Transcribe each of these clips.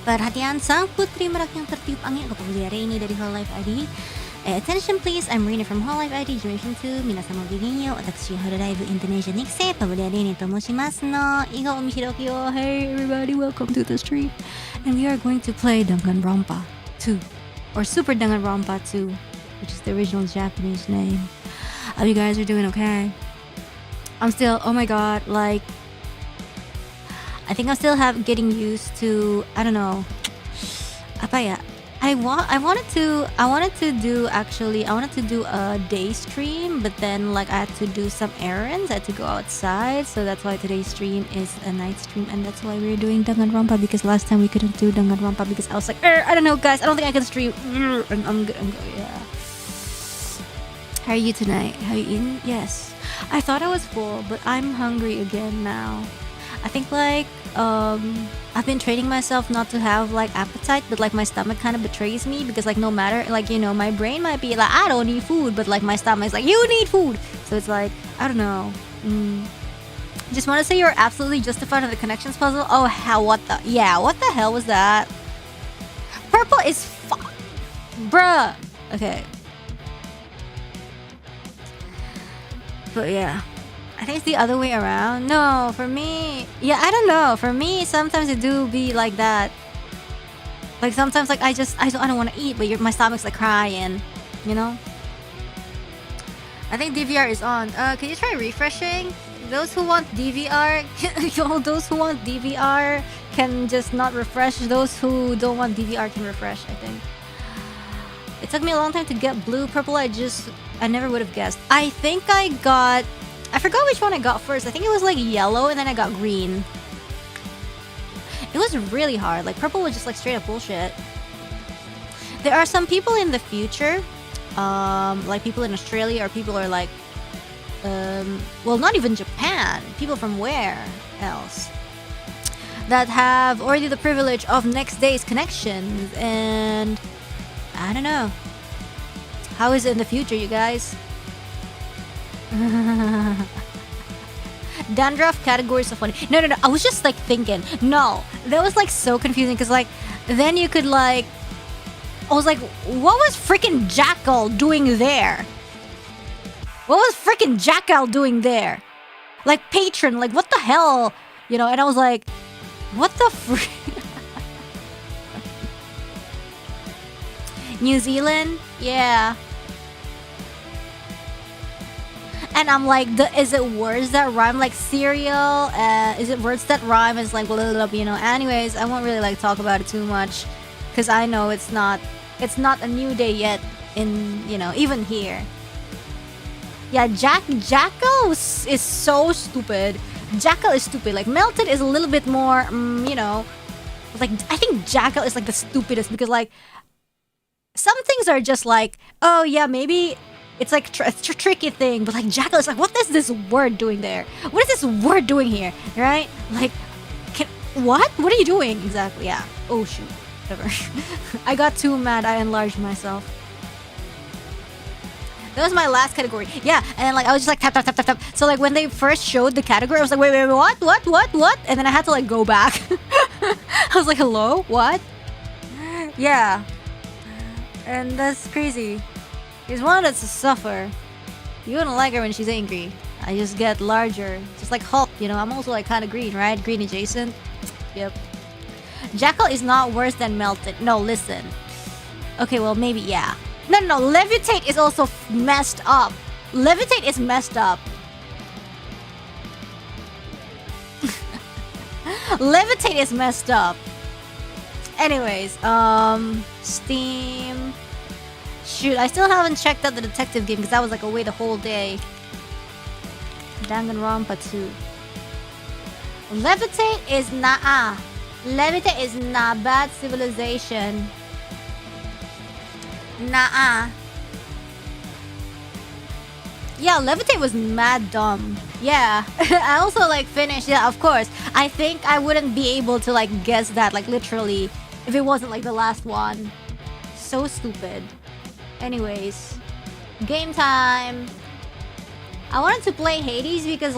Perhatian, sang putri merak yang tertiup angin untuk Pavolia Reine dari hololiveID. Attention please, I'm Reine from hololiveID Generation 2. 皆様ごきげんよう。私、hololive Indonesia 2期生 Pavolia Reine と申しますの。以後お見開きを。Hey everybody, welcome to the stream. And we are going to play Danganronpa 2. Or Super Danganronpa 2, which is the original Japanese name. Hope you guys are doing okay. I'm still, oh my god, like, I think I'm still getting used to, I don't know, apa ya? I wanted to do a day stream, but then like I had to do some errands. I had to go outside, so that's why today's stream is a night stream, and that's why we're doing Danganronpa, because last time we couldn't do Danganronpa because I was like, I don't know, guys, I don't think I can stream. I'm good. Yeah. How are you tonight? Have you eaten? Yes. I thought I was full, but I'm hungry again now. I think like I've been training myself not to have like appetite, but like my stomach kind of betrays me, because like no matter, like, you know, my brain might be like, I don't need food, but like my stomach is like, you need food. So it's like, I don't know. Just want to say you're absolutely justified on the connections puzzle. Oh hell, what the hell was that? Purple is bruh. Okay. But yeah, I think it's the other way around. No, for me, yeah, I don't know. For me, sometimes it do be like that. Like sometimes, like I don't want to eat, but my stomach's like crying, you know. I think DVR is on. Can you try refreshing? Those who want DVR, those who want DVR can just not refresh. Those who don't want DVR can refresh, I think. It took me a long time to get blue. Purple, I never would have guessed. I think I forgot which one I got first. I think it was like yellow and then I got green. It was really hard. Like purple was just like straight up bullshit. There are some people in the future, like people in Australia, or people are like, well, not even Japan. People from where else? That have already the privilege of next day's connections, and I don't know. How is it in the future, you guys? Dandruff categories are funny. No. I was just like thinking. No, that was like so confusing, because like then you could like, I was like, what was freaking Jackal doing there? What was freaking Jackal doing there? Like patron, like what the hell, you know? And I was like, what the frick? New Zealand, yeah. And I'm like, is it words that rhyme like cereal? Is it words that rhyme? It's like, blah, blah, blah, you know. Anyways, I won't really like talk about it too much, because I know it's not a new day yet in, you know, even here. Yeah, Jackal is so stupid. Jackal is stupid. Like Melted is a little bit more, you know, like I think Jackal is like the stupidest, because like some things are just like, oh yeah, maybe it's like it's a tricky thing, but like Jackal is like, what is this word doing there? What is this word doing here? Right? Like, what are you doing exactly? Yeah. Oh shoot. Whatever. I got too mad. I enlarged myself. That was my last category. Yeah, and then like I was just like tap. So like when they first showed the category, I was like, wait, what? And then I had to like go back. I was like, hello, what? Yeah. And that's crazy. He's one that's to suffer. You wouldn't like her when she's angry. I just get larger. Just like Hulk, you know. I'm also like kind of green, right? Green adjacent. Yep. Jackal is not worse than Melted. No, listen. Okay, well, maybe, yeah. No. Levitate is also messed up. Levitate is messed up. Levitate is messed up. Anyways, Steam. Shoot, I still haven't checked out the detective game, because that was like away the whole day. Danganronpa 2. Levitate is not Levitate is not bad civilization. Nah. Yeah, Levitate was mad dumb. Yeah. I also like finished, yeah, of course. I think I wouldn't be able to like guess that, like literally, if it wasn't like the last one. So stupid. Anyways, game time. I wanted to play Hades because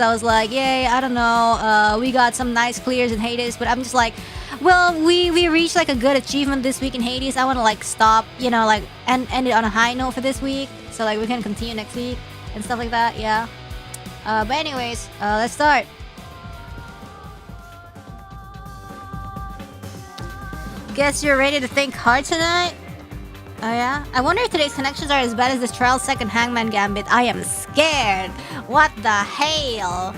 I was like, yay, I don't know, we got some nice clears in Hades, but I'm just like, well, we reached like a good achievement this week in Hades. I want to like stop, you know, like end it on a high note for this week, so like we can continue next week and stuff like that. Yeah. But anyways, let's start. Guess you're ready to think hard tonight? Oh yeah? I wonder if today's connections are as bad as this trial's second Hangman Gambit. I am scared. What the hell?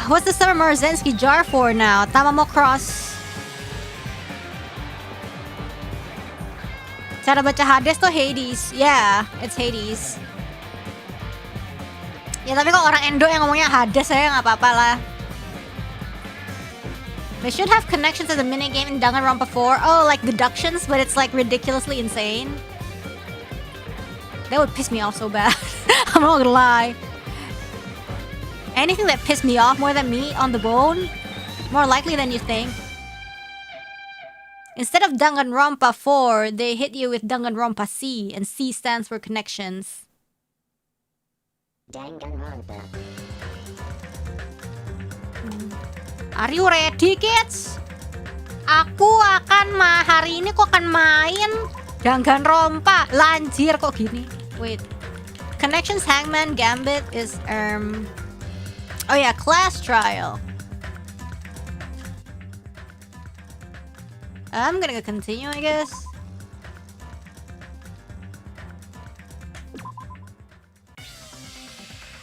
What's the Summer Morozensky jar for now? Tama mo cross. Cara baca Hades to Hades. Yeah, it's Hades. Ya tapi kok orang Indo yang ngomongnya Hades saya nggak apa-apa lah. They should have connections as a minigame in Danganronpa 4. Oh, like deductions, but it's like ridiculously insane. That would piss me off so bad. I'm not gonna lie. Anything that pissed me off more than meat on the bone, more likely than you think. Instead of Danganronpa 4, they hit you with Danganronpa C, and C stands for connections. Danganronpa. Are you ready, kids? Hari ini aku akan main Danganronpa. Lanjir kok gini. Wait. Connections Hangman Gambit is oh yeah, class trial. I'm gonna continue, I guess.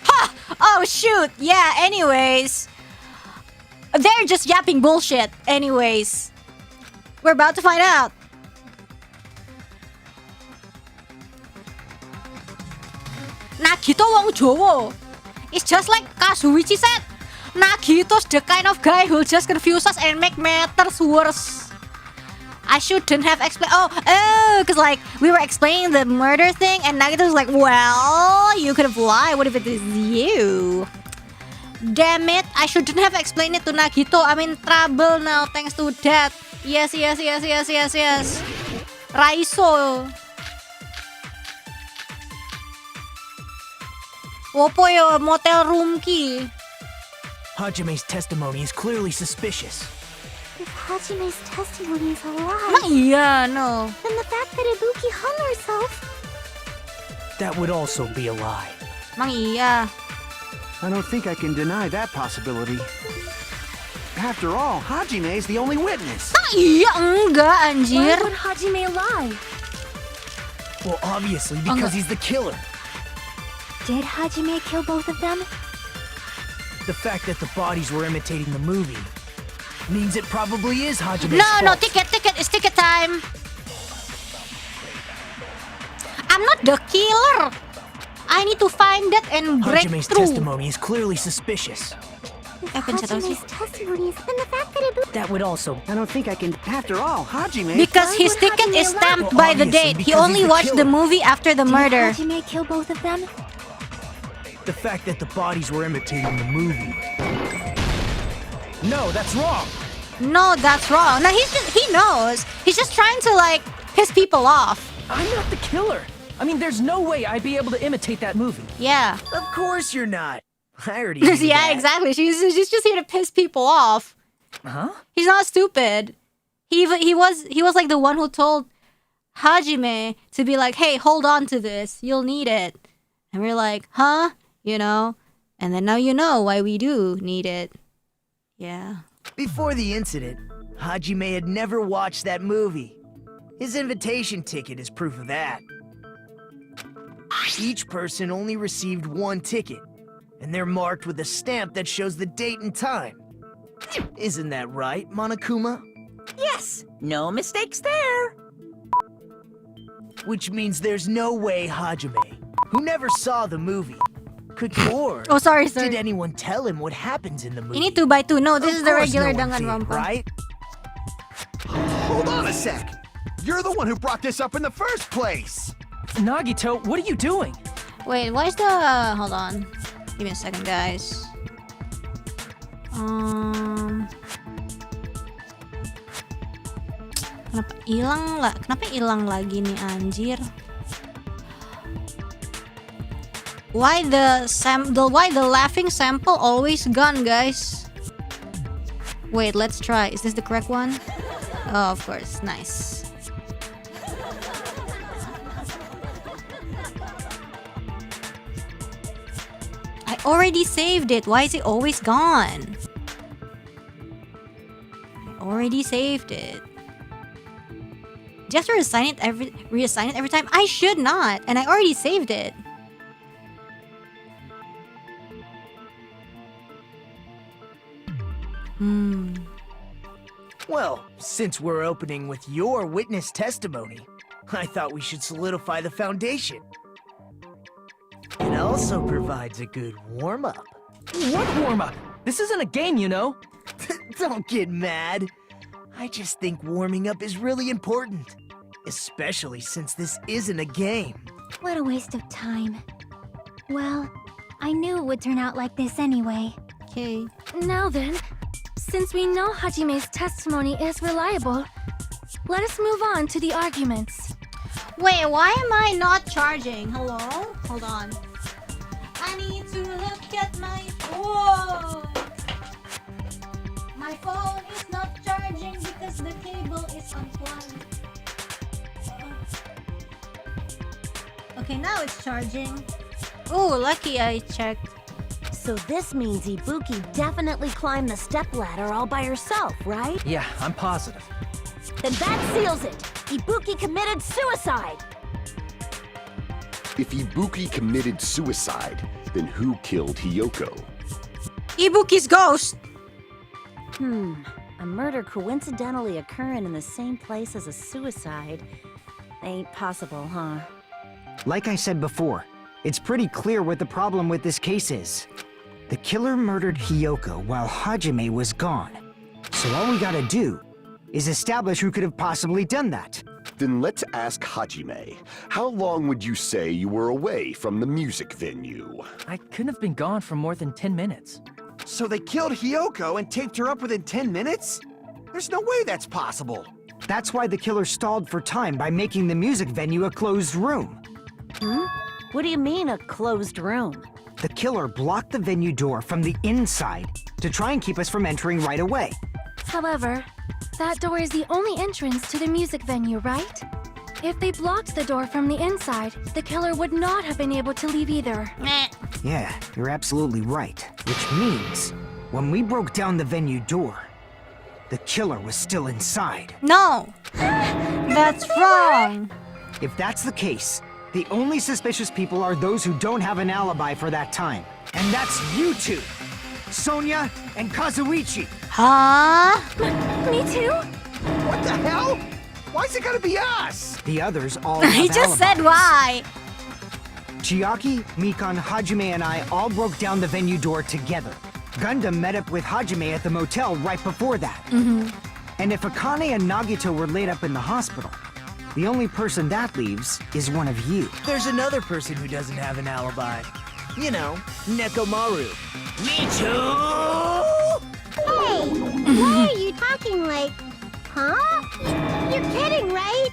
Ha! Oh shoot! Yeah, anyways. They're just yapping bullshit. Anyways. We're about to find out. Nagito wong Jowo. It's just like Kazuichi said. Nagito's the kind of guy who'll just confuse us and make matters worse. I shouldn't have explained. Because like we were explaining the murder thing, and Nagito's like, well, you could have lied. What if it is you? Damn it! I shouldn't have explained it to Nagito. I'm in trouble now thanks to that. Yes. Raiso. Wopo yo motel room ki. Hajime's testimony is clearly suspicious. If Hajime's testimony is a lie, Mang iya, no. then the fact that Ibuki hung herself... That would also be a lie. Mang iya. I don't think I can deny that possibility. After all, Hajime is the only witness. Mang iya enggak anjir. Why would Hajime lie? Well, obviously, because he's the killer. Did Hajime kill both of them? The fact that the bodies were imitating the movie means it probably is Hajime's fault. No, ticket. It's ticket time. I'm not the killer. I need to find that and break Hajime's through. testimony is clearly suspicious. If Hajime's testimony is... then the fact that Ibuki... That would also... I don't think I can. After all, Hajime. Because Why his would ticket Hajime is lie? stamped Well, by the obviously, date. He because only he's the watched the killer. movie after the murder. Did Hajime kill both of them? The fact that the bodies were imitating the movie. No, that's wrong. No, that's wrong. No, he knows. He's just trying to like piss people off. I'm not the killer. I mean, there's no way I'd be able to imitate that movie. Yeah. Of course you're not. I already knew Yeah, that. exactly. She's just here to piss people off. Huh? He's not stupid. He was like the one who told Hajime to be like, hey, hold on to this. You'll need it. And we're like, huh? You know? And then now you know why we do need it. Yeah. Before the incident, Hajime had never watched that movie. His invitation ticket is proof of that. Each person only received one ticket, and they're marked with a stamp that shows the date and time. Isn't that right, Monokuma? Yes, no mistakes there. Which means there's no way Hajime, who never saw the movie, could or Oh, sorry. did anyone tell him what happens in the movie? You need 2x2. No, this Of is the course regular no one did, Danganronpa. right? Hold on a sec. You're the one who brought this up in the first place. Nagito, what are you doing? Wait, why is the... hold on. Give me a second, guys. Kenapa hilang lagi nih anjir? Why the laughing sample always gone, guys? Wait, let's try. Is this the correct one? Oh, of course. Nice. I already saved it. Why is it always gone? I already saved it. Do you have to reassign it every time? I should not, and I already saved it. Well, since we're opening with your witness testimony, I thought we should solidify the foundation. It also provides a good warm-up. What warm-up? This isn't a game, you know. Don't get mad. I just think warming up is really important. Especially since this isn't a game. What a waste of time. Well, I knew it would turn out like this anyway. Okay. Now then, since we know Hajime's testimony is reliable, let us move on to the arguments. Wait, why am I not charging? Hello? Hold on. I need to look at my phone. My phone is not charging because the cable is unplugged. Okay, now it's charging. Oh, lucky I checked. So this means Ibuki definitely climbed the stepladder all by herself, right? Yeah, I'm positive. Then that seals it! Ibuki committed suicide! If Ibuki committed suicide, then who killed Hiyoko? Ibuki's ghost! A murder coincidentally occurring in the same place as a suicide. Ain't possible, huh? Like I said before, it's pretty clear what the problem with this case is. The killer murdered Hiyoko while Hajime was gone. So all we gotta do is establish who could have possibly done that. Then let's ask Hajime. How long would you say you were away from the music venue? I couldn't have been gone for more than 10 minutes. So they killed Hiyoko and taped her up within 10 minutes? There's no way that's possible. That's why the killer stalled for time by making the music venue a closed room. What do you mean, a closed room? The killer blocked the venue door from the inside to try and keep us from entering right away. However, that door is the only entrance to the music venue, right? If they blocked the door from the inside, the killer would not have been able to leave either. Meh. Yeah, you're absolutely right. Which means, when we broke down the venue door, the killer was still inside. No! That's wrong! If that's the case, the only suspicious people are those who don't have an alibi for that time. And that's you two! Sonia and Kazuichi! Huh? Me too? What the hell? Why's it gotta be us? The others all He have just said alibis. why! Chiaki, Mikan, Hajime, and I all broke down the venue door together. Gundam met up with Hajime at the motel right before that. And if Akane and Nagito were laid up in the hospital, the only person that leaves is one of you. There's another person who doesn't have an alibi. You know, Nekomaru. Me too! Hey, why are you talking like, huh? You're kidding, right?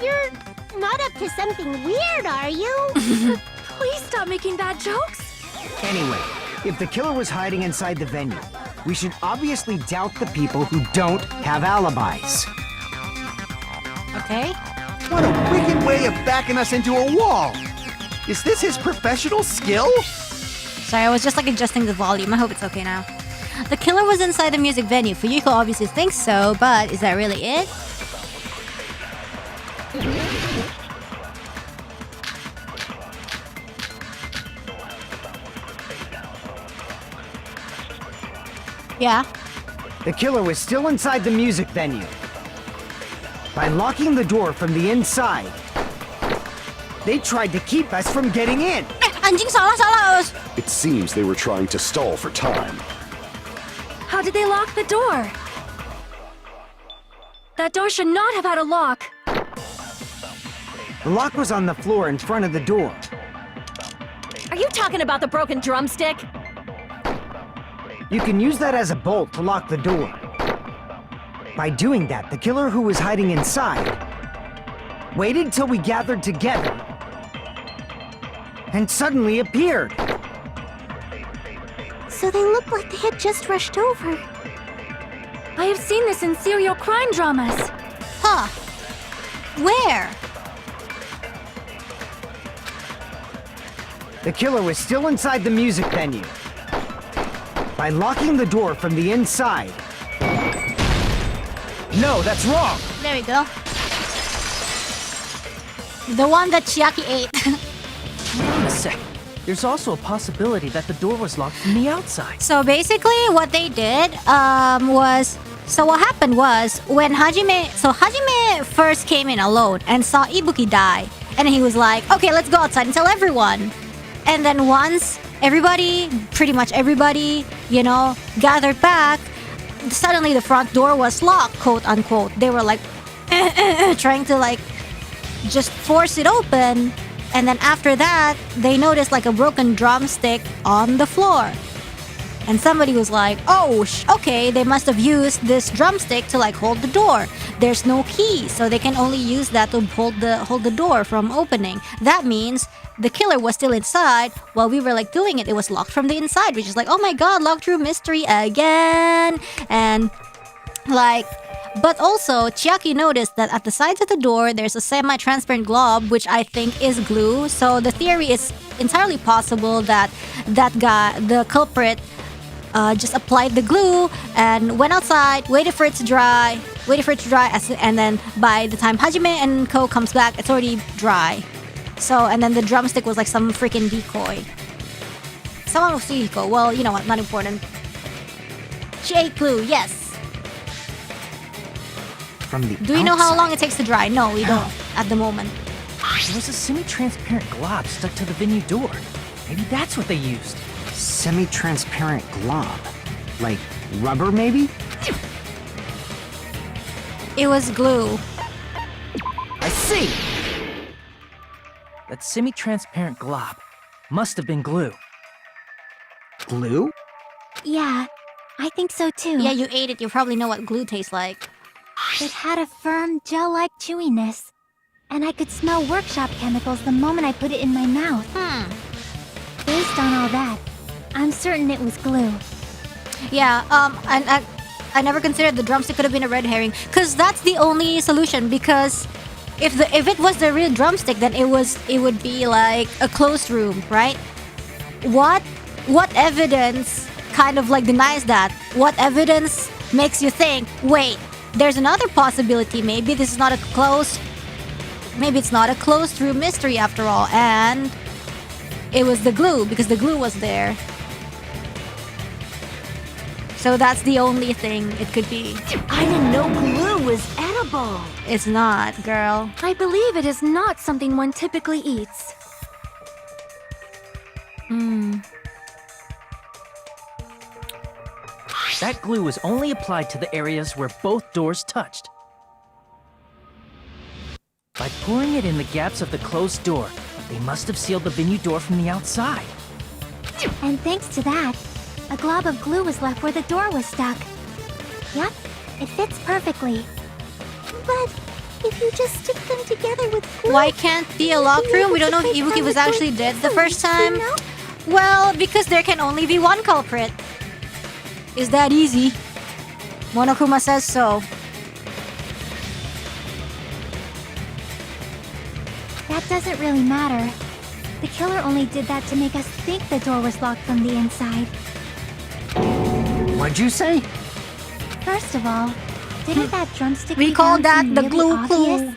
You're not up to something weird, are you? Please stop making bad jokes. Anyway, if the killer was hiding inside the venue, we should obviously doubt the people who don't have alibis. Okay. What a wicked way of backing us into a wall! Is this his professional skill? Sorry, I was just like adjusting the volume. I hope it's okay now. The killer was inside the music venue. Fuyuko obviously thinks so, but is that really it? Yeah. The killer was still inside the music venue. By locking the door from the inside, they tried to keep us from getting in. Anjing salah. It seems they were trying to stall for time. How did they lock the door? That door should not have had a lock. The lock was on the floor in front of the door. Are you talking about the broken drumstick? You can use that as a bolt to lock the door. By doing that, the killer who was hiding inside waited till we gathered together and suddenly appeared. So they looked like they had just rushed over. I have seen this in serial crime dramas. Huh. Where? The killer was still inside the music venue. By locking the door from the inside. No, that's wrong. There we go. The one that Chiaki ate. Wait a sec. There's also a possibility that the door was locked from the outside. So basically what they did was... So what happened was when Hajime first came in alone and saw Ibuki die. And he was like, okay, let's go outside and tell everyone. And then once everybody, pretty much everybody, you know, gathered back, suddenly the front door was locked, quote unquote. They were like trying to like just force it open. And then after that, they noticed like a broken drumstick on the floor. And somebody was like, oh, okay, they must have used this drumstick to like hold the door. There's no key, so they can only use that to hold the door from opening. That means the killer was still inside while we were like doing it. It was locked from the inside, which is like, oh my god, locked room mystery again. And like, but also Chiaki noticed that at the sides of the door there's a semi-transparent glob, which I think is glue. So the theory is entirely possible that that guy, the culprit, just applied the glue and went outside, waited for it to dry, and then by the time Hajime and Ko comes back, it's already dry. So, and then the drumstick was like some freaking decoy. Someone was Suhiko. Well, you know what, not important. She ate glue, yes. From the Do we know how long it takes to dry? No, we don't at the moment. There was a semi-transparent glob stuck to the venue door. Maybe that's what they used. Semi-transparent glob. Like rubber, maybe? It was glue. I see! That semi-transparent glob must have been glue. Glue? Yeah, I think so too. Yeah, you ate it. You probably know what glue tastes like. It had a firm, gel-like chewiness. And I could smell workshop chemicals the moment I put it in my mouth. Based on all that, I'm certain it was glue. Yeah, and I never considered the drumstick could have been a red herring, because that's the only solution. Because if it was the real drumstick, then it would be like a closed room, right? What evidence kind of like denies that? What evidence makes you think, wait, there's another possibility? Maybe this is not a closed. Maybe it's not a closed room mystery after all, and it was the glue because the glue was there. So that's the only thing it could be. I didn't know glue was edible. It's not, girl. I believe it is not something one typically eats. That glue was only applied to the areas where both doors touched. By pouring it in the gaps of the closed door, they must have sealed the venue door from the outside. And thanks to that, a glob of glue was left where the door was stuck. Yep, it fits perfectly. But if you just stick them together with glue... Why can't be a locked room? We don't know if Ibuki was actually dead the first time. Well, because there can only be one culprit. Is that easy? Monokuma says so. That doesn't really matter. The killer only did that to make us think the door was locked from the inside. What'd you say? First of all, didn't that drumstick We be call bound that to be the really glue obvious? clue.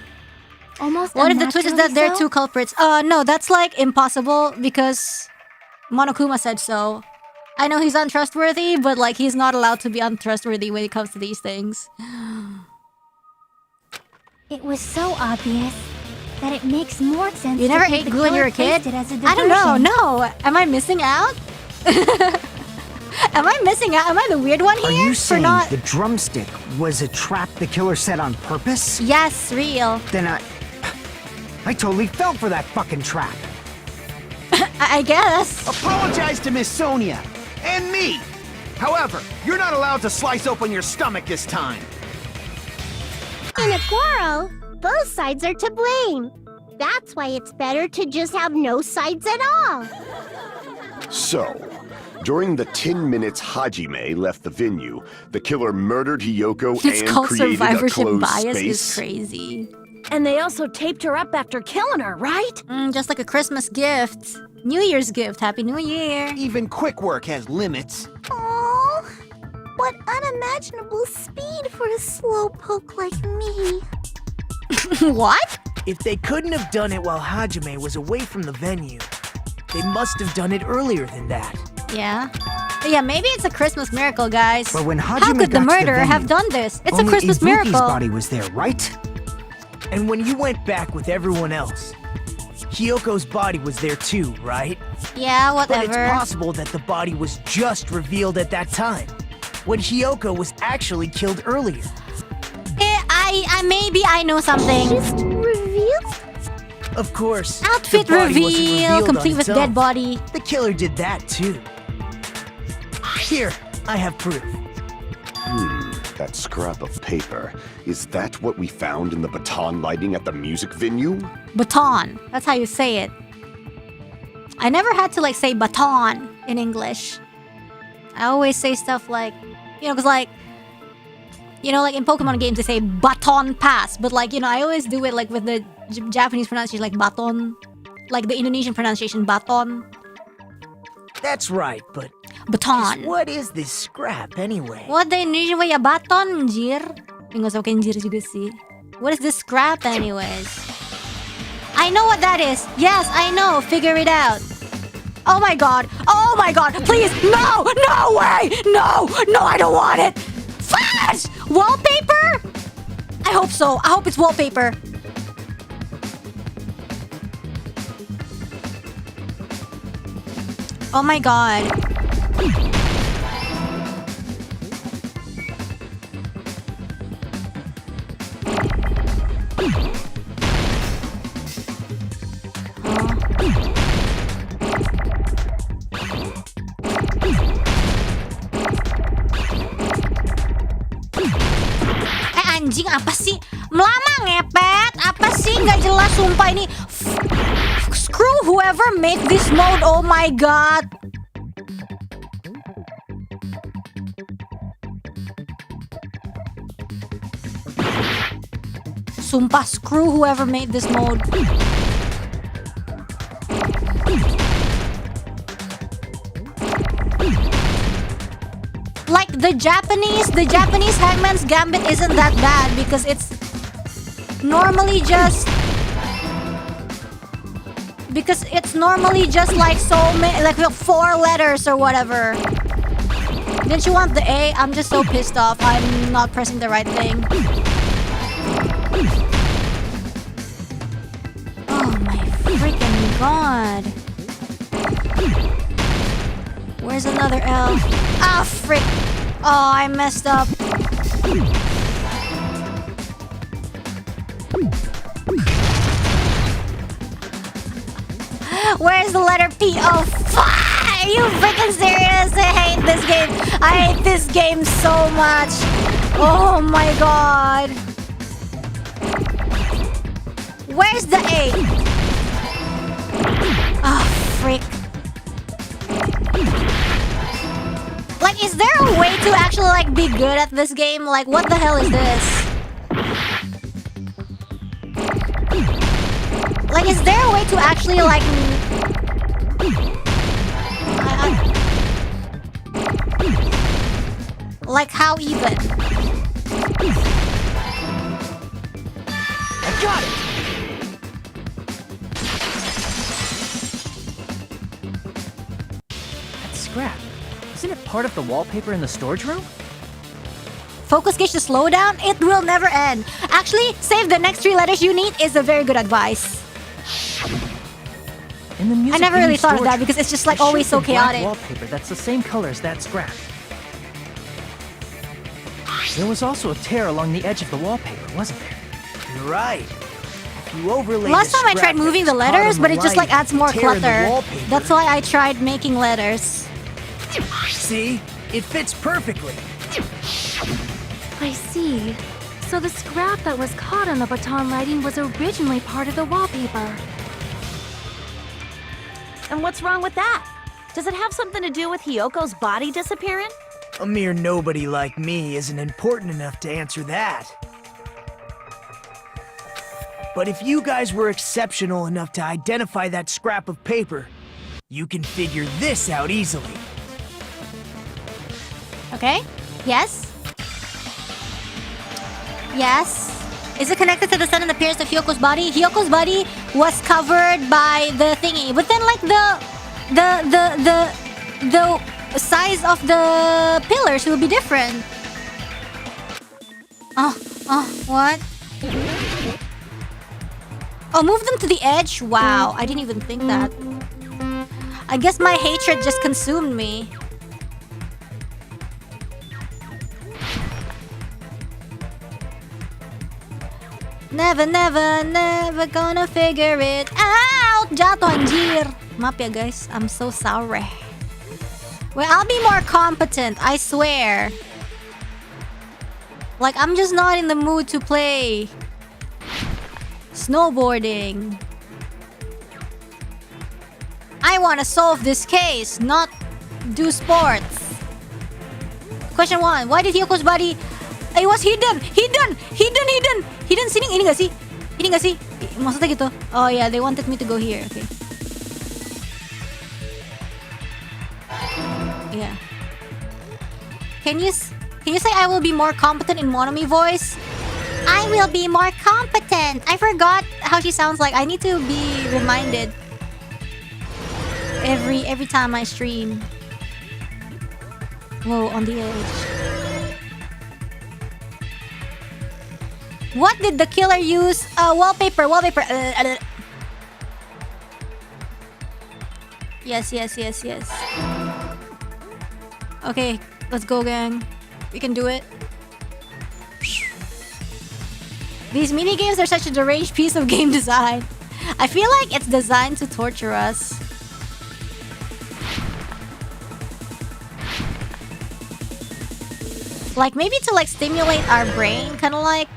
Almost What if the twist is that there are unnaturally two culprits? No, that's like impossible because Monokuma said so. I know he's untrustworthy, but like he's not allowed to be untrustworthy when it comes to these things. It was so obvious that it makes more sense. You to never think ate the glue when you were a killer kid? placed it as a I don't know, diversion. no. Am I missing out? Am I missing out? Am I the weird one here? Are you for saying not... the drumstick was a trap the killer set on purpose? Yes, real. Then I totally fell for that fucking trap. I guess. Apologize to Miss Sonia and me. However, you're not allowed to slice open your stomach this time. In a quarrel, both sides are to blame. That's why it's better to just have no sides at all. So, during the 10 minutes Hajime left the venue, the killer murdered Hiyoko It's and called created a survivorship closed bias space. is crazy. And they also taped her up after killing her, right? Just like a Christmas gift. New Year's gift. Happy New Year. Even quick work has limits. Oh, what unimaginable speed for a slowpoke like me. What? If they couldn't have done it while Hajime was away from the venue, they must have done it earlier than that. Yeah. Yeah, maybe it's a Christmas miracle, guys. But when How Hajime could the got to murderer venue, have done this? It's a only Christmas Ibuki's miracle. body was there, right? And when you went back with everyone else, Hiyoko's body was there too, right? Yeah, But it's whatever. possible that the body was just revealed at that time, when Hiyoko was actually killed earlier. Maybe I know something. Just revealed? Of course, Outfit the body wasn't reveal, revealed complete on with its dead own. body. The killer did that too. Here, I have proof. That scrap of paper. Is that what we found in the baton lighting at the music venue? Baton. That's how you say it. I never had to like say baton in English. I always say stuff like, because like in Pokemon games they say baton pass, but like, I always do it like with the Japanese pronunciation like baton, like the Indonesian pronunciation baton. That's right, but Baton. what is this scrap anyway? What the Indonesian way ya baton, jir? Nggak usah pakai jir juga sih. What is this scrap anyways? I know what that is. Yes, I know. Figure it out. Oh my god. Oh my god. Please. No. No way. No. No, I don't want it. Flash! Wallpaper? I hope so. I hope it's wallpaper. Oh my god. Anjing apa sih? Melama ngepet. Apa sih? Nggak jelas sumpah ini. Screw whoever made this mode. Oh my god. Sumpah, screw whoever made this mode. Like the Japanese Hangman's Gambit isn't that bad because it's normally just like so many, like 4 letters or whatever. Didn't you want the A? I'm just so pissed off. I'm not pressing the right thing. Oh my freaking god. Where's another L? Ah, frick. Oh, I messed up. Where's the letter P? Oh, fuck! Are you freaking serious? I hate this game. I hate this game so much. Oh my god. Where's the A? Oh, frick. Like, is there a way to actually, like, be good at this game? Like, what the hell is this? Like, is there a way to actually, like... Like, how even? I got it! That scrap. Isn't it part of the wallpaper in the storage room? Focus gauge to slow down? It will never end. Actually, save the next 3 letters you need is a very good advice. In the music I never really venue thought of that storage because it's just room, like always so there's black chaotic. wallpaper that's the same color as that scrap. There was also a tear along the edge of the wallpaper, wasn't there? You're right. If you overlay Last the time I scrap tried moving that's the caught letters, on but the it just like light, adds more tear in the clutter. wallpaper. That's why I tried making letters. See? It fits perfectly. I see. So the scrap that was caught on the baton lighting was originally part of the wallpaper. And what's wrong with that? Does it have something to do with Hyoko's body disappearing? A mere nobody like me isn't important enough to answer that. But if you guys were exceptional enough to identify that scrap of paper, you can figure this out easily. Okay. Yes. Yes. Is it connected to the sudden appearance of Hyoko's body? Hyoko's body was covered by the thingy, but then like the size of the pillars will be different. What? Oh, move them to the edge? Wow, I didn't even think that. I guess my hatred just consumed me. Never, never, never gonna figure it out. Jatuh anjir. Maaf ya guys, I'm so sorry. Well, I'll be more competent, I swear. Like, I'm just not in the mood to play snowboarding. I want to solve this case, not do sports. Question 1. Why did Hyoko's body... It was hidden! Hidden! Sini, ini gak sih? Ini gak sih? Maksudnya gitu. Oh yeah, they wanted me to go here. Okay. Yeah. Can you say I will be more competent in Monomi voice? I will be more competent. I forgot how she sounds like. I need to be reminded every time I stream. Whoa, on the edge. What did the killer use? Wallpaper. Yes. Okay, let's go, gang. We can do it. These minigames are such a deranged piece of game design. I feel like it's designed to torture us. Like, maybe to like stimulate our brain, kind of like...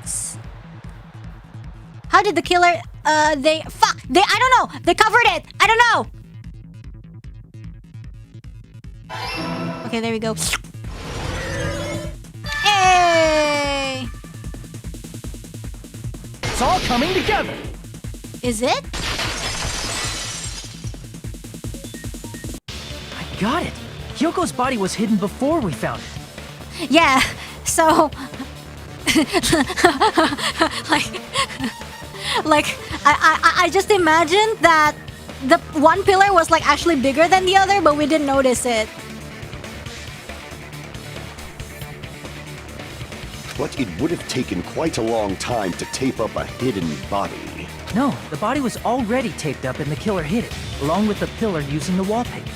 How did the killer... I don't know! They covered it! I don't know! Okay, there we go. Hey! It's all coming together! Is it? I got it! Hyoko's body was hidden before we found it. Yeah, so... I just imagined that the one pillar was like actually bigger than the other, but we didn't notice it. But it would have taken quite a long time to tape up a hidden body. No, the body was already taped up and the killer hid it, along with the pillar using the wallpaper.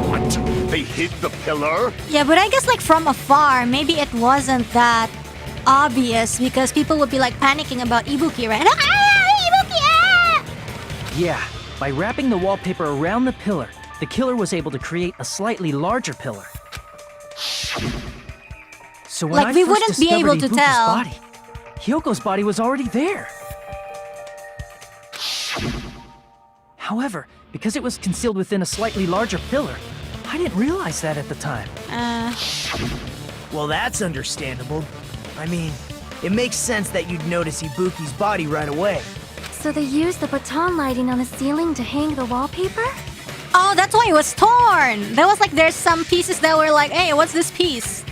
What? They hid the pillar? Yeah, but I guess like from afar, maybe it wasn't that obvious because people would be like panicking about Ibuki, right? Ibuki! Ah! Yeah, by wrapping the wallpaper around the pillar, the killer was able to create a slightly larger pillar. So when Like, I we first wouldn't be able to discovered Ibuki's tell. body, Hyoko's body was already there. However, because it was concealed within a slightly larger pillar, I didn't realize that at the time. Well, that's understandable. I mean, it makes sense that you'd notice Ibuki's body right away. So they used the baton lighting on the ceiling to hang the wallpaper? Oh, that's why it was torn! There was like, there's some pieces that were like, hey, what's this piece?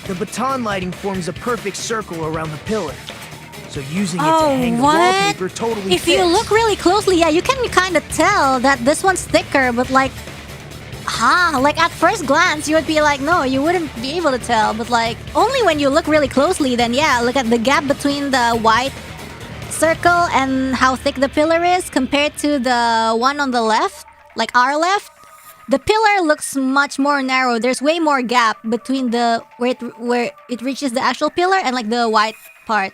The baton lighting forms a perfect circle around the pillar. So using it to Oh, hang the what? wallpaper totally If you fits. look really closely, yeah, you can kind of tell that this one's thicker, but like... like at first glance, you would be like, no, you wouldn't be able to tell. But like, only when you look really closely, then yeah, look at the gap between the white circle and how thick the pillar is compared to the one on the left, like our left. The pillar looks much more narrow. There's way more gap between the where it reaches the actual pillar and like the white part.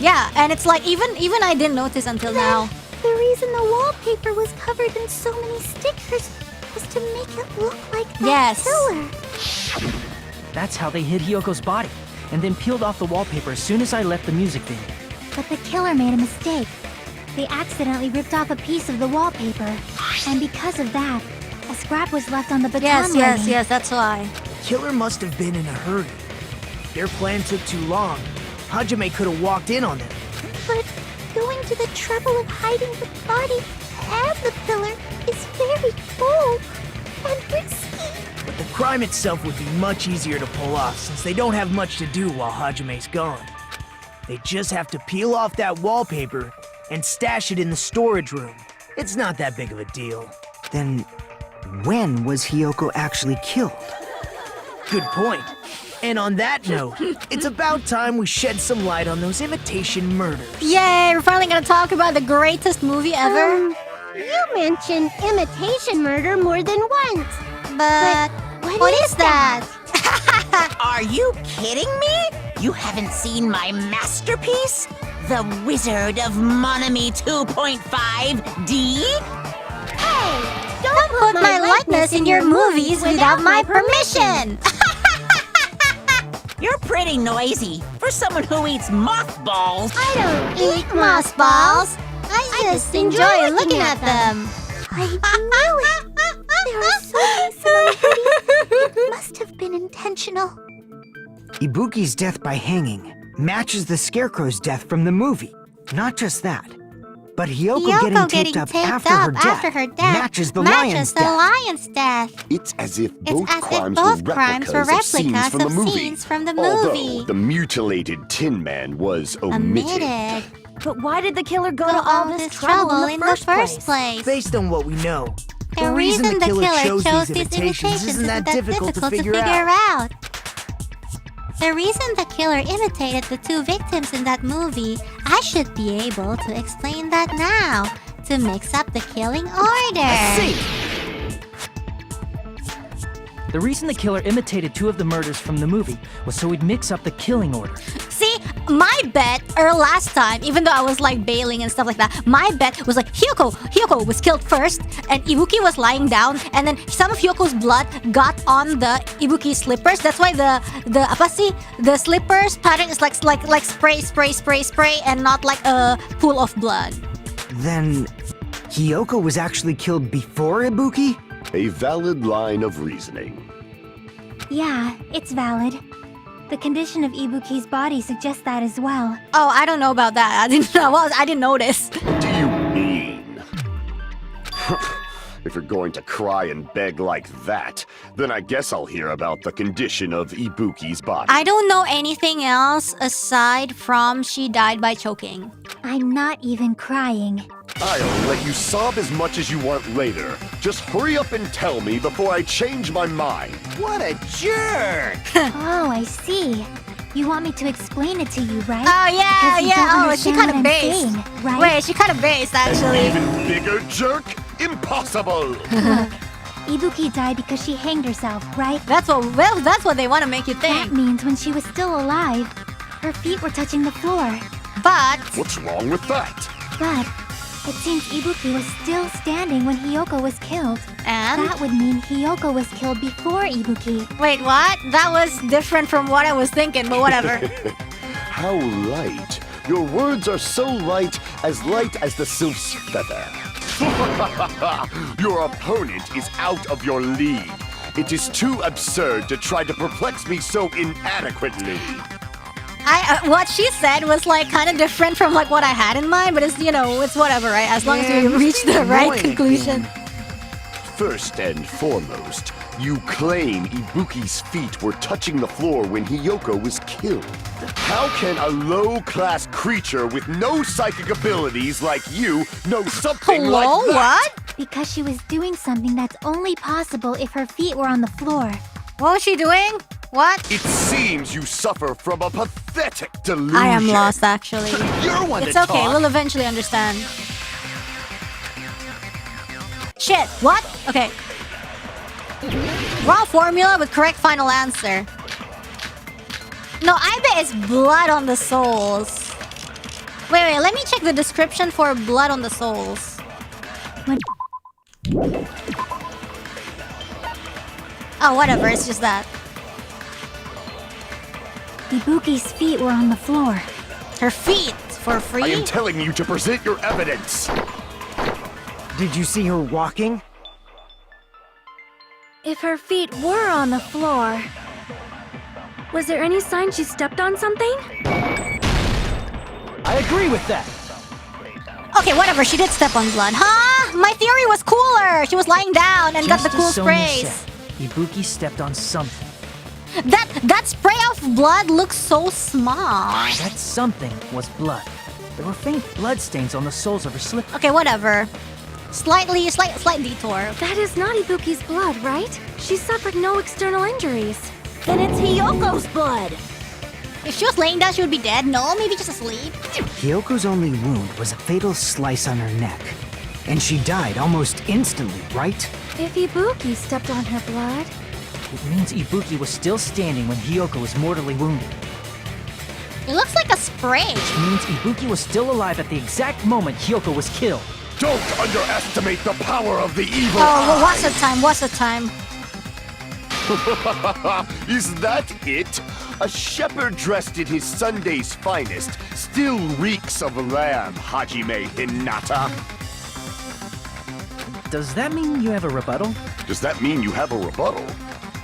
Yeah, and it's like even I didn't notice until now. The reason the wallpaper was covered in so many stickers was to make it look like that Yes. killer. That's how they hid Hyoko's body, and then peeled off the wallpaper as soon as I left the music venue. But the killer made a mistake. They accidentally ripped off a piece of the wallpaper. And because of that, a scrap was left on the baton lining. Yes, that's why. Killer must have been in a hurry. If their plan took too long, Hajime could have walked in on them. But going to the trouble of hiding the body and the pillar is very bold and risky. But the crime itself would be much easier to pull off since they don't have much to do while Hajime's gone. They just have to peel off that wallpaper and stash it in the storage room. It's not that big of a deal. Then, when was Hyoko actually killed? Good point. And on that note, it's about time we shed some light on those imitation murders. Yay, we're finally gonna talk about the greatest movie ever. You mentioned imitation murder more than once. But what is that? Are you kidding me? You haven't seen my masterpiece? The Wizard of Monami 2.5D? Hey, Don't put my likeness in your movies without my permission. You're pretty noisy for someone who eats mothballs. I don't eat mothballs. I just enjoy looking at them. I knew it. There are so many similarities. It must have been intentional. Ibuki's death by hanging matches the Scarecrow's death from the movie. Not just that, but Hyoko getting taped up after her death matches the lion's death. lion's death. It's as if both It's as if crimes both were crimes were replicas of replicas scenes from the of movie. scenes from the Although movie. the mutilated Tin Man was omitted. Omitted. But why did the killer go Go to all this trouble in the first place? Based on what we know, The reason the killer chose these imitations isn't that difficult to figure out. The reason the killer imitated the two victims in that movie, I should be able to explain that now, to mix up the killing order. See! The reason the killer imitated two of the murders from the movie was so he'd mix up the killing order. See, my bet, or last time, even though I was like bailing and stuff like that, my bet was like Hyoko was killed first, and Ibuki was lying down, and then some of Hyoko's blood got on the Ibuki slippers. That's why the slippers pattern is like spray, and not like a pool of blood. Then, Hyoko was actually killed before Ibuki? A valid line of reasoning. Yeah, it's valid. The condition of Ibuki's body suggests that as well. Oh, I don't know about that. I didn't notice. What do you mean? If you're going to cry and beg like that, then I guess I'll hear about the condition of Ibuki's body. I don't know anything else aside from she died by choking. I'm not even crying. I'll let you sob as much as you want later. Just hurry up and tell me before I change my mind. What a jerk! Oh, I see. You want me to explain it to you, right? Oh, yeah, Because you yeah. don't Oh, she understand kind of what I'm based. saying, right? Wait, she kind of based, actually. Even bigger jerk? Impossible! Look, Ibuki died because she hanged herself, right? That's what they want to make you think. That means when she was still alive, her feet were touching the floor. But What's wrong with that? But it seems Ibuki was still standing when Hyoko was killed. and That would mean Hyoko was killed before Ibuki. wait, what? That was different from what I was thinking, but whatever. How light. Your words are so light as the sylph's feather. Your opponent is out of your league. It is too absurd to try to perplex me so inadequately. What she said was like kind of different from like what I had in mind, but it's it's whatever, right? As long as we reach the right conclusion. First and foremost, you claim Ibuki's feet were touching the floor when Hyoko was killed. How can a low-class creature with no psychic abilities like you know something Hello? like that? What? Because she was doing something that's only possible if her feet were on the floor. What was she doing? What? It seems you suffer from a pathetic delusion. I am lost, actually. You're one It's to okay, talk. we'll eventually understand. Shit, what? Okay. Raw formula with correct final answer. No, I bet it's blood on the souls. Wait, let me check the description for blood on the souls. Oh, whatever, it's just that. Ibuki's feet were on the floor. Her feet, for free? I am telling you to present your evidence. Did you see her walking? If her feet were on the floor, was there any sign she stepped on something? I agree with that. Okay, whatever, she did step on blood. Huh? My theory was cooler! She was lying down and got the cool sprays. Ibuki stepped on something. That spray of blood looks so small. That something was blood. There were faint blood stains on the soles of her slip. Okay, whatever. Slight detour. That is not Ibuki's blood, right? She suffered no external injuries. Then it's Hiyoko's blood. If she was laying down, she would be dead. No, maybe just asleep. Hiyoko's only wound was a fatal slice on her neck. And she died almost instantly, right? If Ibuki stepped on her blood... It means Ibuki was still standing when Hiyoko was mortally wounded. It looks like a spray. Which means Ibuki was still alive at the exact moment Hiyoko was killed. Don't underestimate the power of the evil Oh, well, eye. what's the time? Is that it? A shepherd dressed in his Sunday's finest still reeks of lamb, Hajime Hinata. Does that mean you have a rebuttal? Does that mean you have a rebuttal?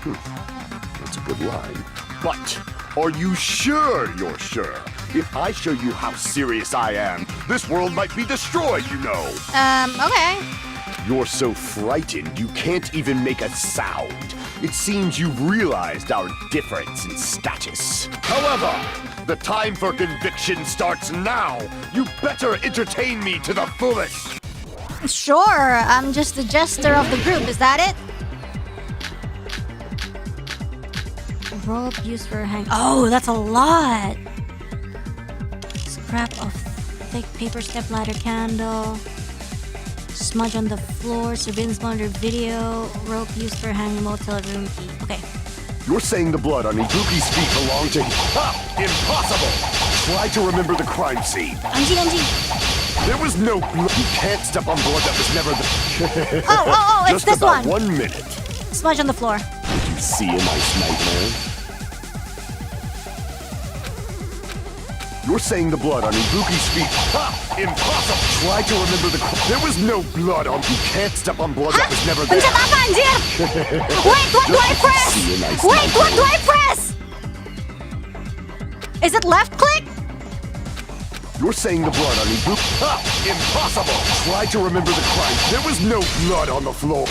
That's a good line. But are you sure you're sure? If I show you how serious I am, this world might be destroyed, you know. Okay. You're so frightened you can't even make a sound. It seems you've realized our difference in status. However, the time for conviction starts now. You better entertain me to the fullest. Sure, I'm just the jester of the group, is that it? Rope used for hang. Oh, that's a lot! Scrap of thick paper stepladder candle. Smudge on the floor, surveillance monitor video. Rope used for hanging motel room key. Okay. You're saying the blood on Ibuki's feet belonged to... Impossible! Try to remember the crime scene. Angin. There was no blood. You can't step on blood that was never the... Oh, it's Just this about one. 1 minute. Smudge on the floor. Did you see a nice nightmare? You're saying the blood on Ibuki's feet. Impossible! Try to remember the... There was no blood on... You can't step on blood that was never there. Pencet apa, anjir? Wait, what do I press? See a nice Wait, what nightmare. do I press? Is it left click? You're saying the blood on Ibuki... Impossible! Try to remember the crime. There was no blood on the floor.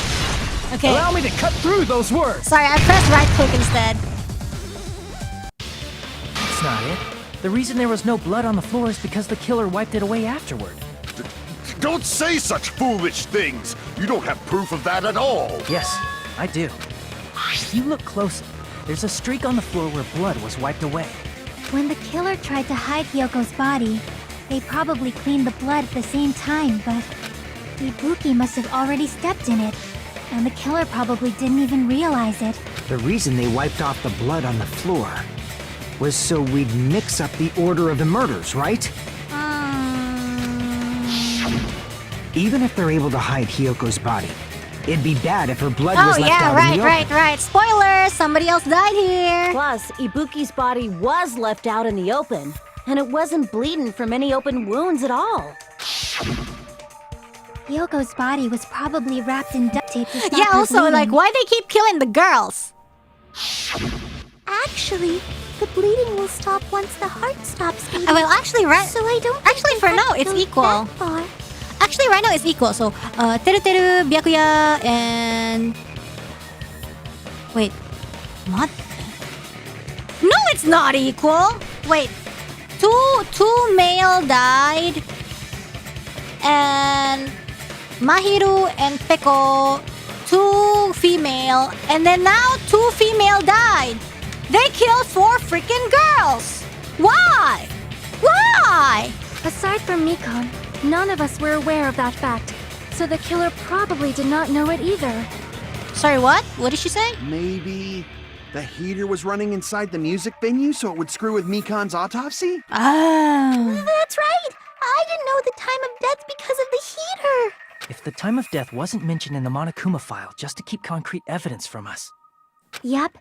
Okay. Allow me to cut through those words! Sorry, I pressed right click instead. That's not it. The reason there was no blood on the floor is because the killer wiped it away afterward. Don't say such foolish things! You don't have proof of that at all! Yes, I do. If you look closely, there's a streak on the floor where blood was wiped away. When the killer tried to hide Hyoko's body, they probably cleaned the blood at the same time, but Ibuki must have already stepped in it, and the killer probably didn't even realize it. The reason they wiped off the blood on the floor was so we'd mix up the order of the murders, right? Even if they're able to hide Hyoko's body, it'd be bad if her blood was left out in the open. right. Spoilers! Somebody else died here! Plus, Ibuki's body was left out in the open, and it wasn't bleeding from any open wounds at all. Hyoko's body was probably wrapped in duct tape to stop Yeah, her also, bleeding. like, why they keep killing the girls? Actually, the bleeding will stop once the heart stops beating. Well, actually, right. So I don't think Actually, it for has now, to it's go equal. that far. Actually, right now it's equal. So, teru, byakuya, and... Wait. What? No, it's not equal! Wait. Two male died. And... Mahiru and Peko, 2 female. And then now 2 female died. They killed 4 freaking girls! Why? Why? Aside from Mikon, none of us were aware of that fact, so the killer probably did not know it either. Sorry, what? What did she say? Maybe the heater was running inside the music venue so it would screw with Mikon's autopsy? Oh. That's right! I didn't know the time of death because of the heater! If the time of death wasn't mentioned in the Monokuma file just to keep concrete evidence from us, Yep.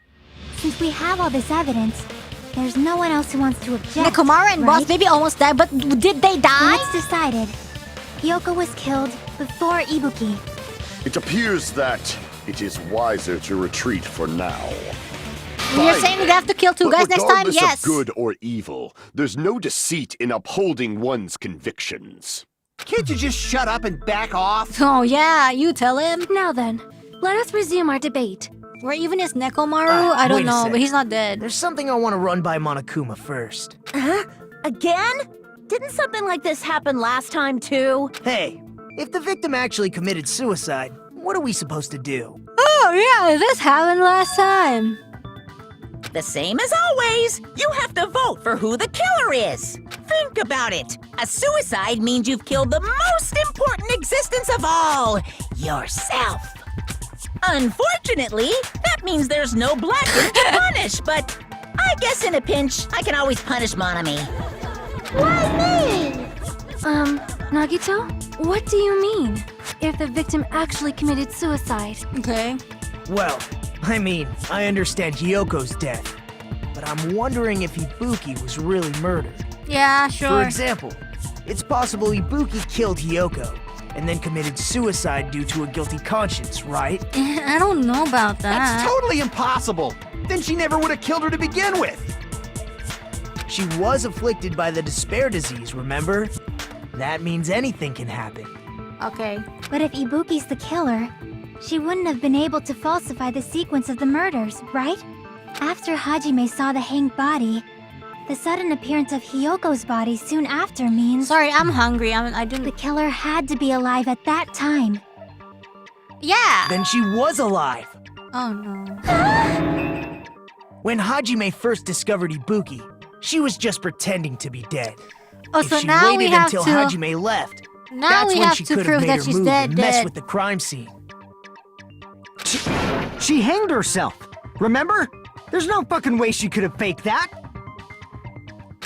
Since we have all this evidence, there's no one else who wants to object. Nekomaru and Boss right? Baby almost died, but did they die? It's decided. Hyoko was killed before Ibuki. It appears that it is wiser to retreat for now. You're saying we have to kill two But guys next time? regardless Yes. of good or evil, there's no deceit in upholding one's convictions. Can't you just shut up and back off? Oh yeah, you tell him. Now then, let us resume our debate. Where even is Nekomaru? I don't wait a know, sec. but he's not dead. There's something I want to run by Monokuma first. Huh? Again? Didn't something like this happen last time too? Hey, if the victim actually committed suicide, what are we supposed to do? Oh yeah, this happened last time. The same as always. You have to vote for who the killer is. Think about it. A suicide means you've killed the most important existence of all, yourself. Unfortunately, that means there's no blacker to punish, but I guess in a pinch, I can always punish Monami. Why me? Nagito, what do you mean? If the victim actually committed suicide? Okay. Well, I mean, I understand Hyoko's death, but I'm wondering if Ibuki was really murdered. Yeah, For sure. example, it's possible Ibuki killed Hyoko and then committed suicide due to a guilty conscience, right? I don't know about That's that. totally impossible. Then she never would have killed her to begin with. She was afflicted by the despair disease, remember? That means anything can happen. Okay. But if Ibuki's the killer, she wouldn't have been able to falsify the sequence of the murders, right? After Hajime saw the hanged body, the sudden appearance of Hyoko's body soon after means Sorry, I'm hungry. I the didn't. killer had to be alive at that time. Yeah. Then she was alive. Oh no. When Hajime first discovered Ibuki, she was just pretending to be dead. Oh, If so she now we waited have until to. Hajime left, Now that's we when have she to could prove have made that her she's move dead. and mess Dead. with the crime scene. She hanged herself. Remember? There's no fucking way she could have faked that.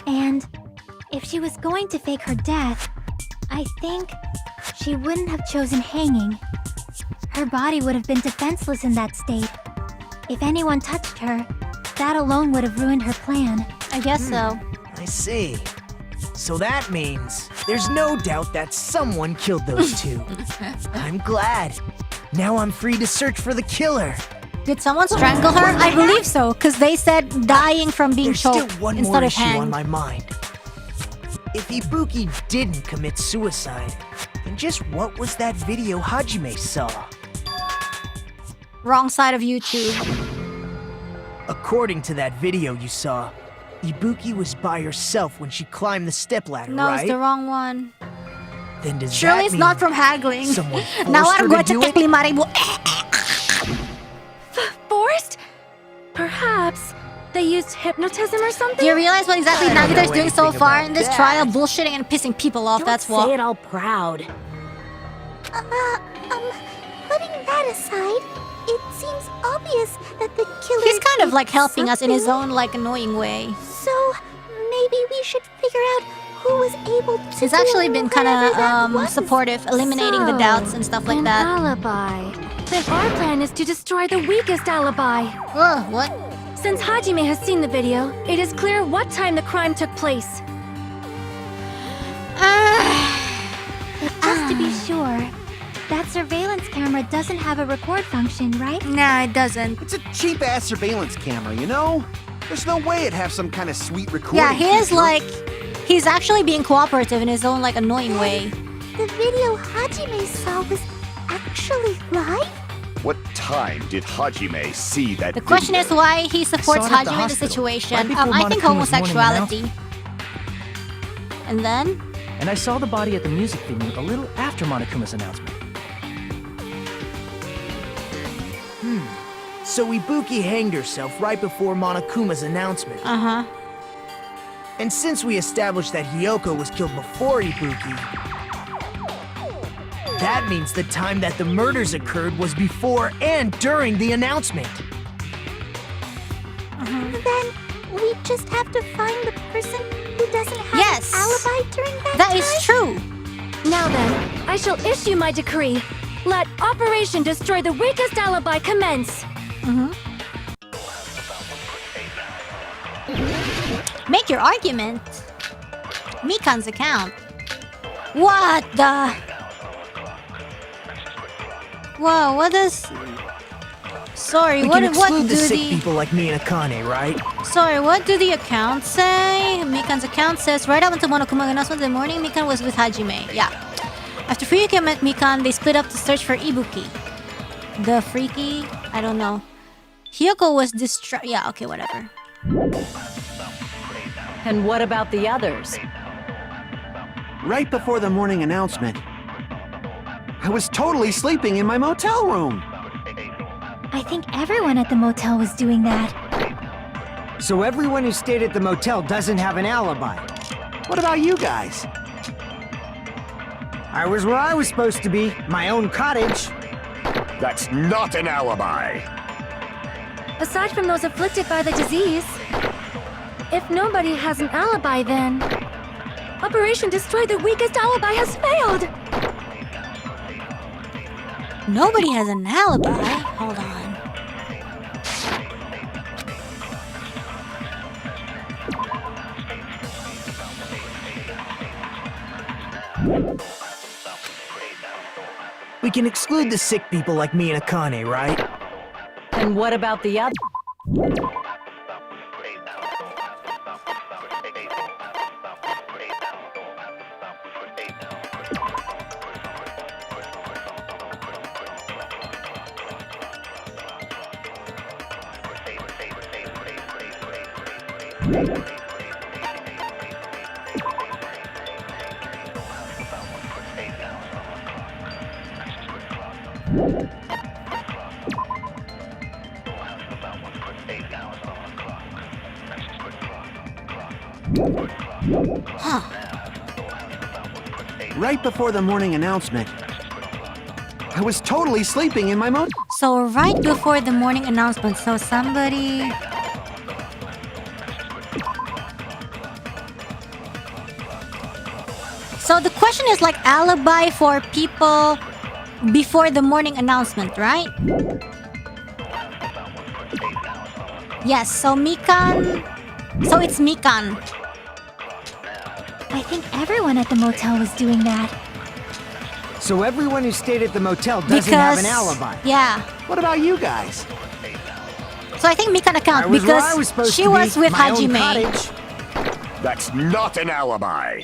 And if she was going to fake her death, I think she wouldn't have chosen hanging. Her body would have been defenseless in that state. If anyone touched her, that alone would have ruined her plan. I guess so. I see. So that means there's no doubt that someone killed those two. I'm glad. Now I'm free to search for the killer. Did someone strangle her? I believe so, because they said dying from being There's still choked one instead more of issue on hanged. my mind. If Ibuki didn't commit suicide, then just what was that video Hajime saw? Wrong side of YouTube. According to that video you saw, Ibuki was by herself when she climbed the stepladder, No, right? it's the wrong one. Then does Surely that it's mean not from haggling. someone Now forced I'm her going to to do it? take Limaribu. Forced? Perhaps they used hypnotism or something? Do you realize what exactly I don't Nagito is know doing so anything far about in this that. trial? Bullshitting and pissing people off, Don't that's say what. it all proud. Putting that aside, it seems obvious that the killer... He's kind of did like helping us in his something. own like annoying way. So, maybe we should figure out who was able to He's do actually been kind whatever that of was. supportive, eliminating the So, doubts and stuff like an that. alibi. Then our plan is to destroy the weakest alibi. Ugh, what? Since Hajime has seen the video, it is clear what time the crime took place. But just to be sure, that surveillance camera doesn't have a record function, right? Nah, it doesn't. It's a cheap-ass surveillance camera, you know? There's no way it'd have some kind of sweet recording Yeah, he is feature. like, he's actually being cooperative in his own like annoying way. The video Hajime saw was actually live? What time did Hajime see that The question is why he supports saw it at the Hajime in the hospital, situation. right before I think Monokuma's morning homosexuality. And then? And I saw the body at the music venue a little after Monokuma's announcement. So Ibuki hanged herself right before Monokuma's announcement. Uh-huh. And since we established that Hyoko was killed before Ibuki, that means the time that the murders occurred was before and during the announcement. Then we just have to find the person who doesn't have Yes. an alibi during that That time? is true. Now then, I shall issue my decree. Let Operation Destroy the Weakest Alibi commence. Make your argument. Mikan's account. What the? Whoa, what does... Sorry, We what can do exclude the sick the... people like me and Akane, right? Sorry, what do the accounts say? Mikan's account says, right up until Monokuma's announcement in the morning, Mikan was with Hajime. Yeah. After Fuyuki met Mikan, they split up to search for Ibuki. The freaky? I don't know. Hiyoko was distraught. Yeah, okay, whatever. And what about the others? Right before the morning announcement, I was totally sleeping in my motel room. I think everyone at the motel was doing that. So everyone who stayed at the motel doesn't have an alibi. What about you guys? I was where I was supposed to be, my own cottage. That's not an alibi. Aside from those afflicted by the disease, if nobody has an alibi, then Operation Destroy the Weakest Alibi has failed. Nobody has an alibi? Hold on. We can exclude the sick people like me and Akane, right? And what about the others? Right before the morning announcement, I was totally sleeping in my motel. So right before the morning announcement, so somebody... So the question is like alibi for people before the morning announcement, right? Yes, so Mikan... So it's Mikan. I think everyone at the motel was doing that. So everyone who stayed at the motel doesn't have an alibi. Yeah. What about you guys? So I think Mikan I account was where I because was supposed she to was be, with my own Hajime. cottage. That's not an alibi.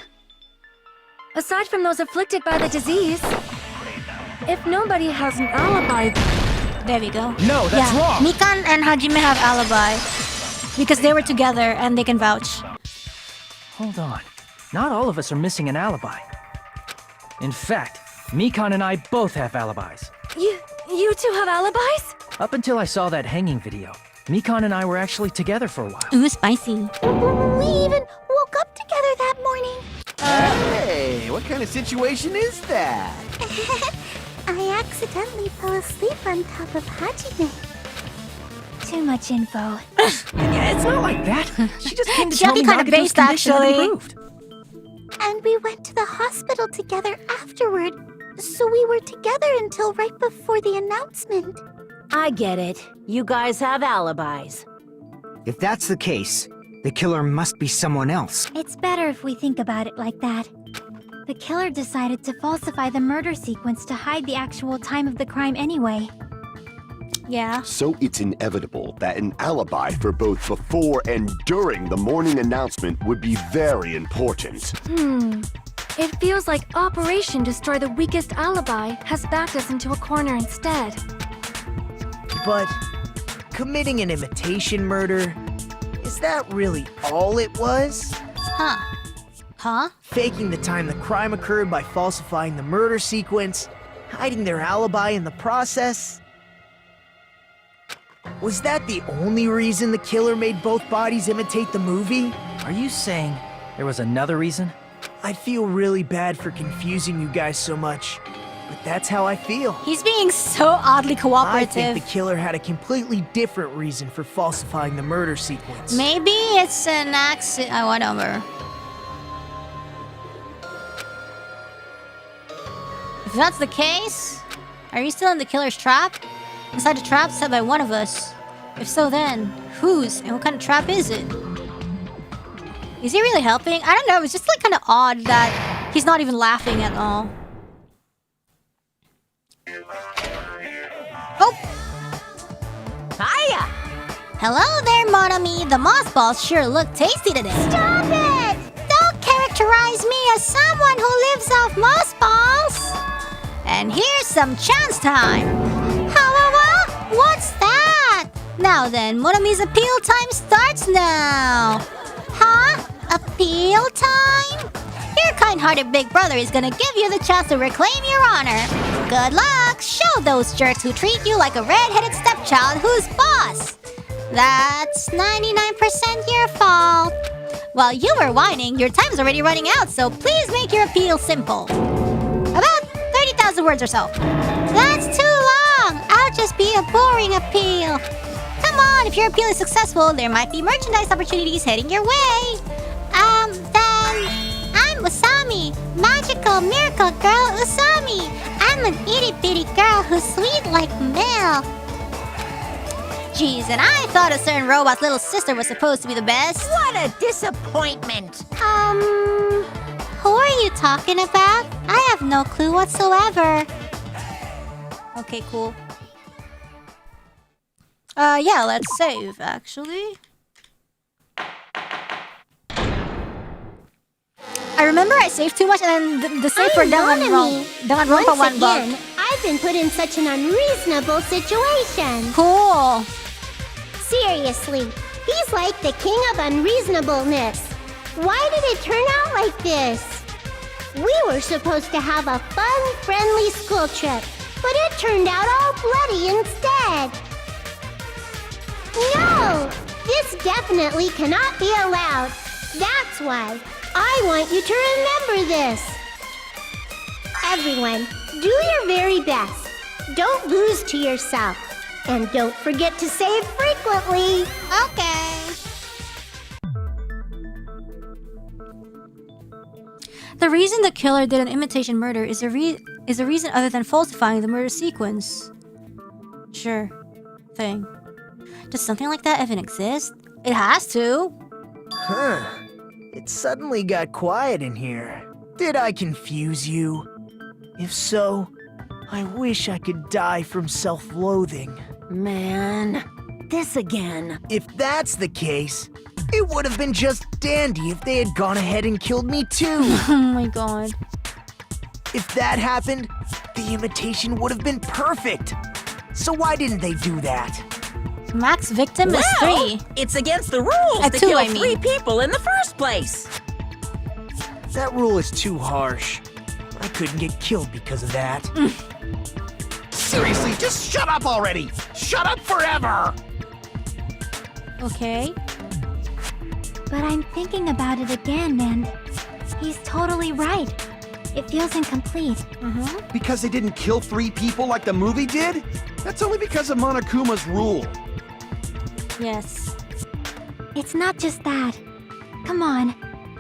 Aside from those afflicted by the disease, if nobody has an alibi, There we go. No, that's yeah. wrong. Mikan and Hajime have alibi because they were together and they can vouch. Hold on. Not all of us are missing an alibi. In fact, Mikan and I both have alibis. you two have alibis? Up until I saw that hanging video, Mikan and I were actually together for a while. Ooh, spicy. We even woke up together that morning. Hey, what kind of situation is that? I accidentally fell asleep on top of Hajime. Too much info. Yeah, it's not like that. She just came to She tell me actually kinda Nagato's based, condition had actually. improved. And we went to the hospital together afterward. So we were together until right before the announcement. I get it. You guys have alibis. If that's the case, the killer must be someone else. It's better if we think about it like that. The killer decided to falsify the murder sequence to hide the actual time of the crime anyway. Yeah. So it's inevitable that an alibi for both before and during the morning announcement would be very important. It feels like Operation Destroy the Weakest Alibi has backed us into a corner instead. But committing an imitation murder, is that really all it was? Huh. Huh? Faking the time the crime occurred by falsifying the murder sequence, hiding their alibi in the process? Was that the only reason the killer made both bodies imitate the movie? Are you saying there was another reason? I feel really bad for confusing you guys so much, but that's how I feel. He's being so oddly I cooperative. think the killer had a completely different reason for falsifying the murder sequence. Maybe it's an accident. Whatever. If that's the case, are you still in the killer's trap? Inside the trap set by one of us. If so, then whose and what kind of trap is it? Is he really helping? I don't know. It's just like kind of odd that he's not even laughing at all. Oh! Hiya! Hello there, mon ami. The moss balls sure look tasty today. Stop it! Don't characterize me as someone who lives off moss balls. And here's some chance time. However, what's that? Now then, mon ami's appeal time starts now. Huh? Appeal time? Your kind-hearted big brother is gonna give you the chance to reclaim your honor. Good luck! Show those jerks who treat you like a red-headed stepchild who's boss. That's 99% your fault. While you were whining, your time's already running out, so please make your appeal simple. About 30,000 words or so. That's too long! I'll just be a boring appeal. Come on, if your appeal is successful, there might be merchandise opportunities heading your way. Then... I'm Usami, magical miracle girl Usami. I'm an itty-bitty girl who's sweet like milk. Jeez, and I thought a certain robot's little sister was supposed to be the best. What a disappointment! Who are you talking about? I have no clue whatsoever. Okay, cool. Yeah, let's save, actually. I remember I saved too much and then the save for Danganronpa 1 bug. I've been put in such an unreasonable situation. Cool. Seriously, he's like the king of unreasonableness. Why did it turn out like this? We were supposed to have a fun, friendly school trip, but it turned out all bloody instead. No! This definitely cannot be allowed. That's why I want you to remember this. Everyone, do your very best. Don't lose to yourself. And don't forget to save frequently. Okay. The reason the killer did an imitation murder is a reason other than falsifying the murder sequence. Sure. Thing. Does something like that even exist? It has to. Huh. It suddenly got quiet in here. Did I confuse you? If so, I wish I could die from self-loathing. Man, this again. If that's the case, it would have been just dandy if they had gone ahead and killed me too. Oh my god. If that happened, the imitation would have been perfect. So why didn't they do that? Max victim is 3. It's against the rules to 2, kill I mean. 3 people in the first place. That rule is too harsh. I couldn't get killed because of that. Seriously, just shut up already! Shut up forever! Okay. But I'm thinking about it again, and he's totally right. It feels incomplete. Because they didn't kill 3 people like the movie did? That's only because of Monokuma's rule. Yes. It's not just that. Come on,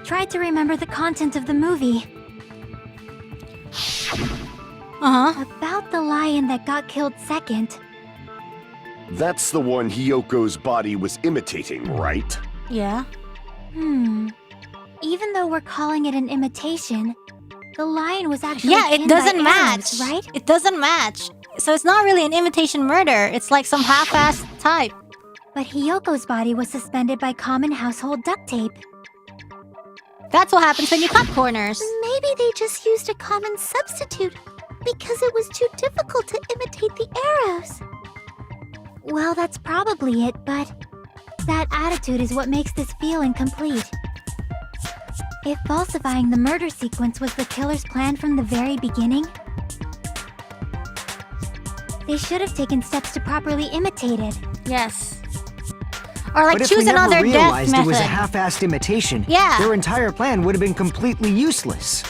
try to remember the content of the movie. About the lion that got killed second. That's the one Hyoko's body was imitating, right? Yeah. Even though we're calling it an imitation, the lion was actually Yeah, it pinned by doesn't match. arrows, right? It doesn't match. So it's not really an imitation murder. It's like some half-assed type. But Hyoko's body was suspended by common household duct tape. That's what happens when you cut corners. Maybe they just used a common substitute because it was too difficult to imitate the arrows. Well, that's probably it, but that attitude is what makes this feel incomplete. If falsifying the murder sequence was the killer's plan from the very beginning, they should have taken steps to properly imitate it. Yes. Or like But if choose we never another death realized method. it was a half-assed imitation, Yeah. their entire plan would have been completely useless.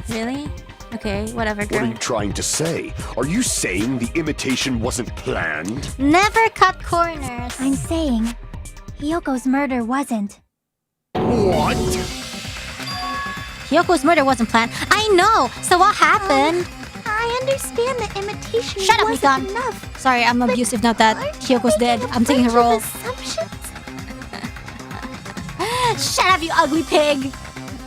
Really? Okay, whatever, What are girl. you trying to say? Are you saying the imitation wasn't planned? Never cut corners. I'm saying, Hyoko's murder wasn't. What? Hyoko's murder wasn't planned. I know! So what happened? I understand that imitation Shut up, wasn't Mikan. enough. Sorry, I'm abusive now that Aren't you Hyoko's dead. making a I'm taking her bunch role. of assumptions? Shut up, you ugly pig!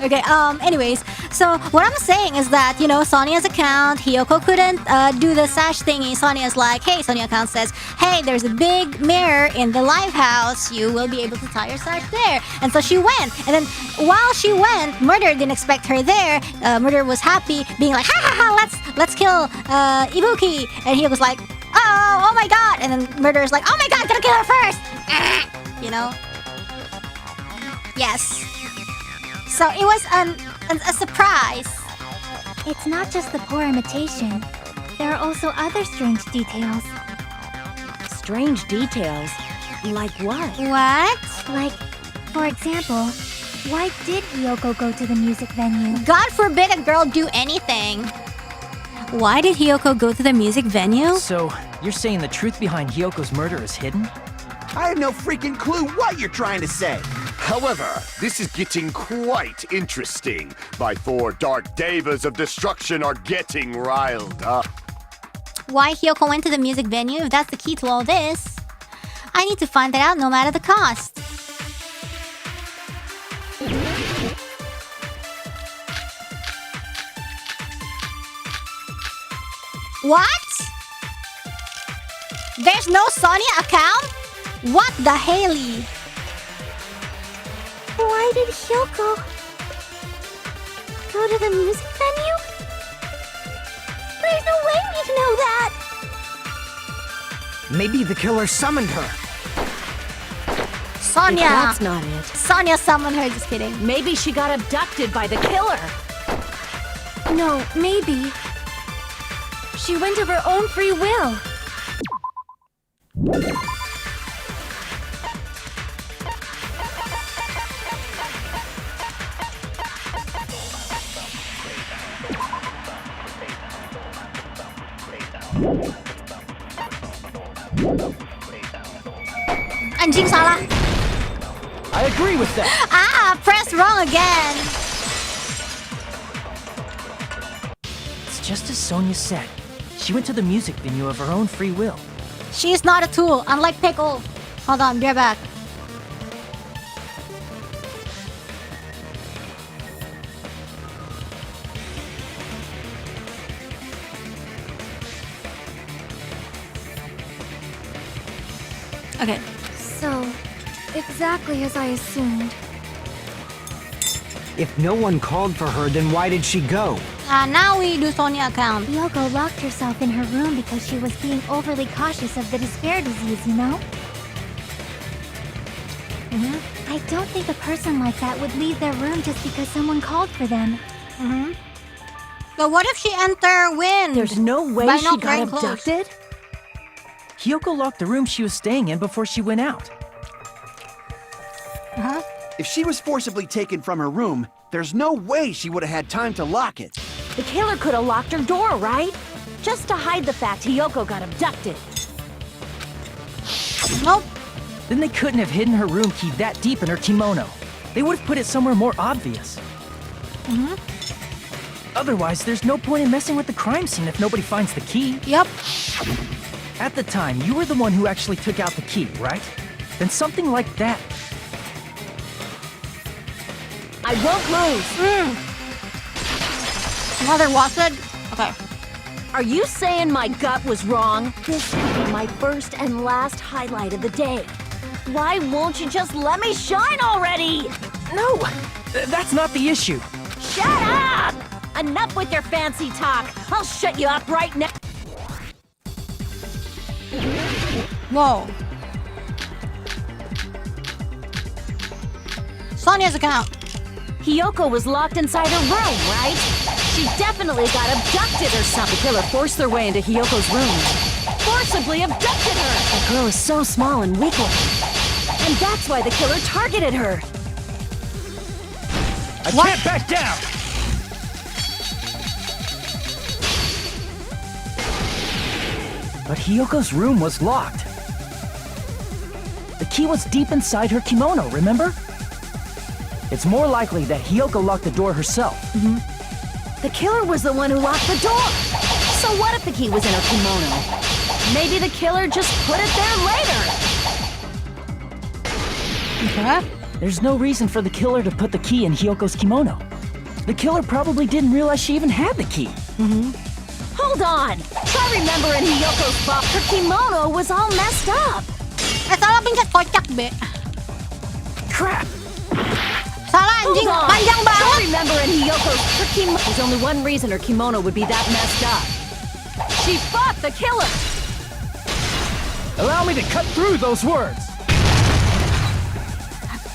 Okay, anyways, so what I'm saying is that, you know, Sonia's account, Hiyoko couldn't do the sash thingy. Sonia's like, hey, Sonia account says, hey, there's a big mirror in the live house. You will be able to tie your sash there. And so she went. And then while she went, Murder didn't expect her there. Murder was happy, being like, ha ha ha, let's kill Ibuki. And Hiyoko's like, oh my god. And then Murder's like, oh my god, gotta kill her first. You know? Yes. So it was a surprise. It's not just the poor imitation. There are also other strange details. Strange details? Like what? What? Like, for example, why did Hiyoko go to the music venue? God forbid a girl do anything. Why did Hiyoko go to the music venue? So, you're saying the truth behind Hiyoko's murder is hidden? I have no freaking clue what you're trying to say. However, this is getting quite interesting. My 4 dark devas of destruction are getting riled up. Why Hiyoko went to the music venue, if that's the key to all this? I need to find that out no matter the cost. What? There's no Sonia account? What the Haley? Why did Hiyoko go to the music venue? There's no way we'd know that! Maybe the killer summoned her. Sonia! If that's not it. Sonia summoned her, just kidding. Maybe she got abducted by the killer. No, maybe. She went of her own free will. Anjing salah. I agree with that. Ah, press wrong again. It's just as Sonia said. She went to the music venue of her own free will. She's not a tool, unlike Pickle. Hold on, be right back. Okay. So, exactly as I assumed. If no one called for her, then why did she go? Now we do Sonia account. Hiyoko locked herself in her room because she was being overly cautious of the despair disease, you know? I don't think a person like that would leave their room just because someone called for them. But what if she enter wind? There's no way By she not got wearing clothes. abducted? Hiyoko locked the room she was staying in before she went out. If she was forcibly taken from her room, there's no way she would have had time to lock it. The killer could have locked her door, right? Just to hide the fact Hiyoko got abducted. Nope. Then they couldn't have hidden her room key that deep in her kimono. They would have put it somewhere more obvious. Otherwise, there's no point in messing with the crime scene if nobody finds the key. Yep. At the time, you were the one who actually took out the key, right? Then something like that. I won't lose. Another wasted? Okay. Are you saying my gut was wrong? This could be my first and last highlight of the day. Why won't you just let me shine already? No, that's not the issue. Shut up! Enough with your fancy talk. I'll shut you up right now. Whoa. Sonia's account. Hiyoko was locked inside her room, right? She definitely got abducted or something. The killer forced their way into Hiyoko's room. Forcibly abducted her! The girl is so small and weak. And that's why the killer targeted her. I can't back down! But Hiyoko's room was locked. The key was deep inside her kimono, remember? It's more likely that Hiyoko locked the door herself. The killer was the one who locked the door. So what if the key was in her kimono? Maybe the killer just put it there later. Okay. There's no reason for the killer to put the key in Hyoko's kimono. The killer probably didn't realize she even had the key. Hold on! Try remembering Hyoko's box. Her kimono was all messed up. Salah pencet kocak, Be. Crap! Salah anjing, Hold on. panjang Try banget. remembering her kimono. There's only one reason her kimono would be that messed up. She fought the killer! Allow me to cut through those words.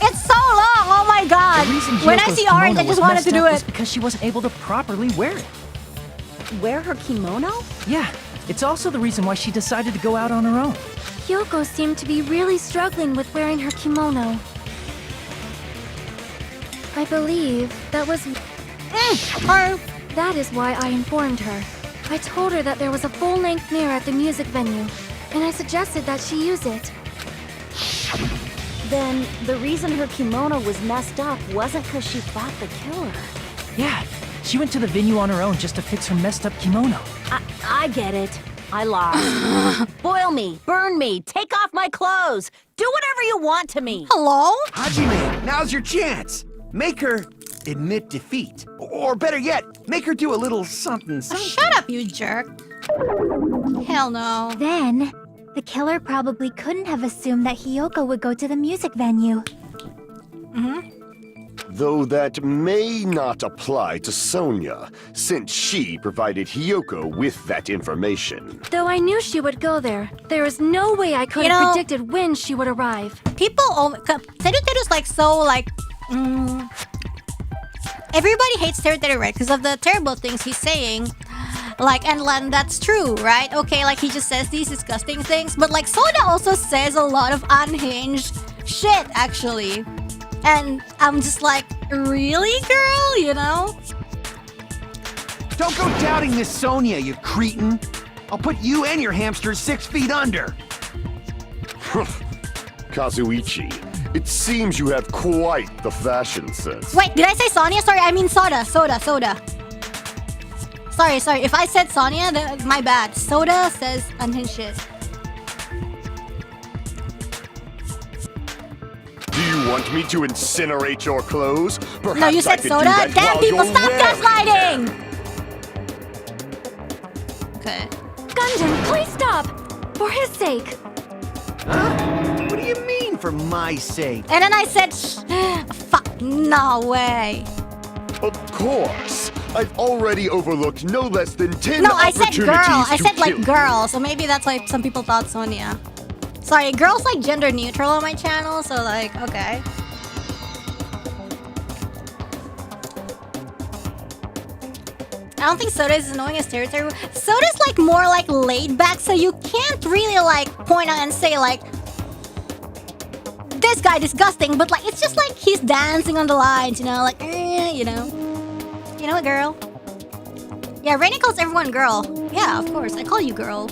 It's so long, oh my god. The reason When I Hyoko's see orange, kimono I just was wanted messed to do up was it. because she wasn't able to properly wear it. Wear her kimono? Yeah, it's also the reason why she decided to go out on her own. Hyoko seemed to be really struggling with wearing her kimono. I believe that was... That is why I informed her. I told her that there was a full-length mirror at the music venue, and I suggested that she use it. Then the reason her kimono was messed up wasn't because she fought the killer. Yeah, she went to the venue on her own just to fix her messed up kimono. I get it. I lied. Boil me, burn me, take off my clothes. Do whatever you want to me. Hello? Hajime, now's your chance. Make her admit defeat. Or better yet, make her do a little something, something. Shut up, you jerk. Hell no. Then, the killer probably couldn't have assumed that Hyoko would go to the music venue. Though that may not apply to Sonia, since she provided Hyoko with that information. Though I knew she would go there, there is no way I could You have know- predicted when she would arrive. People, Teruteru's like so like, everybody hates Teruteru, right? Because of the terrible things he's saying. Like, and that's true, right? Okay, like he just says these disgusting things, but like Soda also says a lot of unhinged shit, actually. And I'm just like, really, girl? You know? Don't go doubting Miss Sonia, you cretin. I'll put you and your hamsters 6 feet under. Kazuichi, it seems you have quite the fashion sense. Wait, did I say Sonia? Sorry, I mean Soda. Sorry. If I said Sonia, my bad. Soda says unhinged shit. Do you want me to incinerate your clothes? Perhaps No, you I said could Soda? do that Damn, while people, you're stop wearing them. gaslighting! Okay. Gundam, please stop! For his sake. Huh? What do you mean, for my sake? And then I said, fuck, no way. Of course. I've already overlooked no less than 10 No, I said opportunities girl. I to said like kill girl, so maybe that's why some people thought Sonia. Sorry, girl's like gender neutral on my channel, so like, okay. I don't think Soda is as annoying as Teruteru. Soda's like more like laid back, so you can't really like point out and say like, this guy disgusting, but like it's just like he's dancing on the lines, you know, like, you know. You know what, girl? Yeah, Reine calls everyone girl. Yeah, of course, I call you girl.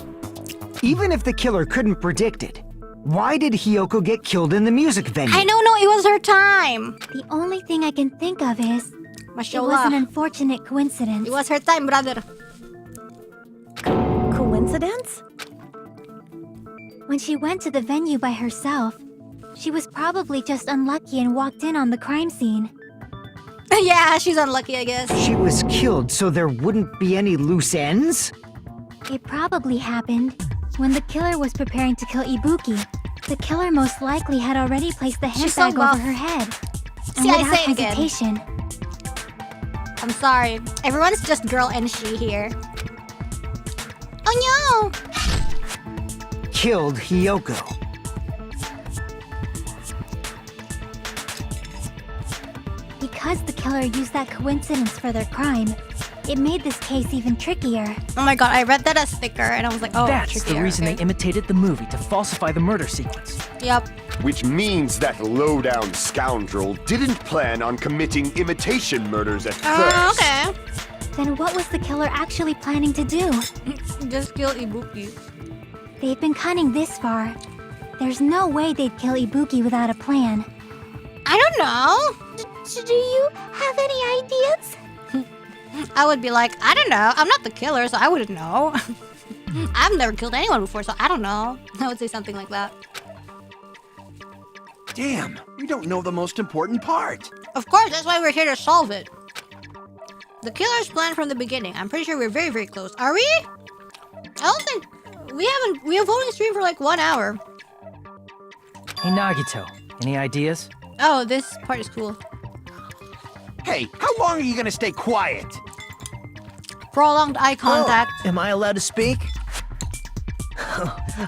Even if the killer couldn't predict it, why did Hyoko get killed in the music venue? I don't know, it was her time. The only thing I can think of is, it was an Mashallah. unfortunate coincidence. It was her time, brother. Coincidence? When she went to the venue by herself, she was probably just unlucky and walked in on the crime scene. Yeah, she's unlucky, I guess. She was killed so there wouldn't be any loose ends? It probably happened when the killer was preparing to kill Ibuki. The killer most likely had already placed the She's so handbag over buff. her head. See, I without say it again. hesitation, I'm sorry. Everyone's just girl and she here. Oh no! Killed Hyoko. because the killer used that coincidence for their crime, it made this case even trickier. Oh my god, I read that as sticker and I was like, oh, That's trickier, the reason okay. they imitated the movie to falsify the murder sequence. Yep. Which means that low-down scoundrel didn't plan on committing imitation murders at first. Okay. Then what was the killer actually planning to do? Just kill Ibuki. They've been cunning this far. There's no way they'd kill Ibuki without a plan. I don't know. Do you have any ideas? I would be like, I don't know. I'm not the killer, so I wouldn't know. I've never killed anyone before, so I don't know. I would say something like that. Damn, we don't know the most important part. Of course, that's why we're here to solve it. The killer's plan from the beginning. I'm pretty sure we're very, very close. Are we? I don't think... We have only streamed for like 1 hour. Hey, Nagito, any ideas? Oh, this part is cool. Hey, how long are you gonna stay quiet? Prolonged eye contact. Oh, am I allowed to speak?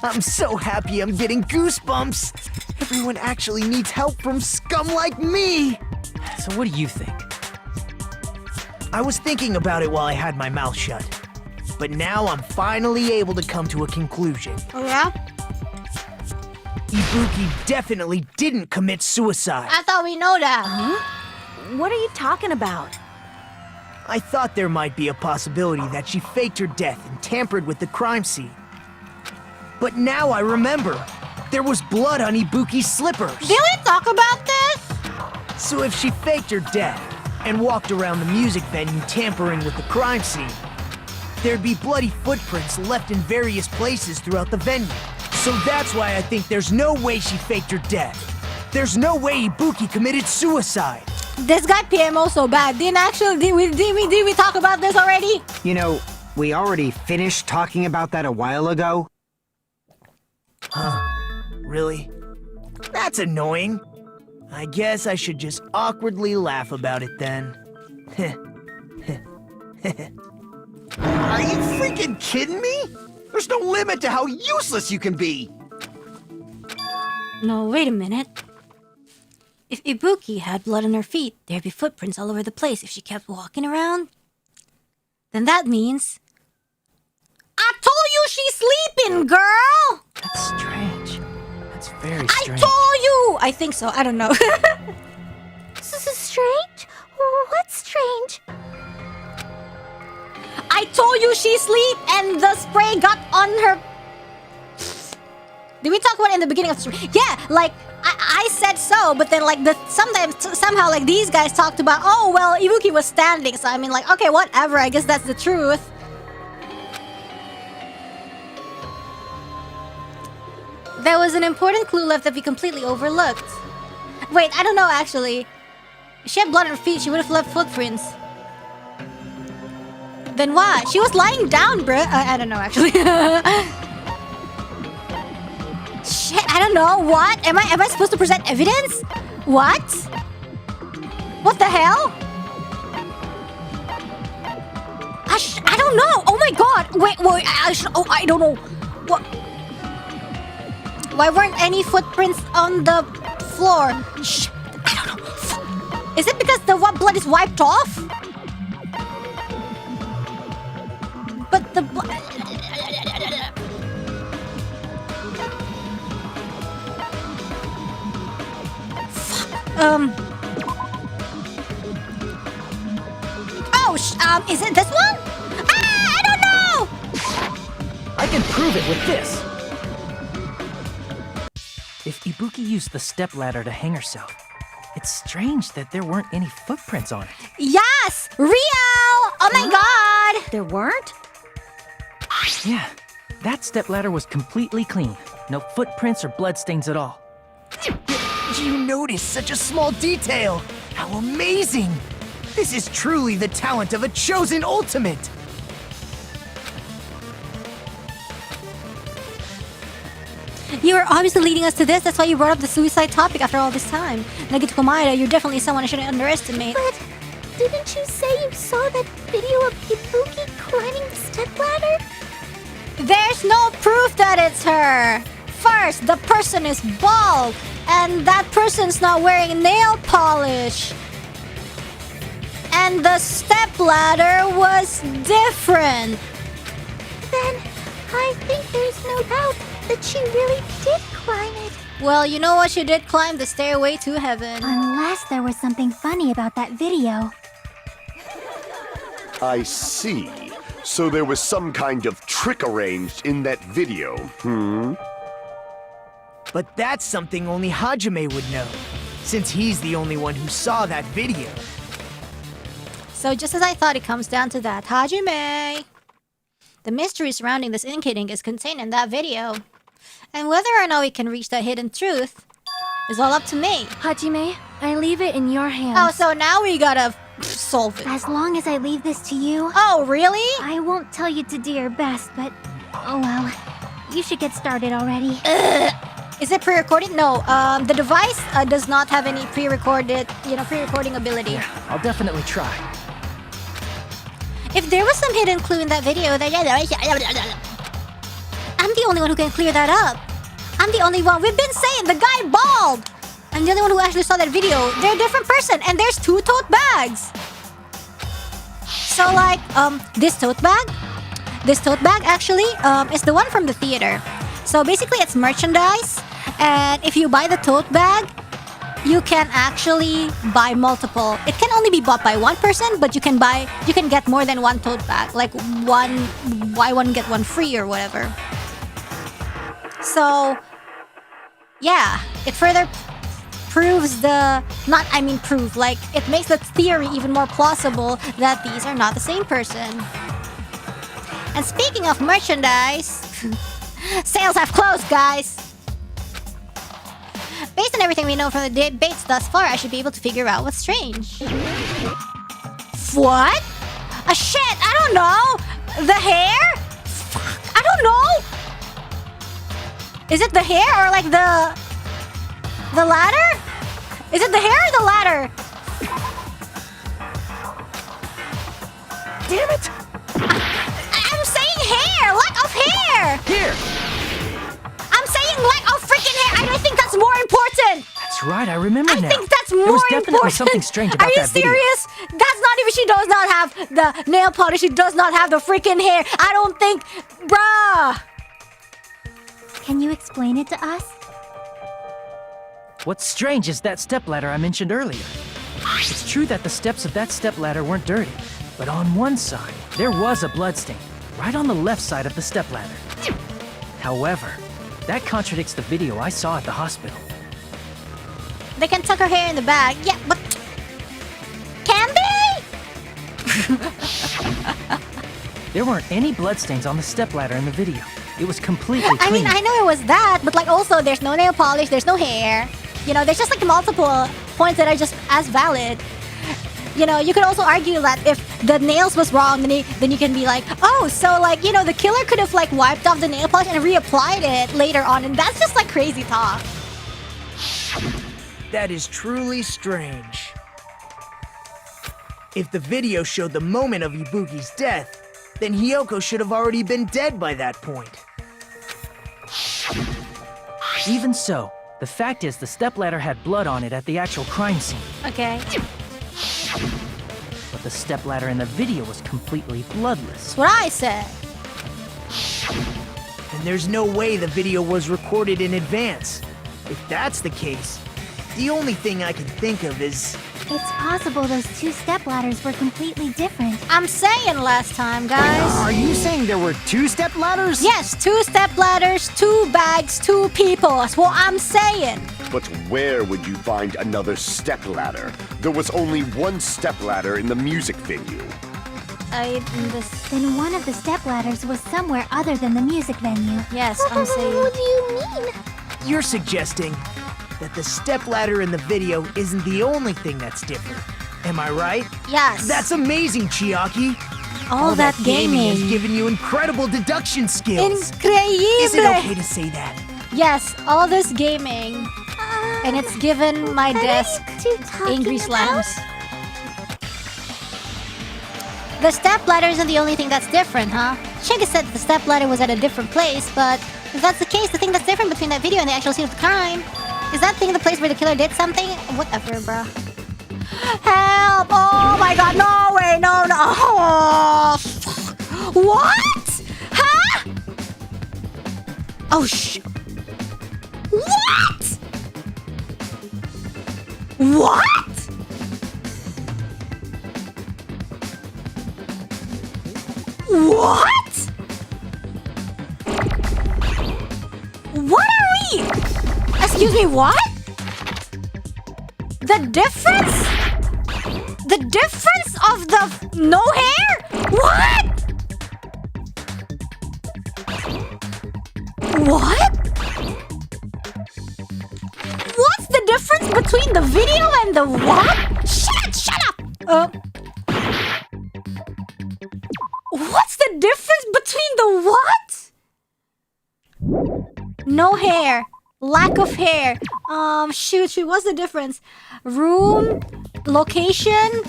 I'm so happy I'm getting goosebumps. Everyone actually needs help from scum like me. So what do you think? I was thinking about it while I had my mouth shut. But now I'm finally able to come to a conclusion. Oh yeah? Ibuki definitely didn't commit suicide. I thought we know that. What are you talking about? I thought there might be a possibility that she faked her death and tampered with the crime scene. But now I remember. There was blood on Ibuki's slippers. Did we talk about this? So if she faked her death and walked around the music venue tampering with the crime scene, there'd be bloody footprints left in various places throughout the venue. So that's why I think there's no way she faked her death. There's no way Ibuki committed suicide. This guy PMO so bad. Did we talk about this already? You know, we already finished talking about that a while ago. Really? That's annoying. I guess I should just awkwardly laugh about it then. Are you freaking kidding me? There's no limit to how useless you can be. No, wait a minute. If Ibuki had blood on her feet, there'd be footprints all over the place if she kept walking around. Then that means... I told you she's sleeping, girl! That's strange. That's very I strange. told you! I think so, I don't know. This is strange? What's strange? I told you she sleep and the spray got on her... Did we talk about it in the beginning of the stream? Yeah, like, I said so, but then like somehow like these guys talked about, oh, well, Ibuki was standing, so I mean like, okay, whatever, I guess that's the truth. There was an important clue left that we completely overlooked. Wait, I don't know actually. If she had blood on her feet, she would have left footprints. Then what? She was lying down, bruh. I don't know actually. Shit, I don't know. What? Am I supposed to present evidence? What? What the hell? I don't know. Oh my god. Wait. I don't know. What? Why weren't any footprints on the floor? Shit, I don't know. Is it because the blood is wiped off? But the blood... Oh, is it this one? I don't know! I can prove it with this. If Ibuki used the stepladder to hang herself, it's strange that there weren't any footprints on it. Yes! Real! Oh my god! There weren't? Yeah, that stepladder was completely clean. No footprints or bloodstains at all. You noticed such a small detail! How amazing! This is truly the talent of a chosen ultimate! You were obviously leading us to this, that's why you brought up the suicide topic after all this time. Nagito Komaeda, you're definitely someone I shouldn't underestimate. But didn't you say you saw that video of Ibuki climbing the stepladder? There's no proof that it's her! First, the person is bald, and that person's not wearing nail polish. And the stepladder was different. Then I think there's no doubt that she really did climb it. Well, you know what? She did climb the stairway to heaven. Unless there was something funny about that video. I see. So there was some kind of trick arranged in that video, But that's something only Hajime would know, since he's the only one who saw that video. So just as I thought, it comes down to that. Hajime! The mystery surrounding this ink hitting is contained in that video. And whether or not we can reach that hidden truth It's all up to me. Hajime, I leave it in your hands. Oh, so now we gotta solve it. As long as I leave this to you, Oh, really? I won't tell you to do your best, but oh well. You should get started already. Is it pre-recorded? No. The device does not have any pre-recording ability. Yeah, I'll definitely try. If there was some hidden clue in that video, then I'm the only one who can clear that up. I'm the only one. We've been saying the guy bald. I'm the only one who actually saw that video. They're a different person, and there's 2 tote bags. So like, this tote bag actually is the one from the theater. So basically, it's merchandise, and if you buy the tote bag, you can actually buy multiple. It can only be bought by one person, but you can get more than one tote bag, like buy one get one free or whatever. So yeah, it further proves like it makes the theory even more plausible that these are not the same person. And speaking of merchandise, sales have closed, guys. Based on everything we know from the debates thus far, I should be able to figure out what's strange. What? Shit, I don't know. The hair? Fuck, I don't know. Is it the hair or like the ladder? Is it the hair or the ladder? Damn it! I'm saying hair! Lack of hair! Here! I'm saying lack of freaking hair! I don't think that's more important! That's right, I remember now. I think that's more There was definitely important. something strange about Are you that video. serious? That's not even, she does not have the nail polish, she does not have the freaking hair. I don't think, bruh! Can you explain it to us? What's strange is that stepladder I mentioned earlier. It's true that the steps of that stepladder weren't dirty, but on one side, there was a bloodstain, right on the left side of the stepladder. However, that contradicts the video I saw at the hospital. They can tuck her hair in the bag. Yeah, but... Can they? There weren't any bloodstains on the stepladder in the video. It was completely clean. I mean, I know it was that, but like also there's no nail polish, there's no hair. You know, there's just like multiple points that are just as valid. You know, you could also argue that if the nails was wrong, then you can be like, oh, so like, you know, the killer could have like wiped off the nail polish and reapplied it later on, and that's just like crazy talk. That is truly strange. If the video showed the moment of Ibuki's death, then Hiyoko should have already been dead by that point. Even so, the fact is the stepladder had blood on it at the actual crime scene. Okay. But the stepladder in the video was completely bloodless. That's what I said. And there's no way the video was recorded in advance. If that's the case, the only thing I can think of is... It's possible those 2 stepladders were completely different. I'm saying last time, guys. Are you saying there were 2 stepladders? Yes, 2 stepladders, 2 bags, 2 people. That's what I'm saying. But where would you find another stepladder? There was only one stepladder in the music venue. Then one of the stepladders was somewhere other than the music venue. Yes, I'm saying. What do you mean? You're suggesting that the stepladder in the video isn't the only thing that's different. Am I right? Yes. That's amazing, Chiaki. all that gaming. has given you incredible deduction skills. Increíble. Is it okay to say that? Yes, all this gaming. And it's given my desk angry slams. The stepladder isn't the only thing that's different, huh? Shigga said the stepladder was at a different place, but if that's the case, the thing that's different between that video and the actual scene of the crime is that thing the place where the killer did something? Whatever, bruh. Help! Oh my god, no way, no. Oh, fuck. What? Huh? Oh, shit. What? What? What? What are we? Excuse me, what? The difference? The difference of the no hair? What? What? What's the between the video and the what? Shut up! What's the difference between the what? No hair. Lack of hair. Shoot, what's the difference? Room? Location?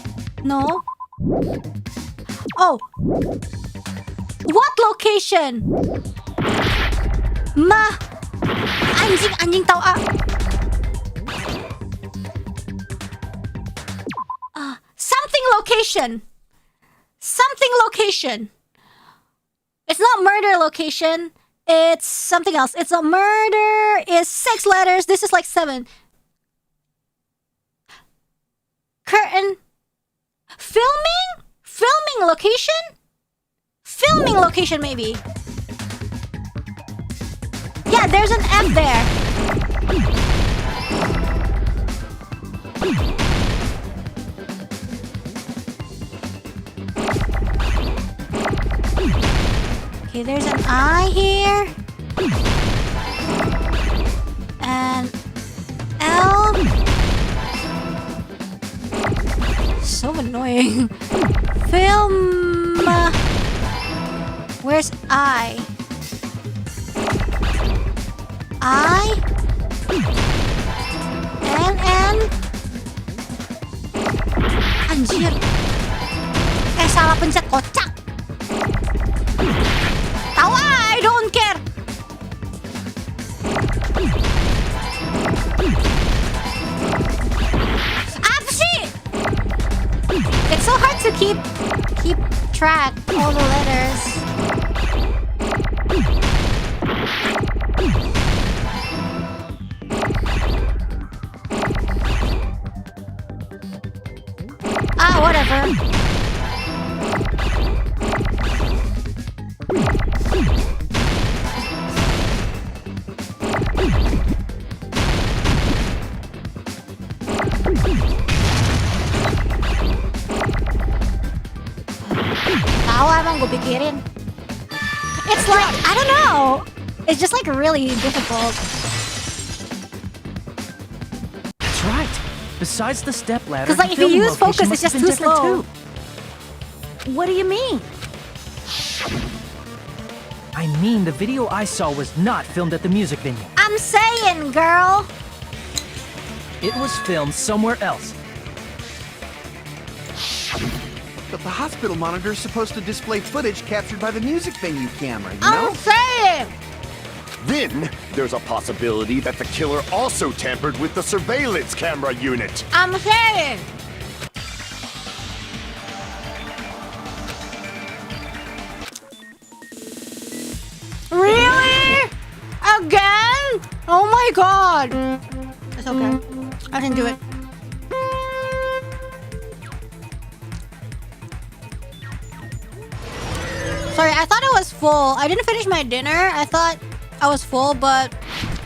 No. Oh. What location? Anjing tahu ah. Something location. Something location. It's not murder location. It's something else. It's a murder is 6 letters. This is like 7. Curtain. Filming? Filming location? Filming location maybe. Yeah, there's an F there. Okay, there's an I here. And L. So annoying. Film. Where's I? N. Anjir. Salah pencet kocak. Tahu I don't care. Apa sih? It's so hard to keep track all the letters. Whatever. Tahu emang gue pikirin. It's like, I don't know. It's just like really difficult. That's right. Besides the step ladder, Because like if you use focus, it's just too slow. What do you mean? I mean, the video I saw was not filmed at the music venue. I'm saying, girl. It was filmed somewhere else. But the hospital monitor is supposed to display footage captured by the music venue camera, you know? I'm saying. Then, there's a possibility that the killer also tampered with the surveillance camera unit. I'm saying. Really? Again? Oh my god. It's okay. I can do it. Sorry, I thought I was full. I didn't finish my dinner. I thought I was full, but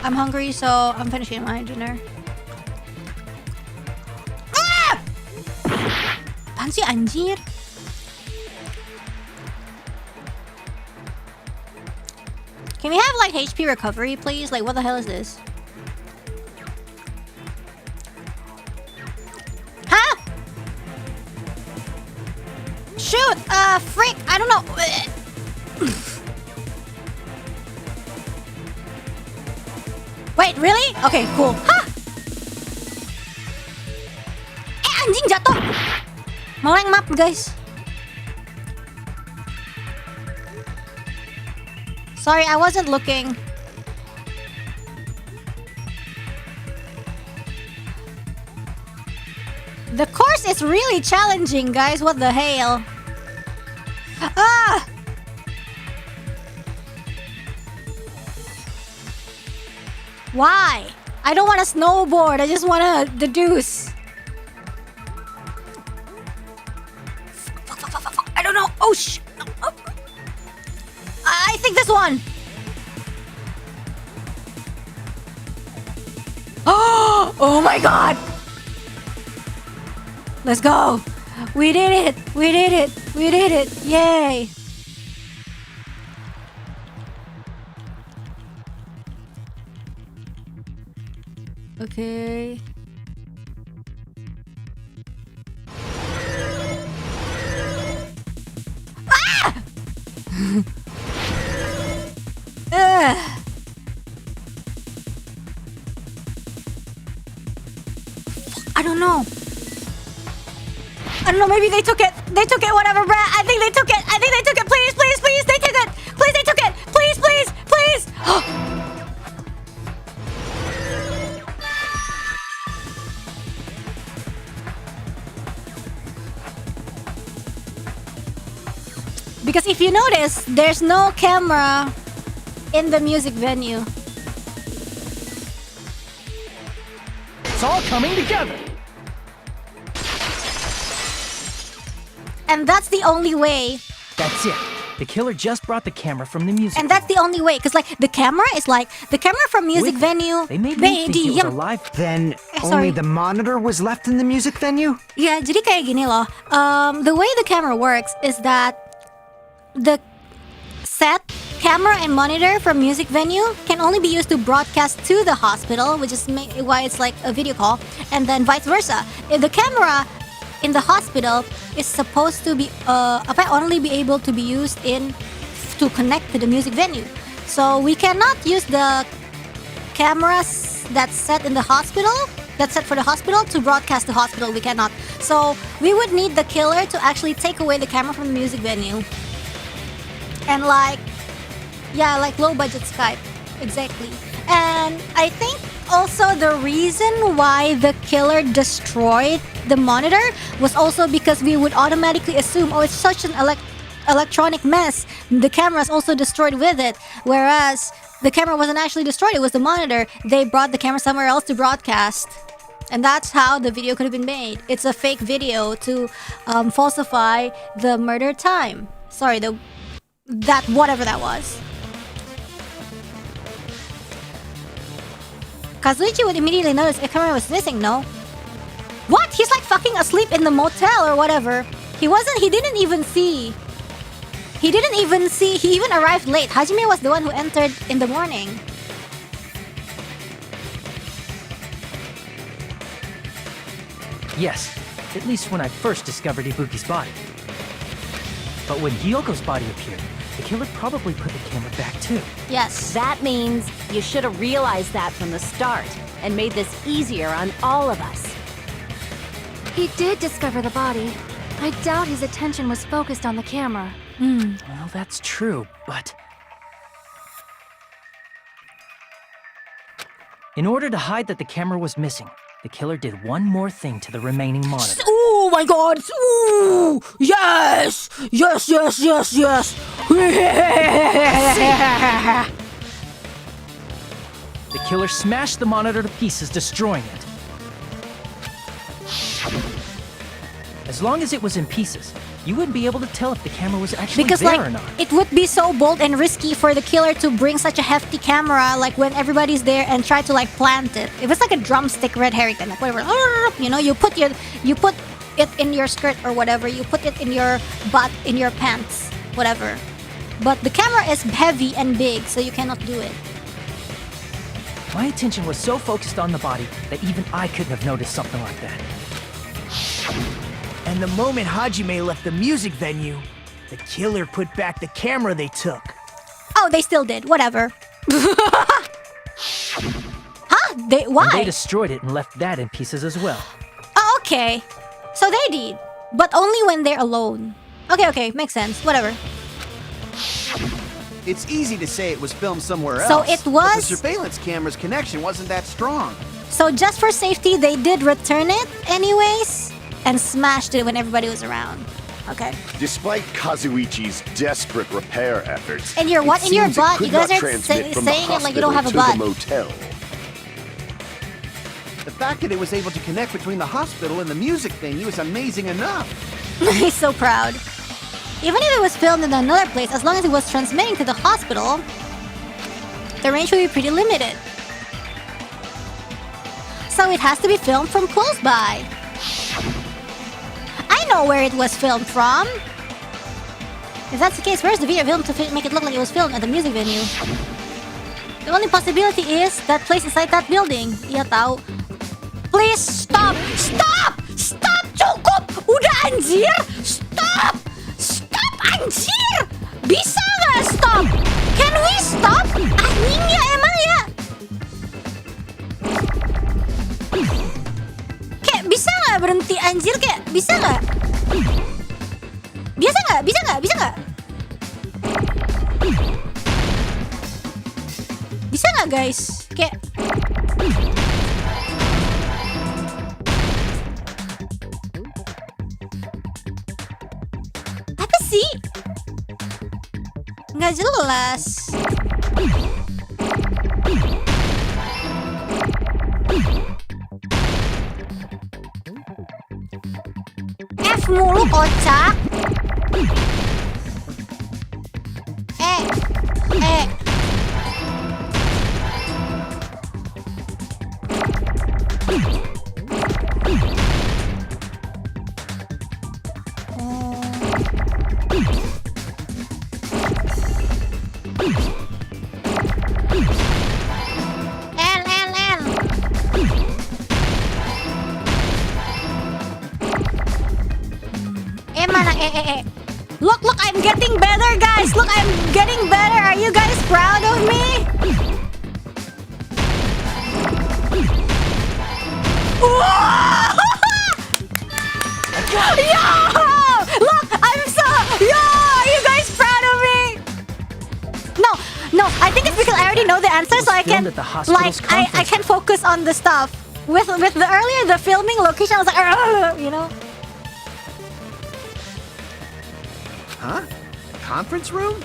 I'm hungry, so I'm finishing my dinner. Ah! Apaan sih, anjir? Can we have like HP recovery, please? Like, what the hell is this? Huh? Shoot! Frick! I don't know. Wait, really? Okay, cool. Huh? Anjing jatuh. Meleng, maaf guys. Sorry, I wasn't looking. The course is really challenging, guys. What the hell? Ah! Why? I don't want to snowboard. I just want to deduce. Fuck. I don't know. Oh, shit. Oh. I think this one. Oh my god. Let's go. We did it. We did it. We did it. Yay. Okay. I don't know. Maybe they took it. Whatever, bruh. I think they took it. Please, they took it. Please, they took it. Please. Because if you notice, there's no camera in the music venue. It's all coming together. And that's the only way. That's it. The killer just brought the camera from the music. And that's the only way. Because, like, the camera from music Wait, venue. They made me think it was alive. Then sorry. only the monitor was left in the music venue? Yeah, jadi kayak gini loh. The way the camera works is that the set, camera, and monitor from music venue can only be used to broadcast to the hospital, which is why it's like a video call, and then vice versa. If the camera in the hospital is supposed to be only be able to be used to connect to the music venue. So we cannot use the cameras that's set in the hospital, that's set for the hospital, to broadcast the hospital. We cannot. So we would need the killer to actually take away the camera from the music venue. And like low budget Skype. Exactly. And I think also the reason why the killer destroyed the monitor was also because we would automatically assume, oh, it's such an electronic mess, the camera's also destroyed with it. Whereas the camera wasn't actually destroyed, it was the monitor. They brought the camera somewhere else to broadcast. And that's how the video could have been made. It's a fake video to falsify the murder time. Sorry, whatever that was. Kazuichi would immediately notice a camera was missing, no? What? He's like fucking asleep in the motel or whatever. He didn't even see. He even arrived late. Hajime was the one who entered in the morning. Yes, at least when I first discovered Ibuki's body. But when Hyoko's body appeared, the killer probably put the camera back too. Yes. That means you should have realized that from the start and made this easier on all of us. He did discover the body. I doubt his attention was focused on the camera. Well, that's true, but... In order to hide that the camera was missing, the killer did one more thing to the remaining monitor. Oh my god! Ooh, yes! Yes! The killer smashed the monitor to pieces, destroying it. As long as it was in pieces, you wouldn't be able to tell if the camera was actually there or not. It would be so bold and risky for the killer to bring such a hefty camera, like when everybody's there, and try to like plant it. If it's like a drumstick red herring, like whatever, you know, you put it in your skirt or whatever, you put it in your butt, in your pants, whatever. But the camera is heavy and big, so you cannot do it. My attention was so focused on the body that even I couldn't have noticed something like that. And the moment Hajime left the music venue, the killer put back the camera they took. Oh, they still did. Whatever. Huh? Why? And they destroyed it and left that in pieces as well. Oh, okay. So they did. But only when they're alone. Okay. Makes sense. Whatever. It's easy to say it was filmed somewhere else. So it was... But the surveillance camera's connection wasn't that strong. So just for safety, they did return it anyways and smashed it when everybody was around. Okay. Despite Kazuichi's desperate repair efforts, And your what it in your seems it butt? could You guys not are transmit from saying the it like you don't have a hospital butt. to the motel. The fact that it was able to connect between the hospital and the music venue is amazing enough. He's so proud. Even if it was filmed in another place, as long as it was transmitting to the hospital, the range would be pretty limited. So it has to be filmed from close by. I know where it was filmed from. If that's the case, where's the video filmed to make it look like it was filmed at the music venue? The only possibility is that place inside that building. Iya tahu. Please stop! Stop! Stop! Cukup! Udah anjir! Stop! Stop anjir! Bisa nggak stop? Can we stop? Anjing ya emang ya. Kayak bisa nggak berhenti anjir kayak bisa nggak? Biasa nggak? Bisa nggak? Bisa nggak? Bisa nggak guys? Kayak apa sih? Nggak jelas. F mulu kocak. Look, I'm getting better, guys. Look, I'm getting better. Are you guys proud of me? Yo! Look, I'm so... Yo! Are you guys proud of me? No. I think it's because I already know the answer, so I can... Like, I can focus on the stuff. With the earlier, the filming location, I was like... You know? Huh? Conference room?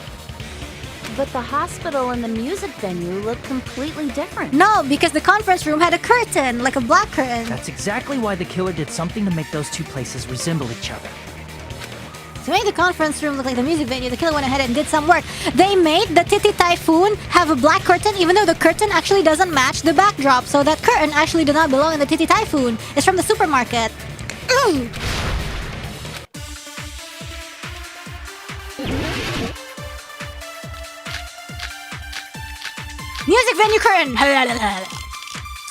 But the hospital and the music venue look completely different. No, because the conference room had a curtain, like a black curtain. That's exactly why the killer did something to make those two places resemble each other. To make the conference room look like the music venue, the killer went ahead and did some work. They made the Titi Typhoon have a black curtain, even though the curtain actually doesn't match the backdrop. So that curtain actually did not belong in the Titi Typhoon. It's from the supermarket. Music venue curtain!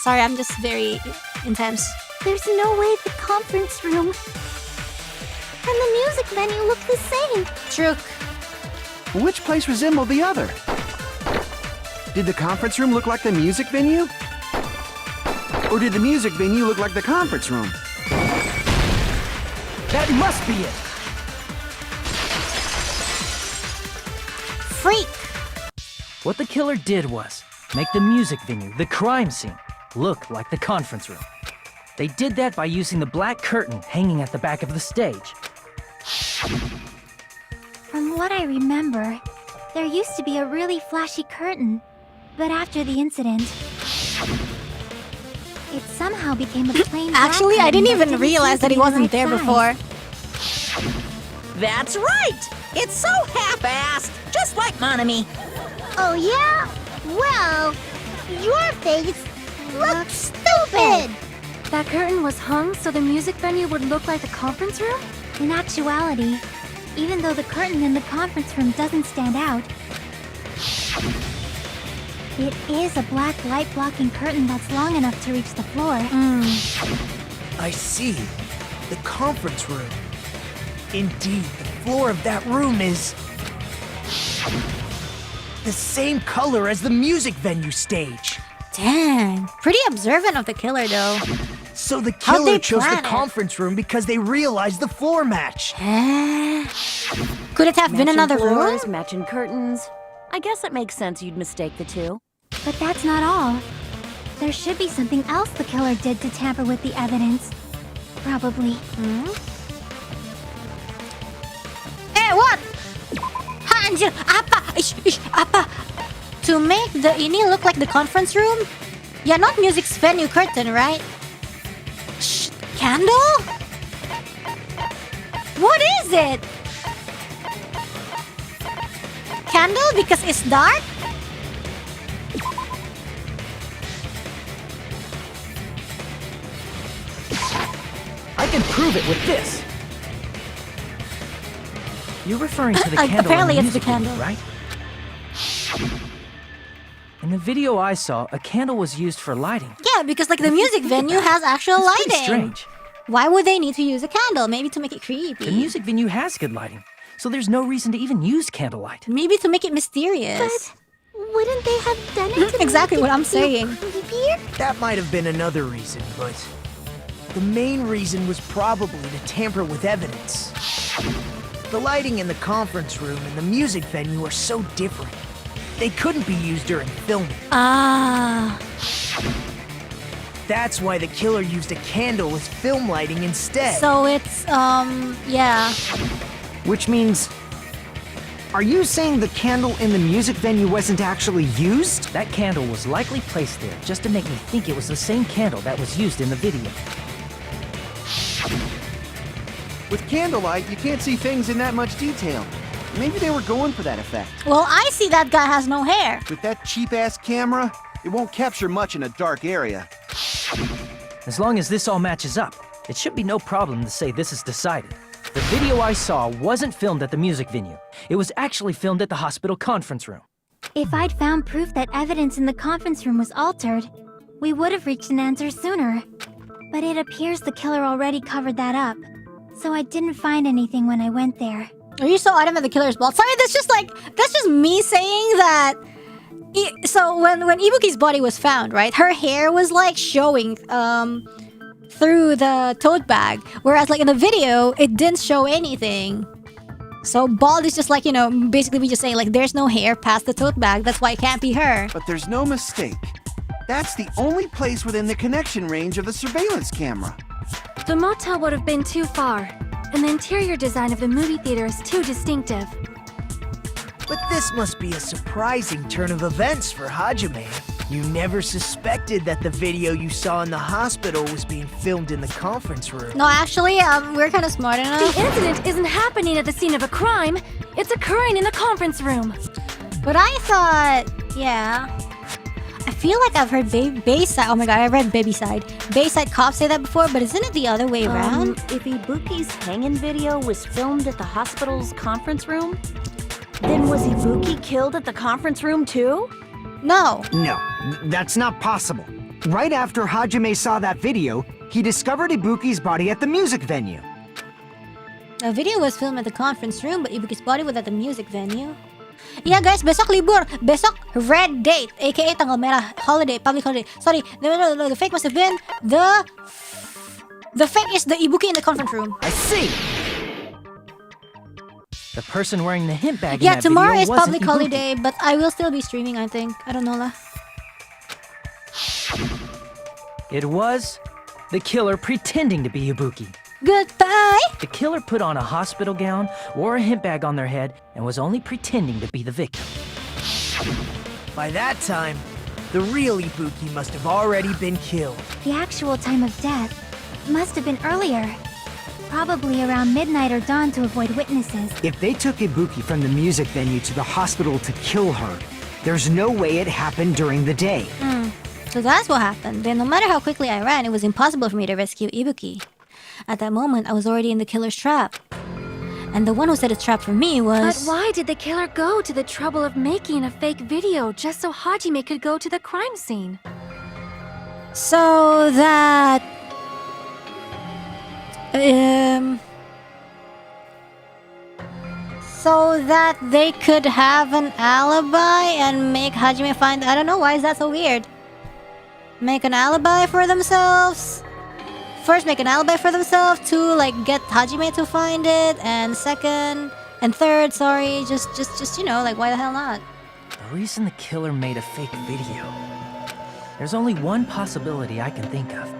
Sorry, I'm just very intense. There's no way the conference room and the music venue look the same. True. Which place resembled the other? Did the conference room look like the music venue? Or did the music venue look like the conference room? That must be it! Freak! What the killer did was make the music venue, the crime scene, look like the conference room. They did that by using the black curtain hanging at the back of the stage. From what I remember, there used to be a really flashy curtain. But after the incident, it somehow became a plain black Actually, I curtain didn't even seem realize to that he be the wasn't right there size. before. That's right! It's so half-assed, just like Monami. Oh yeah? Well, your face looks stupid! That curtain was hung so the music venue would look like the conference room? In actuality, even though the curtain in the conference room doesn't stand out, it is a black light-blocking curtain that's long enough to reach the floor. I see. The conference room. Indeed, the floor of that room is the same color as the music venue stage. Dang. Pretty observant of the killer, though. So the How'd killer they chose the plan it? conference room because they realized the floor match. Could it have been Matching another room? floors, matching curtains. I guess it makes sense you'd mistake the two. But that's not all. There should be something else the killer did to tamper with the evidence. Probably. Eh, what? Ha, anjir. Apa? Apa? To make the ini look like the conference room? Yeah, not music's venue curtain, right? Candle? What is it? Candle because it's dark? I can prove it with this! You're referring to the candle Apparently in the it's the music video, candle. right? In the video I saw, a candle was used for lighting. Yeah, because like the music venue has actual It's pretty lighting. strange. Why would they need to use a candle? Maybe to make it creepy. The music venue has good lighting, so there's no reason to even use candlelight. Maybe to make it mysterious. Wouldn't they have done it to Exactly make what it I'm feel saying. creepier? That might have been another reason, but the main reason was probably to tamper with evidence. The lighting in the conference room and the music venue are so different. They couldn't be used during filming. Ah. That's why the killer used a candle as film lighting instead. So it's, yeah. Which means... Are you saying the candle in the music venue wasn't actually used? That candle was likely placed there just to make me think it was the same candle that was used in the video. With candlelight, you can't see things in that much detail. Maybe they were going for that effect. Well, I see that guy has no hair. With that cheap-ass camera, it won't capture much in a dark area. As long as this all matches up, it should be no problem to say this is decided. The video I saw wasn't filmed at the music venue. It was actually filmed at the hospital conference room. If I'd found proof that evidence in the conference room was altered, we would have reached an answer sooner. But it appears the killer already covered that up. So I didn't find anything when I went there. Are you so adamant the killer's bald? Sorry, that's just me saying that. So when Ibuki's body was found, right, her hair was like showing through the tote bag, whereas like in the video it didn't show anything. So bald is just like, you know, basically we just saying like there's no hair past the tote bag, that's why it can't be her. But there's no mistake. That's the only place within the connection range of the surveillance camera. The motel would have been too far, and the interior design of the movie theater is too distinctive. But this must be a surprising turn of events for Hajime. You never suspected that the video you saw in the hospital was being filmed in the conference room. No, actually, we're kind of smart enough. The incident isn't happening at the scene of a crime. It's occurring in the conference room. But I thought, yeah. I feel like I've heard Bayside. Oh my god, I read Babyside. Bayside cops say that before, but isn't it the other way around? If Ibuki's hanging video was filmed at the hospital's conference room, then was Ibuki killed at the conference room too? No. No, that's not possible. Right after Hajime saw that video, he discovered Ibuki's body at the music venue. The video was filmed at the conference room, but Ibuki's body was at the music venue. Yeah, guys, besok libur. Besok red date, aka tanggal merah, holiday, public holiday. Sorry, the fake must have been the fake is the Ibuki in the conference room. I see! The person wearing the hint bag in Yeah, that tomorrow video is wasn't public Ibuki. holiday, but I will still be streaming, I think. I don't know lah. It was the killer pretending to be Ibuki. Goodbye! The killer put on a hospital gown, wore a hint bag on their head, and was only pretending to be the victim. By that time, the real Ibuki must have already been killed. The actual time of death must have been earlier. Probably around midnight or dawn to avoid witnesses. If they took Ibuki from the music venue to the hospital to kill her, there's no way it happened during the day. So that's what happened. Then no matter how quickly I ran, it was impossible for me to rescue Ibuki. At that moment, I was already in the killer's trap. And the one who set a trap for me was... But why did the killer go to the trouble of making a fake video just so Hajime could go to the crime scene? So that... So that they could have an alibi and make Hajime find... I don't know, why is that so weird? Make an alibi for themselves? First, make an alibi for themselves. Two, like, get Hajime to find it. And second... And third, sorry, just you know, like, why the hell not? The reason the killer made a fake video... There's only one possibility I can think of.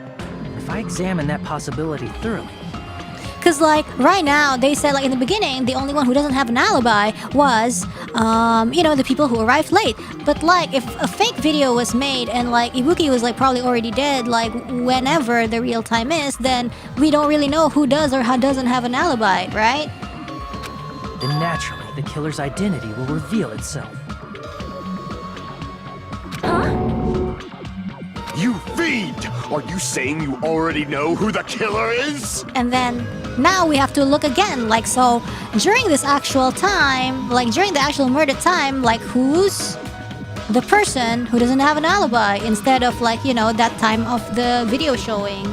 If I examine that possibility thoroughly... Cause like, right now, they said like in the beginning, the only one who doesn't have an alibi was, you know, the people who arrived late. But like, if a fake video was made and like Ibuki was like probably already dead, like whenever the real time is, then we don't really know who does or who doesn't have an alibi, right? Then naturally, the killer's identity will reveal itself. You fiend! Are you saying you already know who the killer is? And then now we have to look again, like, so during this actual time, like during the actual murder time, like who's the person who doesn't have an alibi instead of like, you know, that time of the video showing?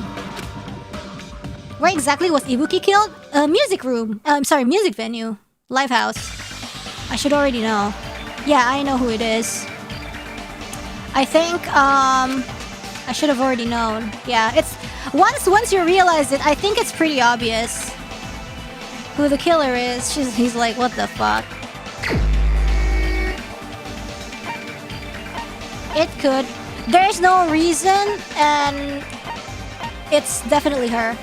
Where exactly was Ibuki killed? Music room. Music venue. Lifehouse. I should already know. Yeah, I know who it is. I think I should have already known. Yeah, it's once you realize it, I think it's pretty obvious who the killer is. He's like, what the fuck? It could. There's no reason, and it's definitely her.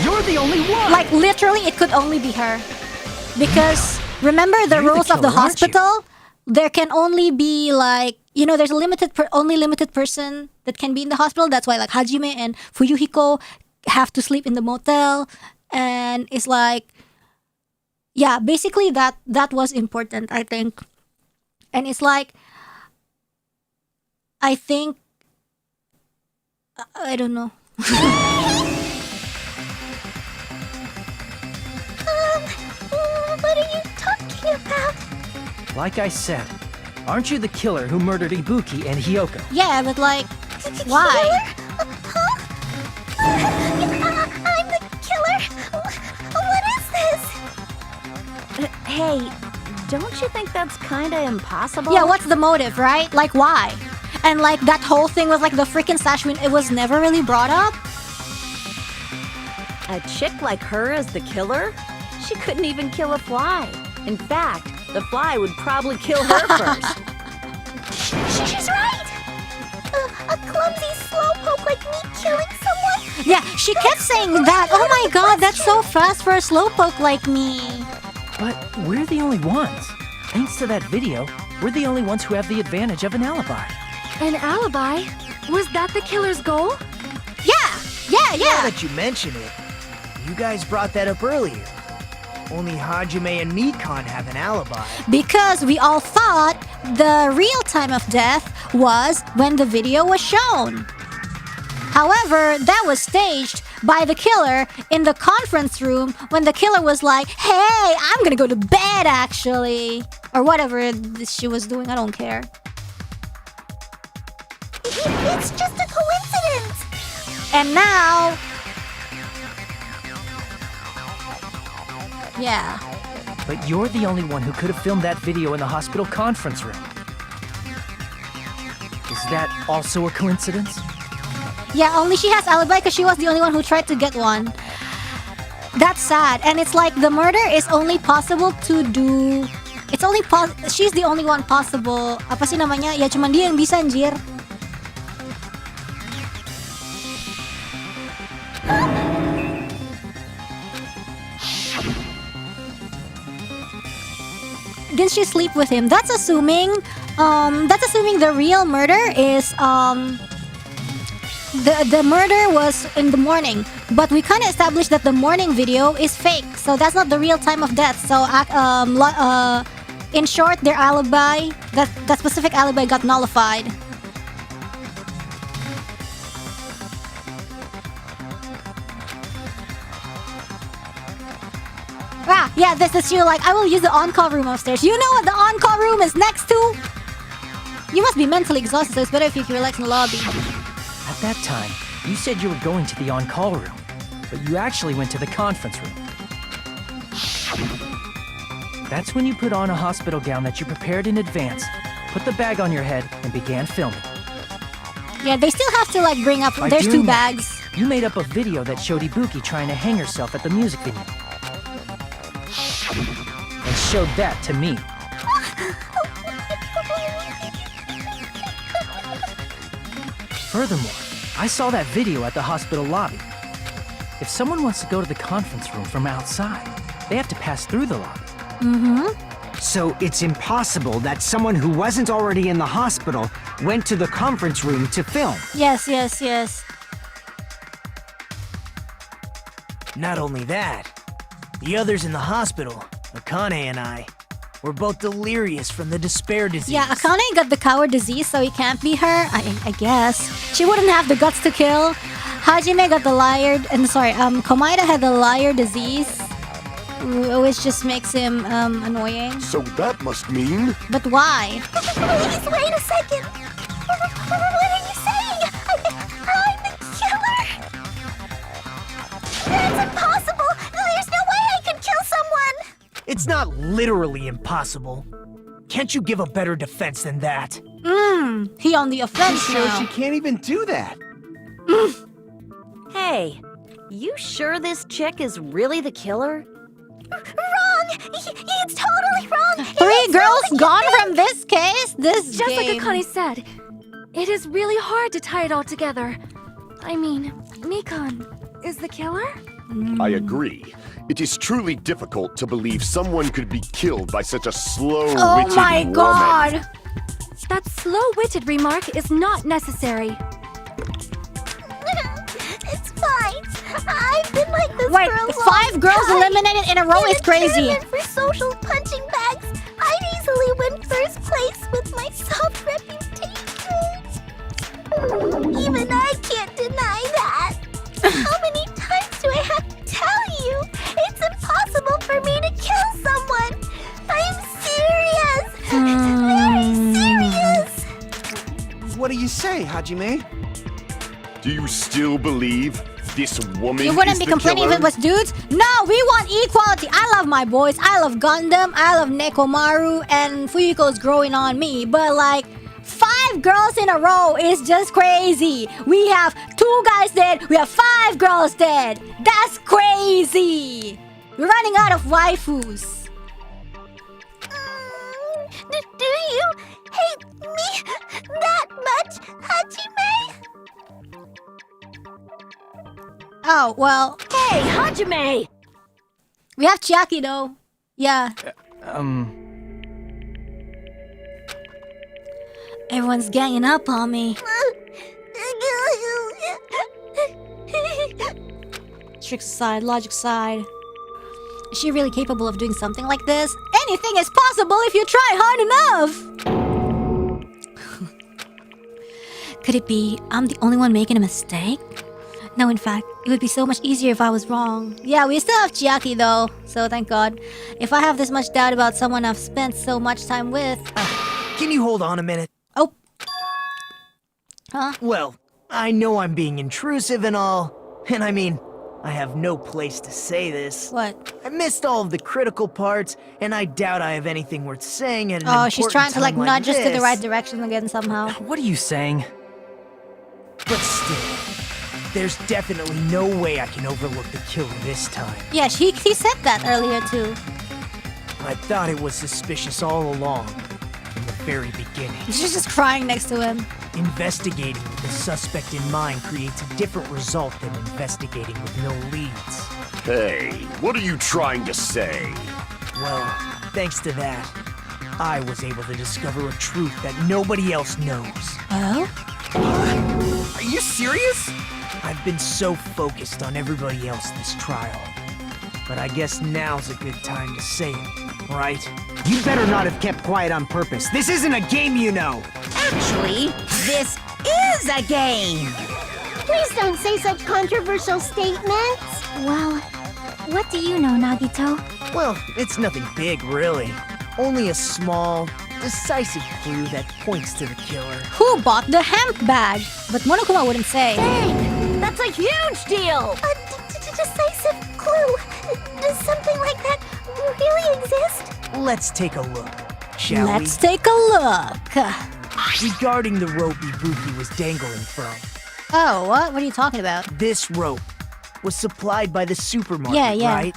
You're the only one! Like, literally, it could only be her. Because, remember the You're the rules of the killer, aren't you? hospital? There can only be, like, you know, there's a only limited person that can be in the hospital. That's why, like, Hajime and Fuyuhiko have to sleep in the motel. And it's like, yeah, basically that was important, I think. And it's like, I think, I don't know. What are you talking about? Like I said, aren't you the killer who murdered Ibuki and Hyoko? Yeah, but like, why? Huh? I'm the killer? What is this? Hey, don't you think that's kinda impossible? Yeah, what's the motive, right? Like, why? And like, that whole thing with like the freaking sash it was never really brought up. A chick like her as the killer? She couldn't even kill a fly. In fact, the fly would probably kill her first. She's right! A clumsy slowpoke like me killing someone? Yeah, she kept saying that. Oh my god, that's so fast for a slowpoke like me. But we're the only ones. Thanks to that video, we're the only ones who have the advantage of an alibi. An alibi? Was that the killer's goal? Yeah. Now that you mention it, you guys brought that up earlier. Only Hajime and Mikan have an alibi. Because we all thought the real time of death was when the video was shown. However, that was staged by the killer in the conference room when the killer was like, hey, I'm gonna go to bed actually. Or whatever she was doing, I don't care. It's just a coincidence! And now... Yeah. But you're the only one who could have filmed that video in the hospital conference room. Is that also a coincidence? Yeah, only she has alibi because she was the only one who tried to get one. That's sad. And it's like the murder is only possible to do... It's only she's the only one possible. Apa sih namanya? Ya cuman dia yang bisa, anjir. Did she sleep with him? That's assuming the real murder is the murder was in the morning, but we kind of established that the morning video is fake, so that's not the real time of death. So in short, their alibi, that specific alibi got nullified. Ah, yeah, this is you. Like, I will use the on-call room upstairs. You know what the on-call room is next to? You must be mentally exhausted, so it's better if you can relax in the lobby. At that time, you said you were going to the on-call room, but you actually went to the conference room. That's when you put on a hospital gown that you prepared in advance, put the bag on your head, and began filming. Yeah, they still have to, like, bring up... By There's doing two that, bags. You made up a video that showed Ibuki trying to hang herself at the music venue. And showed that to me. Furthermore, I saw that video at the hospital lobby. If someone wants to go to the conference room from outside, they have to pass through the lobby. So it's impossible that someone who wasn't already in the hospital went to the conference room to film. Yes. Not only that, the others in the hospital, Akane and I, were both delirious from the despair disease. Yeah, Akane got the coward disease, so it can't be her, I guess. She wouldn't have the guts to kill. Hajime got the Komaeda had the liar disease, which just makes him annoying. So that must mean... But why? Please, wait a second. What are you saying? I'm the killer? That's impossible. There's no way I could kill someone. It's not literally impossible. Can't you give a better defense than that? He on the offense Shows now. she can't even do that. Hey, you sure this chick is really the killer? Wrong! It's totally wrong! 3 girls gone from this case? This Just game. like Akane said, it is really hard to tie it all together. I mean, Mikan is the killer? I agree. It is truly difficult to believe someone could be killed by such a slow-witted Oh my woman. god! That slow-witted remark is not necessary. It's fine. I've been like this Wait, for a 5 girls long time. eliminated in a row In is crazy. tournament for social punching bags, I'd easily win first place with my soft reputation. Even I can't deny that. How many times do I have to tell you? It's impossible for me to kill someone. I'm serious. Very serious. What do you say, Hajime? Do you still believe this woman You wouldn't is be the complaining killer? if it was dudes? No, we want equality. I love my boys. I love Gundam. I love Nekomaru. And Fuyuko's growing on me. But like, 5 girls in a row is just crazy. We have 2 guys dead. We have 5 girls dead. That's crazy. We're running out of waifus. Do you hate me that much, Hajime? Oh, well, Hey, Hajime! we have Chiaki though. Yeah. Everyone's ganging up on me. Tricks aside, logic aside. Is she really capable of doing something like this? Anything is possible if you try hard enough! Could it be I'm the only one making a mistake? No, in fact, it would be so much easier if I was wrong. Yeah, we still have Chiaki though, so thank God. If I have this much doubt about someone I've spent so much time with... Can you hold on a minute? Oh. Huh? Well, I know I'm being intrusive and all, and I mean, I have no place to say this. What? I missed all of the critical parts, and I doubt I have anything worth saying at an Oh, she's important trying to like time nudge us to the this. right direction again somehow. What are you saying? But still, there's definitely no way I can overlook the killer this time. Yeah, he said that earlier too. I thought it was suspicious all along, from the very beginning. She's just crying next to him. Investigating with the suspect in mind creates a different result than investigating with no leads. Hey, what are you trying to say? Well, thanks to that, I was able to discover a truth that nobody else knows. Oh? Are you serious? I've been so focused on everybody else this trial. But I guess now's a good time to say it, right? You better not have kept quiet on purpose. This isn't a game, you know. Actually, this is a game. Please don't say such controversial statements. Well, what do you know, Nagito? Well, it's nothing big, really. Only a small, decisive clue that points to the killer. Who bought the hemp bag? But Monokuma wouldn't say. Dang, that's a huge deal! A decisive clue. Does something like that really exist? Let's take a look, shall Let's take a look. we? Regarding the rope Ibuki was dangling from, Oh, what? What are you talking about? this rope was supplied by the supermarket, Yeah. right?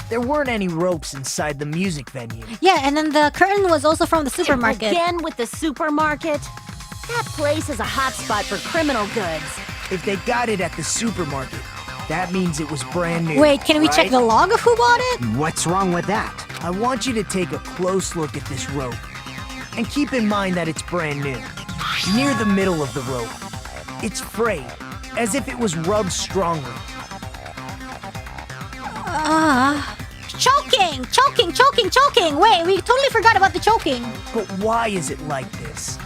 There weren't any ropes inside the music venue. Yeah, and then the curtain was also from the supermarket. Again with the supermarket? That place is a hotspot for criminal goods. If they got it at the supermarket, that means it was brand new. Wait, can we check right? the log of who bought it? What's wrong with that? I want you to take a close look at this rope. And keep in mind that it's brand new. Near the middle of the rope, it's frayed, as if it was rubbed strongly. Choking! Wait, we totally forgot about the choking. But why is it like this?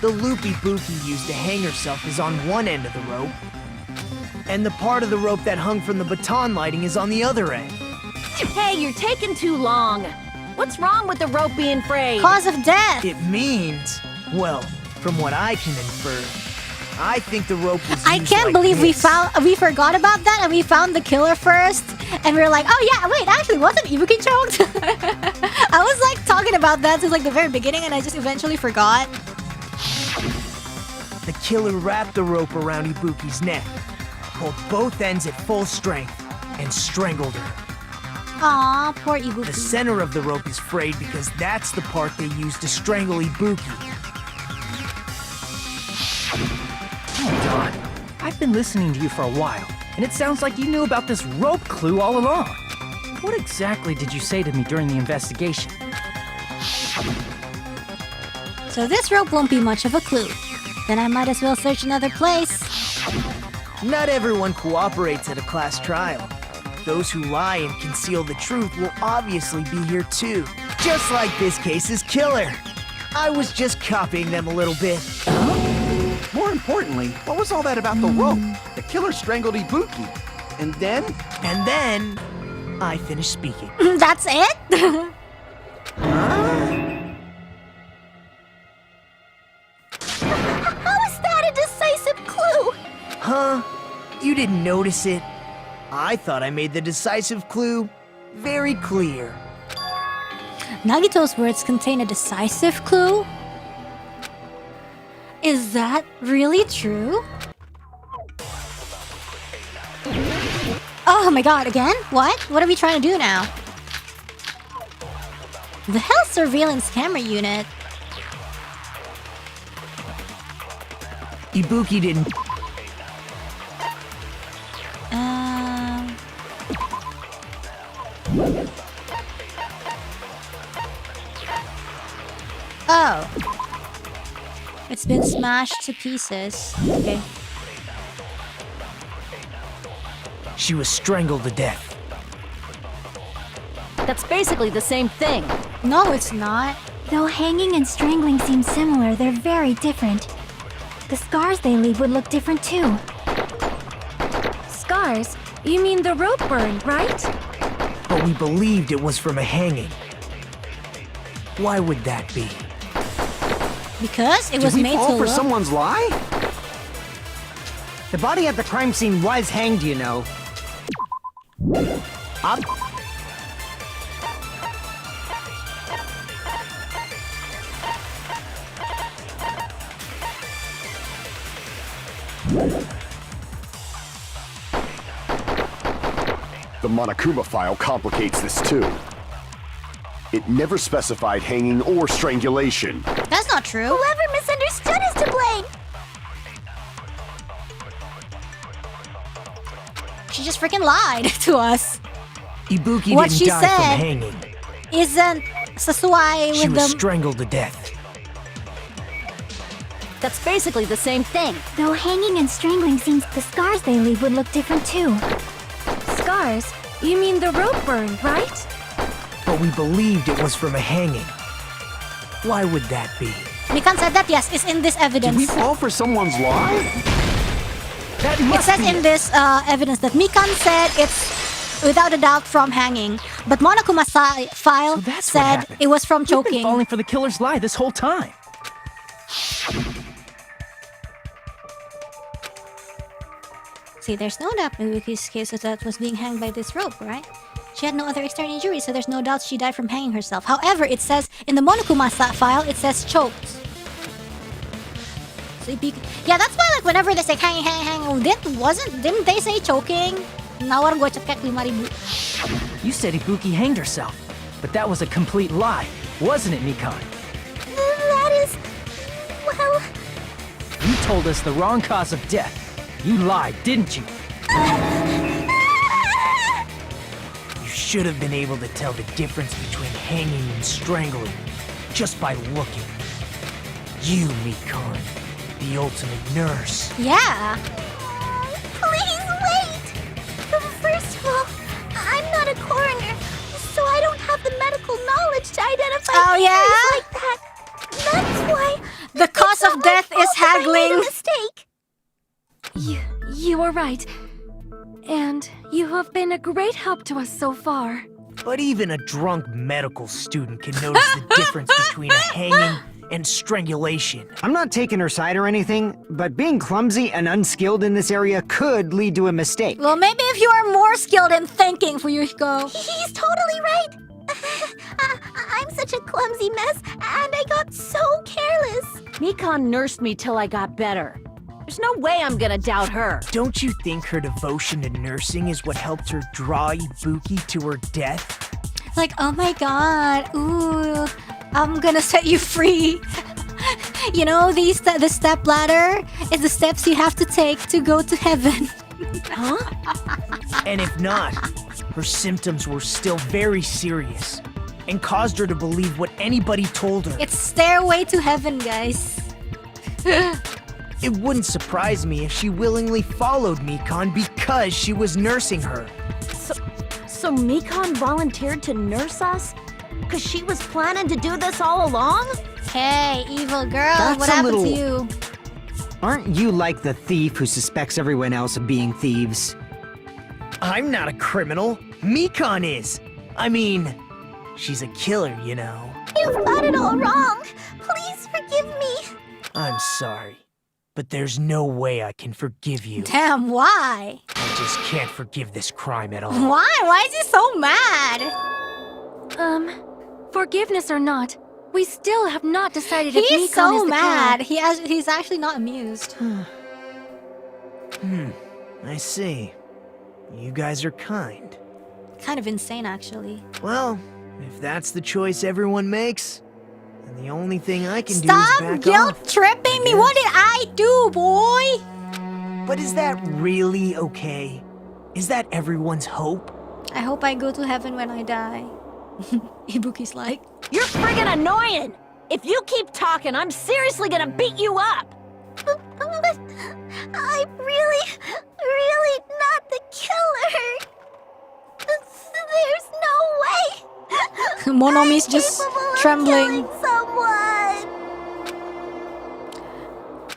The loop Ibuki used to hang herself is on one end of the rope, and the part of the rope that hung from the baton lighting is on the other end. Hey, you're taking too long. What's wrong with the rope being frayed? Cause of death. It means, well, from what I can infer, I think the rope was I used can't like believe this. we forgot about that and we found the killer first. And we were like, oh yeah, wait, actually, wasn't Ibuki choked? I was like talking about that since like the very beginning, and I just eventually forgot. The killer wrapped the rope around Ibuki's neck, pulled both ends at full strength, and strangled her. Aw, poor Ibuki. The center of the rope is frayed because that's the part they used to strangle Ibuki. Hold on. I've been listening to you for a while, and it sounds like you knew about this rope clue all along. What exactly did you say to me during the investigation? So this rope won't be much of a clue. Then I might as well search another place. Not everyone cooperates at a class trial. Those who lie and conceal the truth will obviously be here too. Just like this case's killer. I was just copying them a little bit. More importantly, what was all that about the rope? The killer strangled Ibuki. And then? And then, I finished speaking. That's it? How is that a decisive clue? Huh? You didn't notice it? I thought I made the decisive clue very clear. Nagito's words contain a decisive clue? Is that really true? Oh my god, again? What? What are we trying to do now? The hell surveillance camera unit? Ibuki didn't... Oh. It's been smashed to pieces. Okay. She was strangled to death. That's basically the same thing. No, it's not. Though hanging and strangling seem similar, they're very different. The scars they leave would look different too. Scars? You mean the rope burn, right? But we believed it was from a hanging. Why would that be? Because it was Did we made fall to for look... someone's lie? The body at the crime scene was hanged, you know. Up. The Monokuma file complicates this too. It never specified hanging or strangulation. That's not true. Whoever misunderstood is to blame! She just freaking lied to us. Ibuki What didn't she die said from hanging. Isn't Sasuai She with was the... strangled to death. That's basically the same thing. Though hanging and strangling seems the scars they leave would look different too. Scars? You mean the rope burn, right? But we believed it was from a hanging. Why would that be? Mikan said that, yes, it's in this evidence. Did we fall for someone's lie? That It must says be in this evidence that Mikan said it's without a doubt from hanging, but Monokuma's file So that's what said happened. it was from We've been choking. falling for the killer's lie this whole time. See, there's no doubt in Yuki's case that was being hanged by this rope, right? She had no other external injuries, so there's no doubt she died from hanging herself. However, it says in the Monokuma file, it says choked. So yeah, that's why like whenever they say hanging, didn't they say choking? Nawar gua cekek 5,000. You said Ibuki hanged herself, but that was a complete lie, wasn't it, Mikan? That is... well... You told us the wrong cause of death. You lied, didn't you? You should have been able to tell the difference between hanging and strangling just by looking. You, Mikan, the ultimate nurse. Yeah. Please wait! First of all, I'm not a coroner, so I don't have the medical knowledge to identify Oh, yeah? injuries like that. That's why The cause of death is I made a haggling. mistake. You are right. And you have been a great help to us so far. But even a drunk medical student can notice the difference between a hanging and strangulation. I'm not taking her side or anything, but being clumsy and unskilled in this area could lead to a mistake. Well, maybe if you are more skilled in thinking, Fuyuhiko. He's totally right. I'm such a clumsy mess, and I got so careless. Mikan nursed me till I got better. There's no way I'm gonna doubt her. Don't you think her devotion to nursing is what helped her draw Ibuki to her death? Like, oh my god, ooh, I'm gonna set you free. You know, the step ladder is the steps you have to take to go to heaven. Huh? And if not, her symptoms were still very serious and caused her to believe what anybody told her. It's Stairway to Heaven, guys. It wouldn't surprise me if she willingly followed Mikan because she was nursing her. So Mikan volunteered to nurse us? Cause she was planning to do this all along? Hey, evil girl, That's what a happened little- to you? Aren't you like the thief who suspects everyone else of being thieves? I'm not a criminal. Mikan is. I mean, she's a killer, you know. You've got it all wrong. Please forgive me. I'm sorry, but there's no way I can forgive you. Damn, why? I just can't forgive this crime at all. Why? Why is he so mad? Forgiveness or not, we still have not decided if He's Mikan so is the mad. killer. He's actually not amused. I see. You guys are kind. Kind of insane, actually. Well, if that's the choice everyone makes, then the only thing I can Stop do is back guilt off. tripping me. What did I do, boy? But is that really okay? Is that everyone's hope? I hope I go to heaven when I die. Ibuki's like, You're friggin' annoying! If you keep talking, I'm seriously gonna beat you up! But I'm really not the killer. There's no way. Monomi's I'm just capable of trembling. killing someone.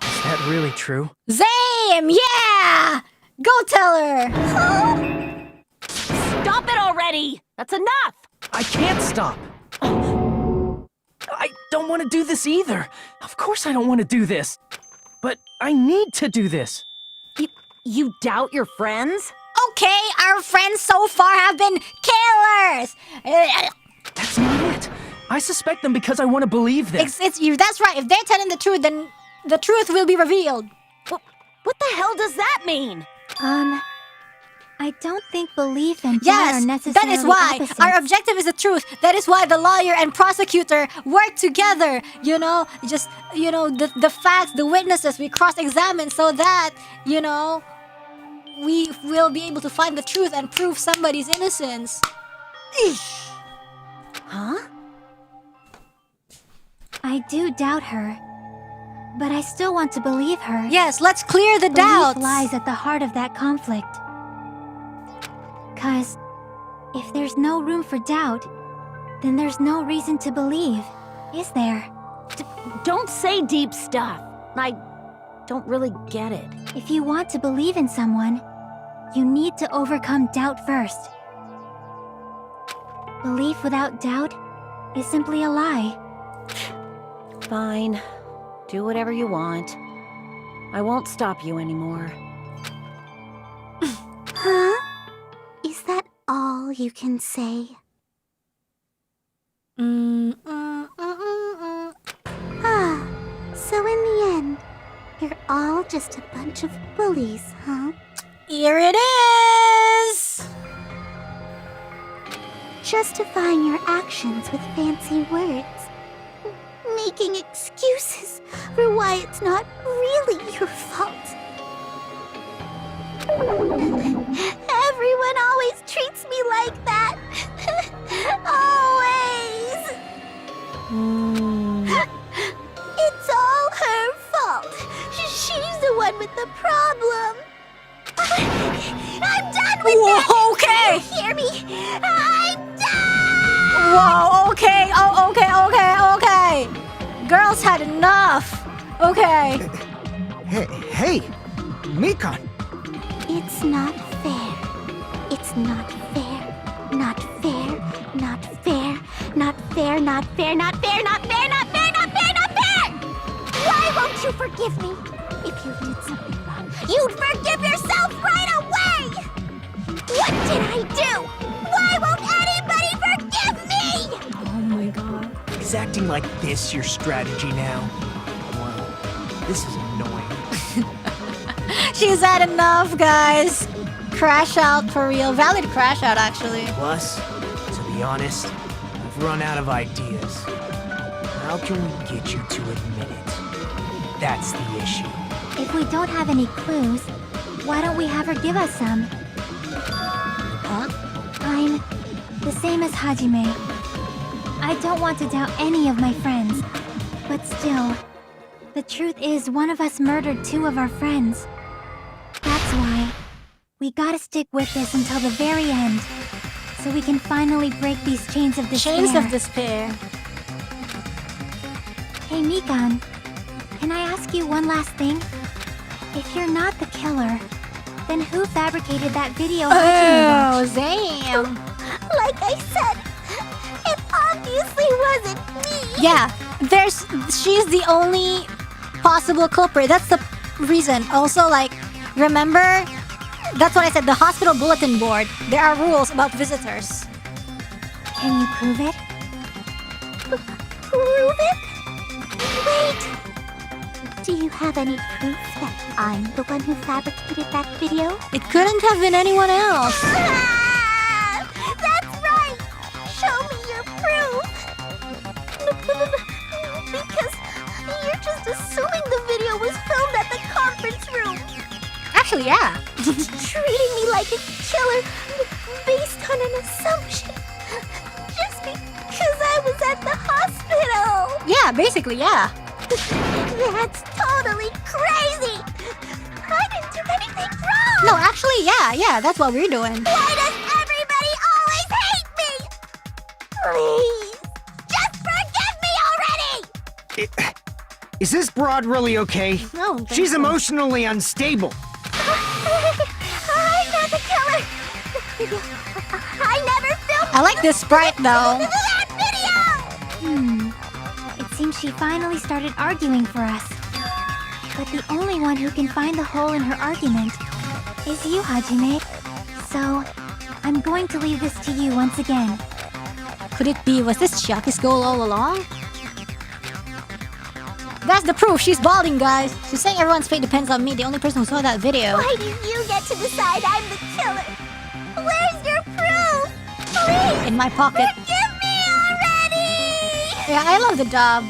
Is that really true? Zame, yeah! Go tell her! Stop it already! That's enough! I can't stop. I don't want to do this either. Of course I don't want to do this. But I need to do this. You doubt your friends? Okay, our friends so far have been killers! That's not it. I suspect them because I want to believe them. It's you. That's right. If they're telling the truth, then the truth will be revealed. What the hell does that mean? I don't think belief and doubt Yes, are that necessarily is why opposites. our objective is the truth. That is why the lawyer and prosecutor work together. You know, just the facts, the witnesses we cross-examine so that we will be able to find the truth and prove somebody's innocence. Eesh. Huh? I do doubt her, but I still want to believe her. Yes, let's clear the Belief doubts. lies at the heart of that conflict. 'Cause if there's no room for doubt, then there's no reason to believe, is there? Don't say deep stuff. I don't really get it. If you want to believe in someone, you need to overcome doubt first. Belief without doubt is simply a lie. Fine. Do whatever you want. I won't stop you anymore. Huh? Is that all you can say? Ah, so in the end, you're all just a bunch of bullies, huh? Here it is. Justifying your actions with fancy words. Making excuses for why it's not really your fault. Everyone always treats me like that. Always. It's all her fault. She's the one with the problem. I'm done with Whoa, that. okay. You hear me? I'm done. Whoa, okay. Oh, okay. Girls had enough. Okay. Hey, Mikan. It's not fair. It's not fair. Not fair. Not fair. Not fair. Not fair. Not fair. Not fair. Not fair. Not fair. Not fair. you forgive me? If you did something wrong, you'd forgive yourself right away! What did I do? Why won't anybody forgive me? Oh my god. Is acting like this your strategy now? Well, this is annoying. She's had enough, guys. Crash out for real. Valid crash out, actually. Plus, to be honest, I've run out of ideas. How can we get you to admit it? That's the issue. If we don't have any clues, why don't we have her give us some? Huh? I'm the same as Hajime. I don't want to doubt any of my friends. But still, the truth is one of us murdered two of our friends. That's why we gotta stick with this until the very end, so we can finally break these chains of despair. Chains of despair. Hey, Mikan, can I ask you one last thing? If you're not the killer, then who fabricated that video? Oh, damn. Like I said, it obviously wasn't me. Yeah, she's the only possible culprit. That's the reason. Also, like, remember, that's what I said, the hospital bulletin board. There are rules about visitors. Can you prove it? Prove it? Wait! Do you have any proof that I'm the one who fabricated that video? It couldn't have been anyone else. Ah, that's right! Show me your proof! Because you're just assuming the video was filmed at the conference room. Actually, yeah. Treating me like a killer based on an assumption. Just because I was at the hospital. Yeah, basically, yeah. That's totally crazy! I didn't do anything wrong! No, actually, yeah, that's what we're doing. Why does everybody always hate me? Please, just forgive me already! Is this broad really okay? No. She's emotionally unstable. I'm not the killer! I never filmed I like this sprite, though. that video! It seems she finally started arguing for us. But the only one who can find the hole in her argument is you, Hajime. So, I'm going to leave this to you once again. Could it be, was this Chiaki's goal all along? That's the proof, she's balding, guys. She's saying everyone's fate depends on me, the only person who saw that video. Why do you get to decide I'm the killer? Where's your proof? Please, In my pocket. forgive me already! Yeah, I love the job.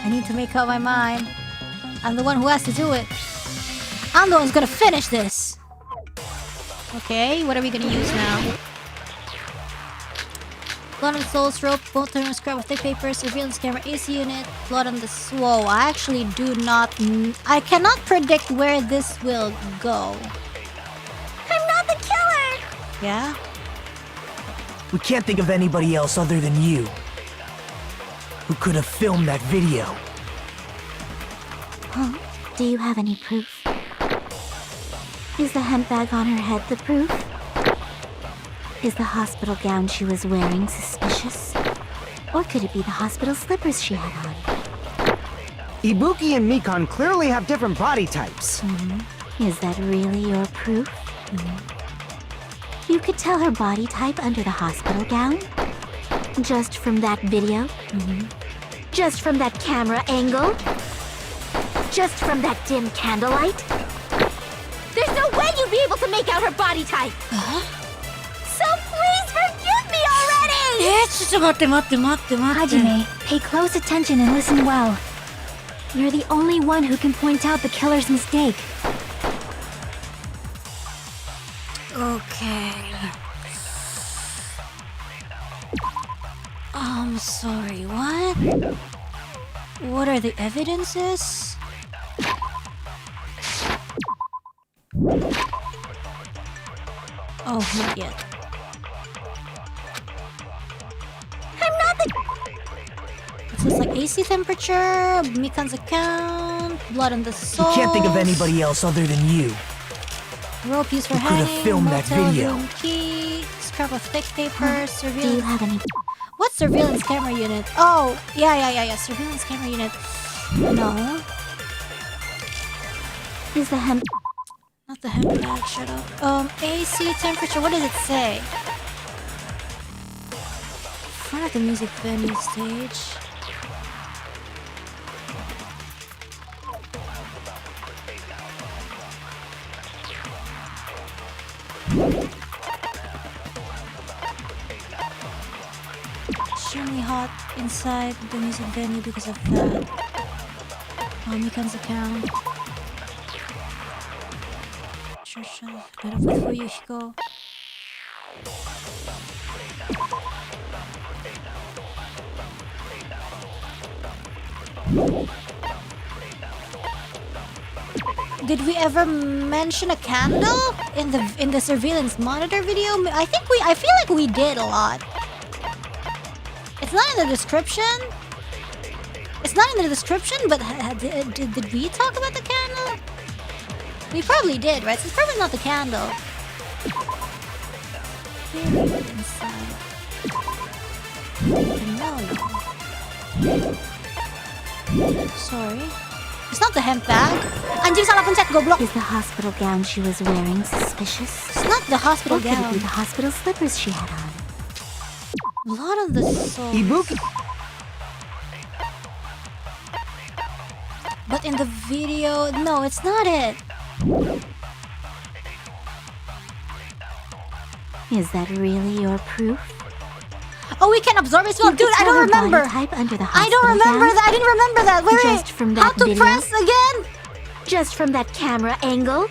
I need to make up my mind. I'm the one who has to do it. I'm the one who's gonna finish this. Okay, what are we gonna use now? Blood on the Souls rope, both turn scrap of thick paper, surveillance camera, AC unit, blood on the Whoa, I actually do not... I cannot predict where this will go. I'm not the killer! Yeah? We can't think of anybody else other than you who could have filmed that video. Huh? Do you have any proof? Is the handbag on her head the proof? Is the hospital gown she was wearing suspicious? Or could it be the hospital slippers she had on? Ibuki and Mikan clearly have different body types. Is that really your proof? You could tell her body type under the hospital gown? Just from that video? Just from that camera angle? Just from that dim candlelight? There's no way you'd be able to make out her body type! So please forgive me already! Hajime, pay close attention and listen well. You're the only one who can point out the killer's mistake. Okay. I'm sorry, what? What are the evidences? Oh, not yet. I'm not the... This is like AC temperature, Mikan's account, blood on the soul. We can't think of anybody else other than you. Rope used for Who could have hanging, filmed that motel video? room key, scrap of thick paper, Do you surveillance. have any... What surveillance camera unit? Oh, yeah. Surveillance camera unit. No. Is the hemp... Not the handbag, shut up. AC temperature, what does it say? Front of the music venue stage. Extremely hot inside the music venue because of that. Mikan's account. Church of Better for Yuhiko. Did we ever mention a candle in the surveillance monitor video? I feel like we did a lot. It's not in the description. It's not in the description, but did we talk about the candle? We probably did, right? So it's probably not the candle. Inside. No. Sorry. It's not the hemp bag. Anjing salah pencet, goblok. Is the hospital gown she was wearing suspicious? It's not the hospital Or could gown. it be the hospital slippers she had on? Blood on the soul. Ibuki. But in the video, no, it's not it. Is that really your proof? Oh, we can absorb it. Well, You dude, could I tell don't her body remember. type under the I don't hospital remember gown? that. I didn't remember that. Wait. Just from that How to video? press again? Just from that camera angle?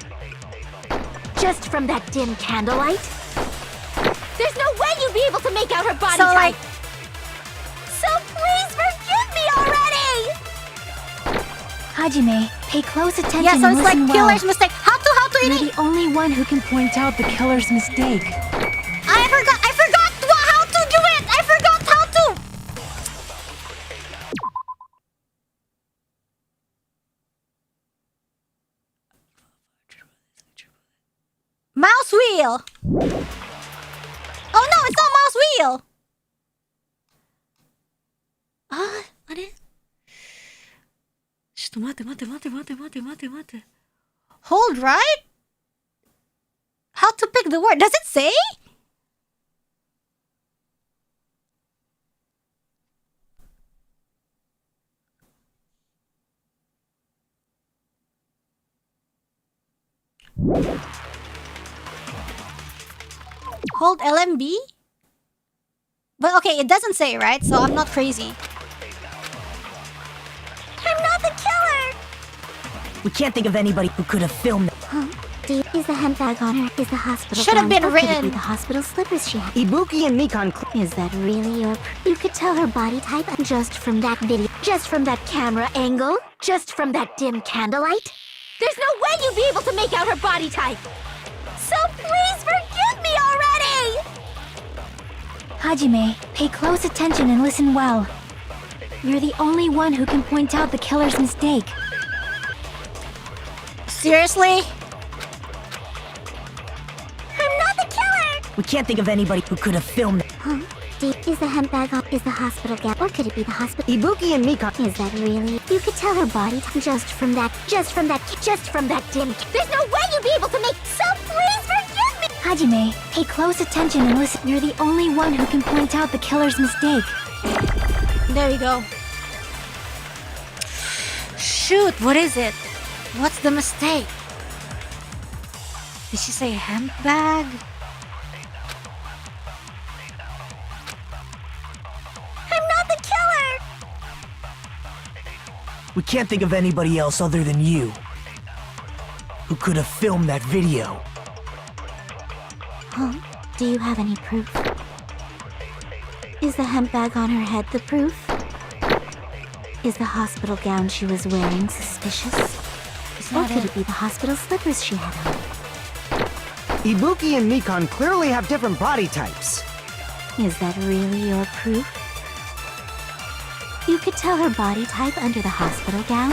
Just from that dim candlelight? There's no way you'd be able to make out her body So, type! like- So please forgive me already! Hajime, pay close attention Yeah, so and it's like listen well. killer's mistake. How to You're eat? the only one who can point out the killer's mistake. I forgot how to do it. I forgot how to. Mouse wheel. Oh no, it's not mouse wheel. Ah, あれ? ちょっと待って. Hold right? How to pick the word? Does it say? Hold LMB? But okay, it doesn't say, right? So I'm not crazy. I'm not the killer! We can't think of anybody who could have filmed that. Huh? Is the handbag on her? Is the hospital Should have gown? been Or could it written. be the hospital slippers she had? Ibuki and Mikan. Is that really your... You could tell her body type just from that video. Just from that camera angle. Just from that dim candlelight. There's no way you'd be able to make out her body type. So please forgive me already! Hajime, pay close attention and listen well. You're the only one who can point out the killer's mistake. Seriously? I'm not the killer! We can't think of anybody who could have filmed that. Huh? Is the handbag on? Is the hospital gown? Or could it be the hospital? Ibuki and Mikan. Is that really? You could tell her body type just from that dim. There's no way you'd be able to make. So please forgive me. Hajime, pay close attention and listen. You're the only one who can point out the killer's mistake. There we go. Shoot, what is it? What's the mistake? Did she say handbag? I'm not the killer. We can't think of anybody else other than you who could have filmed that video. Huh? Do you have any proof? Is the handbag on her head the proof? Is the hospital gown she was wearing suspicious? Or could it be the hospital slippers she had on? Ibuki and Mikan clearly have different body types. Is that really your proof? You could tell her body type under the hospital gown?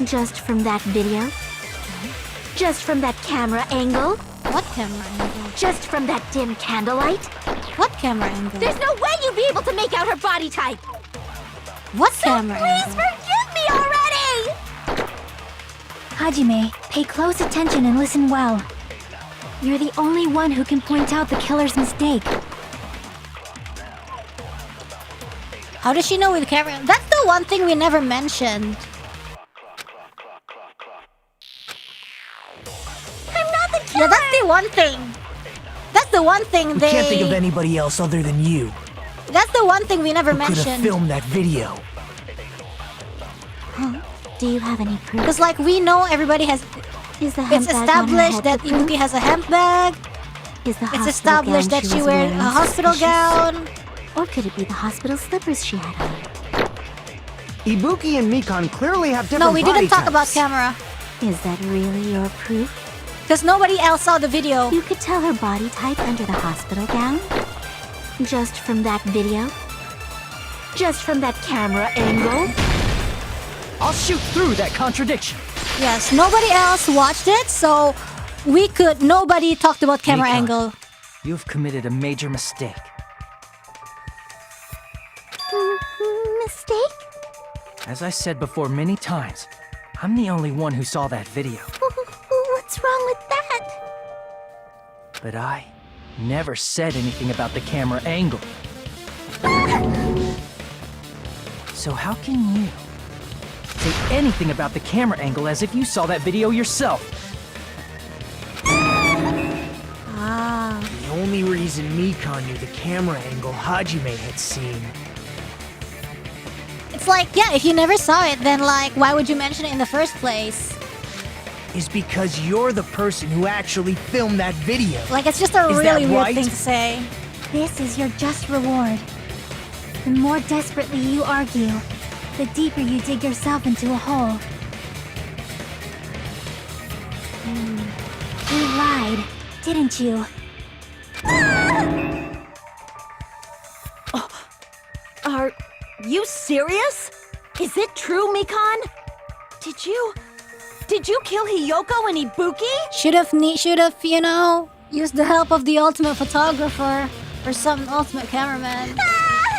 Just from that video? Just from that camera angle? What camera angle? Just from that dim candlelight? What camera angle? There's no way you'd be able to make out her body type! What camera Please angle? forgive me already! Hajime, pay close attention and listen well. You're the only one who can point out the killer's mistake. How does she know with the camera? That's the one thing we never mentioned. I'm not the killer! Yeah, that's the one thing. That's the one thing We they... can't think of anybody else other than you That's the one thing we never who could have mentioned. filmed that video. Huh? Do you have any proof? Because like we know everybody has... Is the It's hemp bag on her established head that the proof? Ibuki has a hemp bag. Is the It's hospital established gown that she was wears wearing a hospital suspicious? gown. Or could it be the hospital slippers she had on? Ibuki and Mikan clearly have different No, we didn't body talk about types. camera. Is that really your proof? Because nobody else saw the video. You could tell her body type under the hospital gown? Just from that video? Just from that camera angle? I'll shoot through that contradiction. Yes, nobody else watched it, so nobody talked about camera Mikan, angle. You've committed a major mistake. Mistake? As I said before many times, I'm the only one who saw that video. What's wrong with that? But I never said anything about the camera angle. So how can you say anything about the camera angle as if you saw that video yourself? Ah. The only reason Mikan knew the camera angle Hajime had seen It's like, yeah, if you never saw it, then like, why would you mention it in the first place? is because you're the person who actually filmed that video. Like, it's just a Is that really weird right? thing to say. This is your just reward. The more desperately you argue, the deeper you dig yourself into a hole. You lied, didn't you? Are you serious? Is it true, Mikan? Did you kill Hiyoko and Ibuki? Should have, you know, used the help of the ultimate photographer or some ultimate cameraman.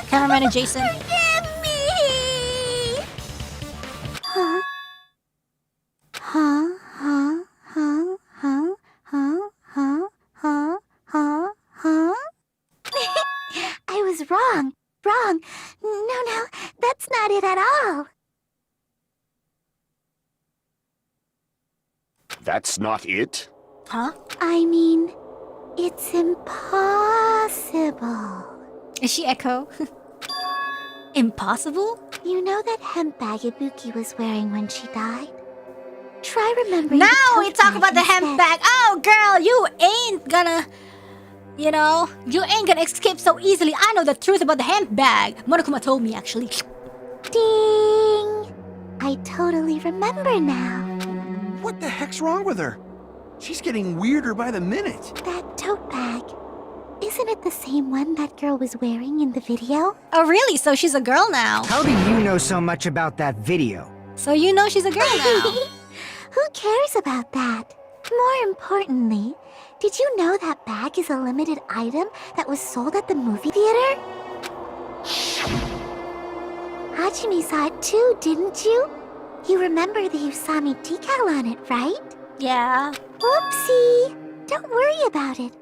Cameraman adjacent. Forgive me! Huh? Huh? Huh? Huh? Huh? Huh? Huh? Huh? Huh? Huh? I was wrong. Wrong. No, that's not it at all. That's not it? Huh? I mean, it's impossible. Is she Echo? Impossible? You know that hemp bag Ibuki was wearing when she died? Try remembering. Now the we tote talk about the instead. hemp bag. Oh, girl, you ain't gonna, you know, you ain't gonna escape so easily. I know the truth about the hemp bag. Monokuma told me, actually. Ding! I totally remember now. What the heck's wrong with her? She's getting weirder by the minute. That tote bag. Isn't it the same one that girl was wearing in the video? Oh, really? So she's a girl now. How do you know so much about that video? So you know she's a girl now. Who cares about that? More importantly, did you know that bag is a limited item that was sold at the movie theater? Hajime saw it too, didn't you? You remember the Usami decal on it, right? Yeah. Whoopsie! Don't worry about it.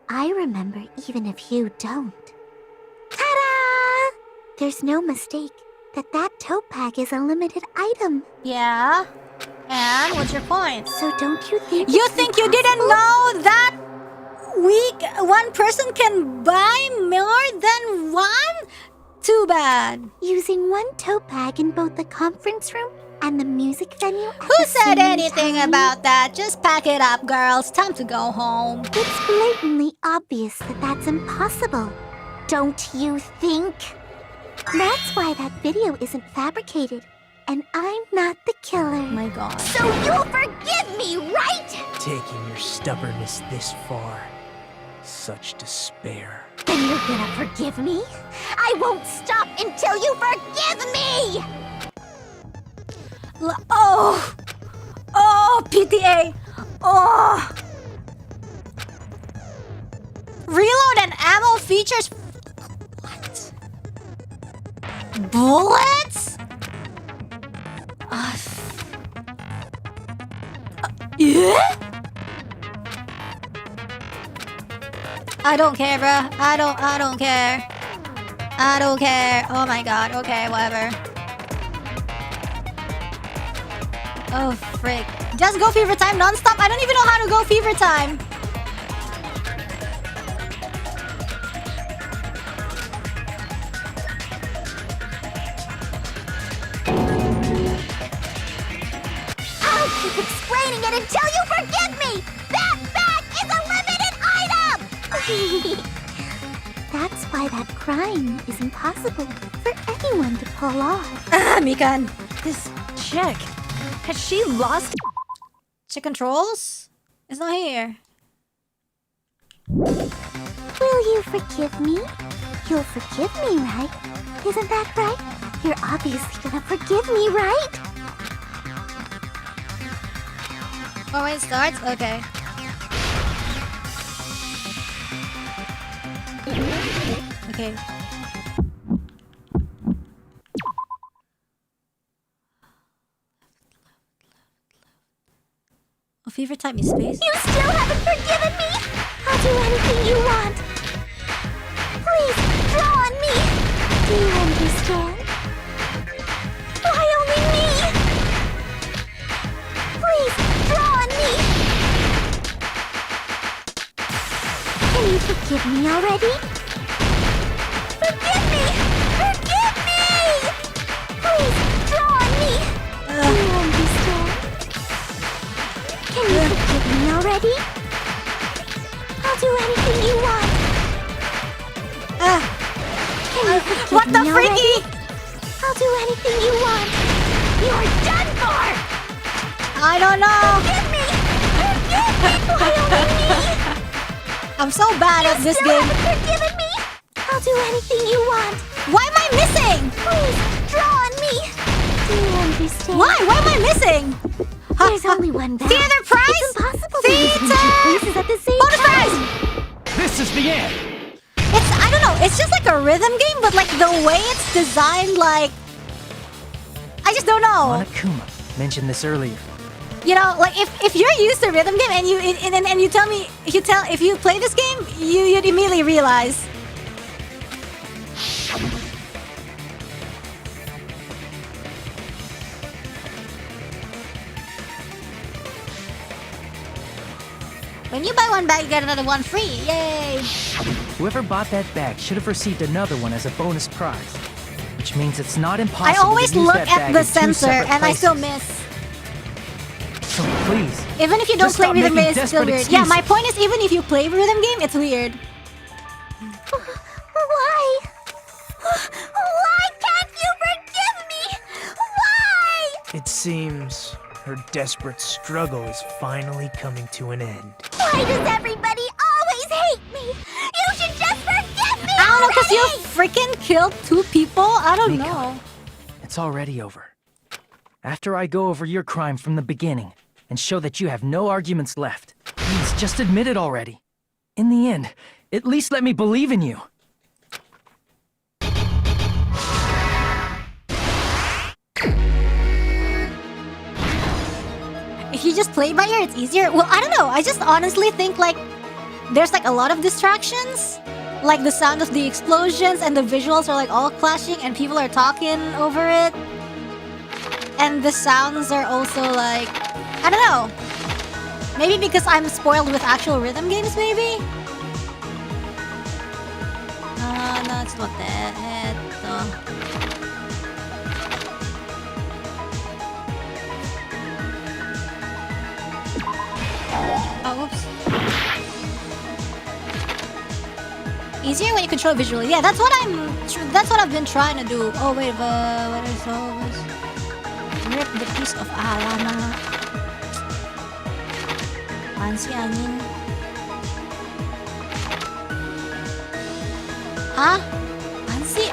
I remember even if you don't. Ta-da! There's no mistake that tote bag is a limited item. Yeah. And what's your point? So don't you think You it's think you didn't impossible? know that one person can buy more than one? Too bad. Using one tote bag in both the conference room and the music venue at Who the said same anything time? about that? Just pack it up, girls. Time to go home. It's blatantly obvious that that's impossible. Don't you think? That's why that video isn't fabricated. And I'm not the killer. Oh my god. So you'll forgive me, right? Taking your stubbornness this far. Such despair. Then you're gonna forgive me? I won't stop until you forgive me! Oh, PTA. Oh, reload and ammo features. What? Bullets? Yeah? I don't care, bruh. I don't care. I don't care. Oh my god. Okay, whatever. Oh, frick. Just go fever time non-stop? I don't even know how to go fever time. I'll keep explaining it until you forgive me! That bag is a limited item! That's why that crime is impossible for anyone to pull off. Mikan. This chick. Has she lost? Chick controls? It's not here. Will you forgive me? You'll forgive me, right? Isn't that right? You're obviously gonna forgive me, right? Oh, wait, it starts? Okay. Okay. Oh, fever time is space. You still haven't forgiven me? I'll do anything you want. Please, draw on me. Do you understand? Why only me? Please, draw on me. Can you forgive me already? Forgive me! Forgive me! Please, draw on me. Do you understand? Can you forgive me already? I'll do anything you want. Can you forgive What the me freaky? already? I'll do anything you want. You're done for! I don't know. Forgive me! Forgive me! Why only me? I'm so bad at this Still game. haven't forgiven me? I'll do anything you want. Why am I missing? Please, draw on me. Do you understand? Why? Why am I missing? There's only one bag. Theater prize? It's impossible to use in two Theater! places at the same Bonus time. prize! This is the end. It's, I don't know, it's just like a rhythm game, but like the way it's designed, like, I just don't know. Monokuma mentioned this earlier. You know, like if you're used to rhythm game and you tell me, if you play this game, you'd immediately realize. When you buy one bag, you get another one free. Yay! Whoever bought that bag should have received another one as a bonus prize. Which means it's not impossible I always to use look that at bag the in two sensor separate and I still places. miss. So please, Even if you don't Just play stop rhythm making game, it's still desperate weird. Yeah, my excuses. point is, even if you play rhythm game, it's weird. Why? Why can't you forgive me? Why? It seems her desperate struggle is finally coming to an end. Why does everybody always hate me? You should just forgive me I don't know, because you already! freaking killed 2 people? I don't Mika. know. it's already over. After I go over your crime from the beginning and show that you have no arguments left, please just admit it already. In the end, at least let me believe in you. If you just play by ear, it's easier. Well, I don't know. I just honestly think like there's like a lot of distractions. Like the sound of the explosions and the visuals are like all clashing and people are talking over it. And the sounds are also like, I don't know. Maybe because I'm spoiled with actual rhythm games, maybe? No, it's not that. Oh, whoops. Easier when you control visually. Yeah, that's what I've been trying to do. Oh wait, but what is all this? Rip the piece of alana. Fancy angin. Huh? Fancy.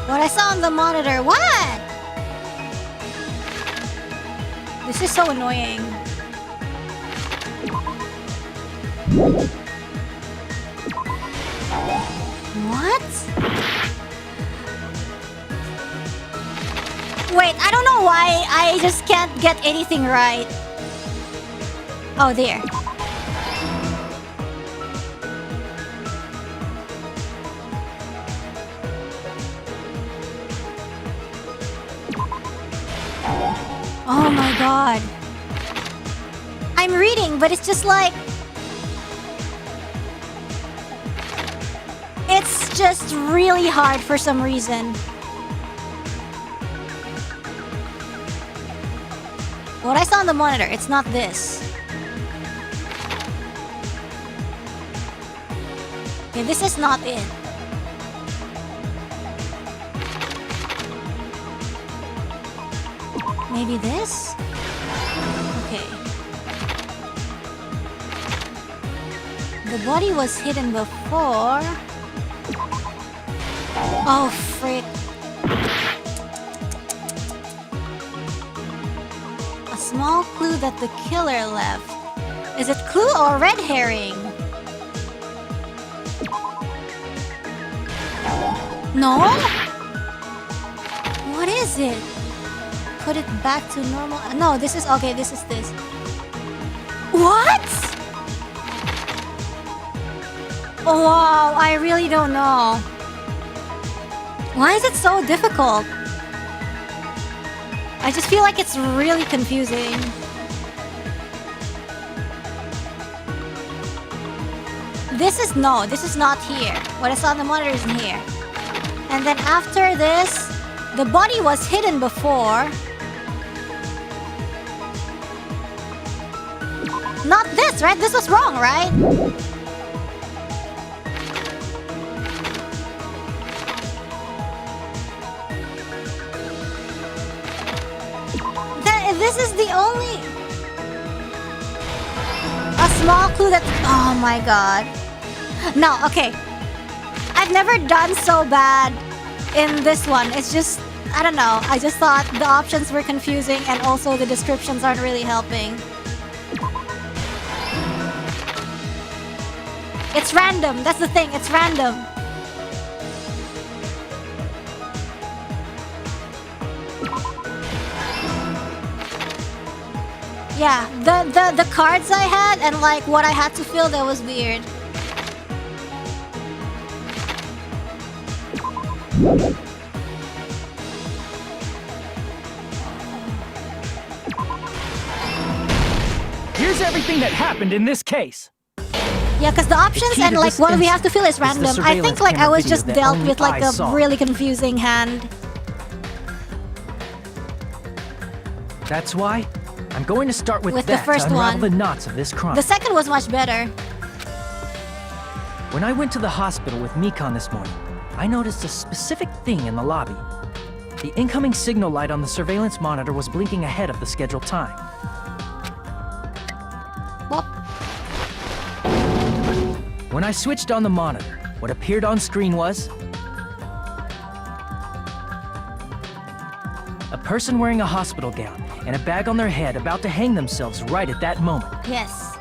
What I saw on the monitor. What? This is so annoying. What? Wait, I don't know why I just can't get anything right. Oh, there. Oh my god. I'm reading, but it's just like... It's just really hard for some reason. What I saw on the monitor, it's not this. Okay, this is not it. Maybe this? Okay. The body was hidden before. Oh, frick. A small clue that the killer left. Is it clue or red herring? No? What is it? Put it back to normal. No, this is okay. This is this. What? Oh, wow, I really don't know. Why is it so difficult? I just feel like it's really confusing. This is not here. What I saw on the monitor isn't here. And then after this, the body was hidden before. Not this, right? This was wrong, right? This is the only... A small clue that... Oh my god. No, okay. I've never done so bad in this one. It's just... I don't know. I just thought the options were confusing and also the descriptions aren't really helping. It's random. That's the thing. It's random. Yeah, the cards I had and like what I had to fill, that was weird. Here's everything that happened in this case. Yeah, because the options and like what we have to fill is random. I think like I was just dealt with like a really confusing hand. That's why I'm going to start with With that the first to unravel one. the knots of this crime. The second was much better. When I went to the hospital with Mikan this morning, I noticed a specific thing in the lobby. The incoming signal light on the surveillance monitor was blinking ahead of the scheduled time. Well, when I switched on the monitor, what appeared on screen was... a person wearing a hospital gown and a bag on their head about to hang themselves right at that moment. yes.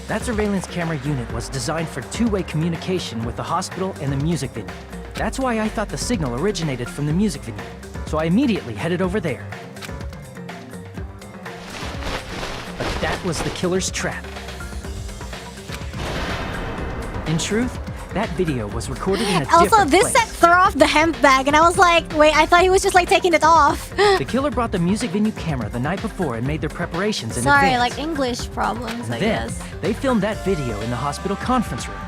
That surveillance camera unit was designed for two-way communication with the hospital and the music venue. That's why I thought the signal originated from the music venue, so I immediately headed over there. But that was the killer's trap. In truth, that video was recorded in a Also, different this place. said throw off the hemp bag, and I was like, wait, I thought he was just like taking it off. The killer brought the music venue camera the night before and made their preparations in Sorry, advance. like English problems, I Then, guess. they filmed that video in the hospital conference room.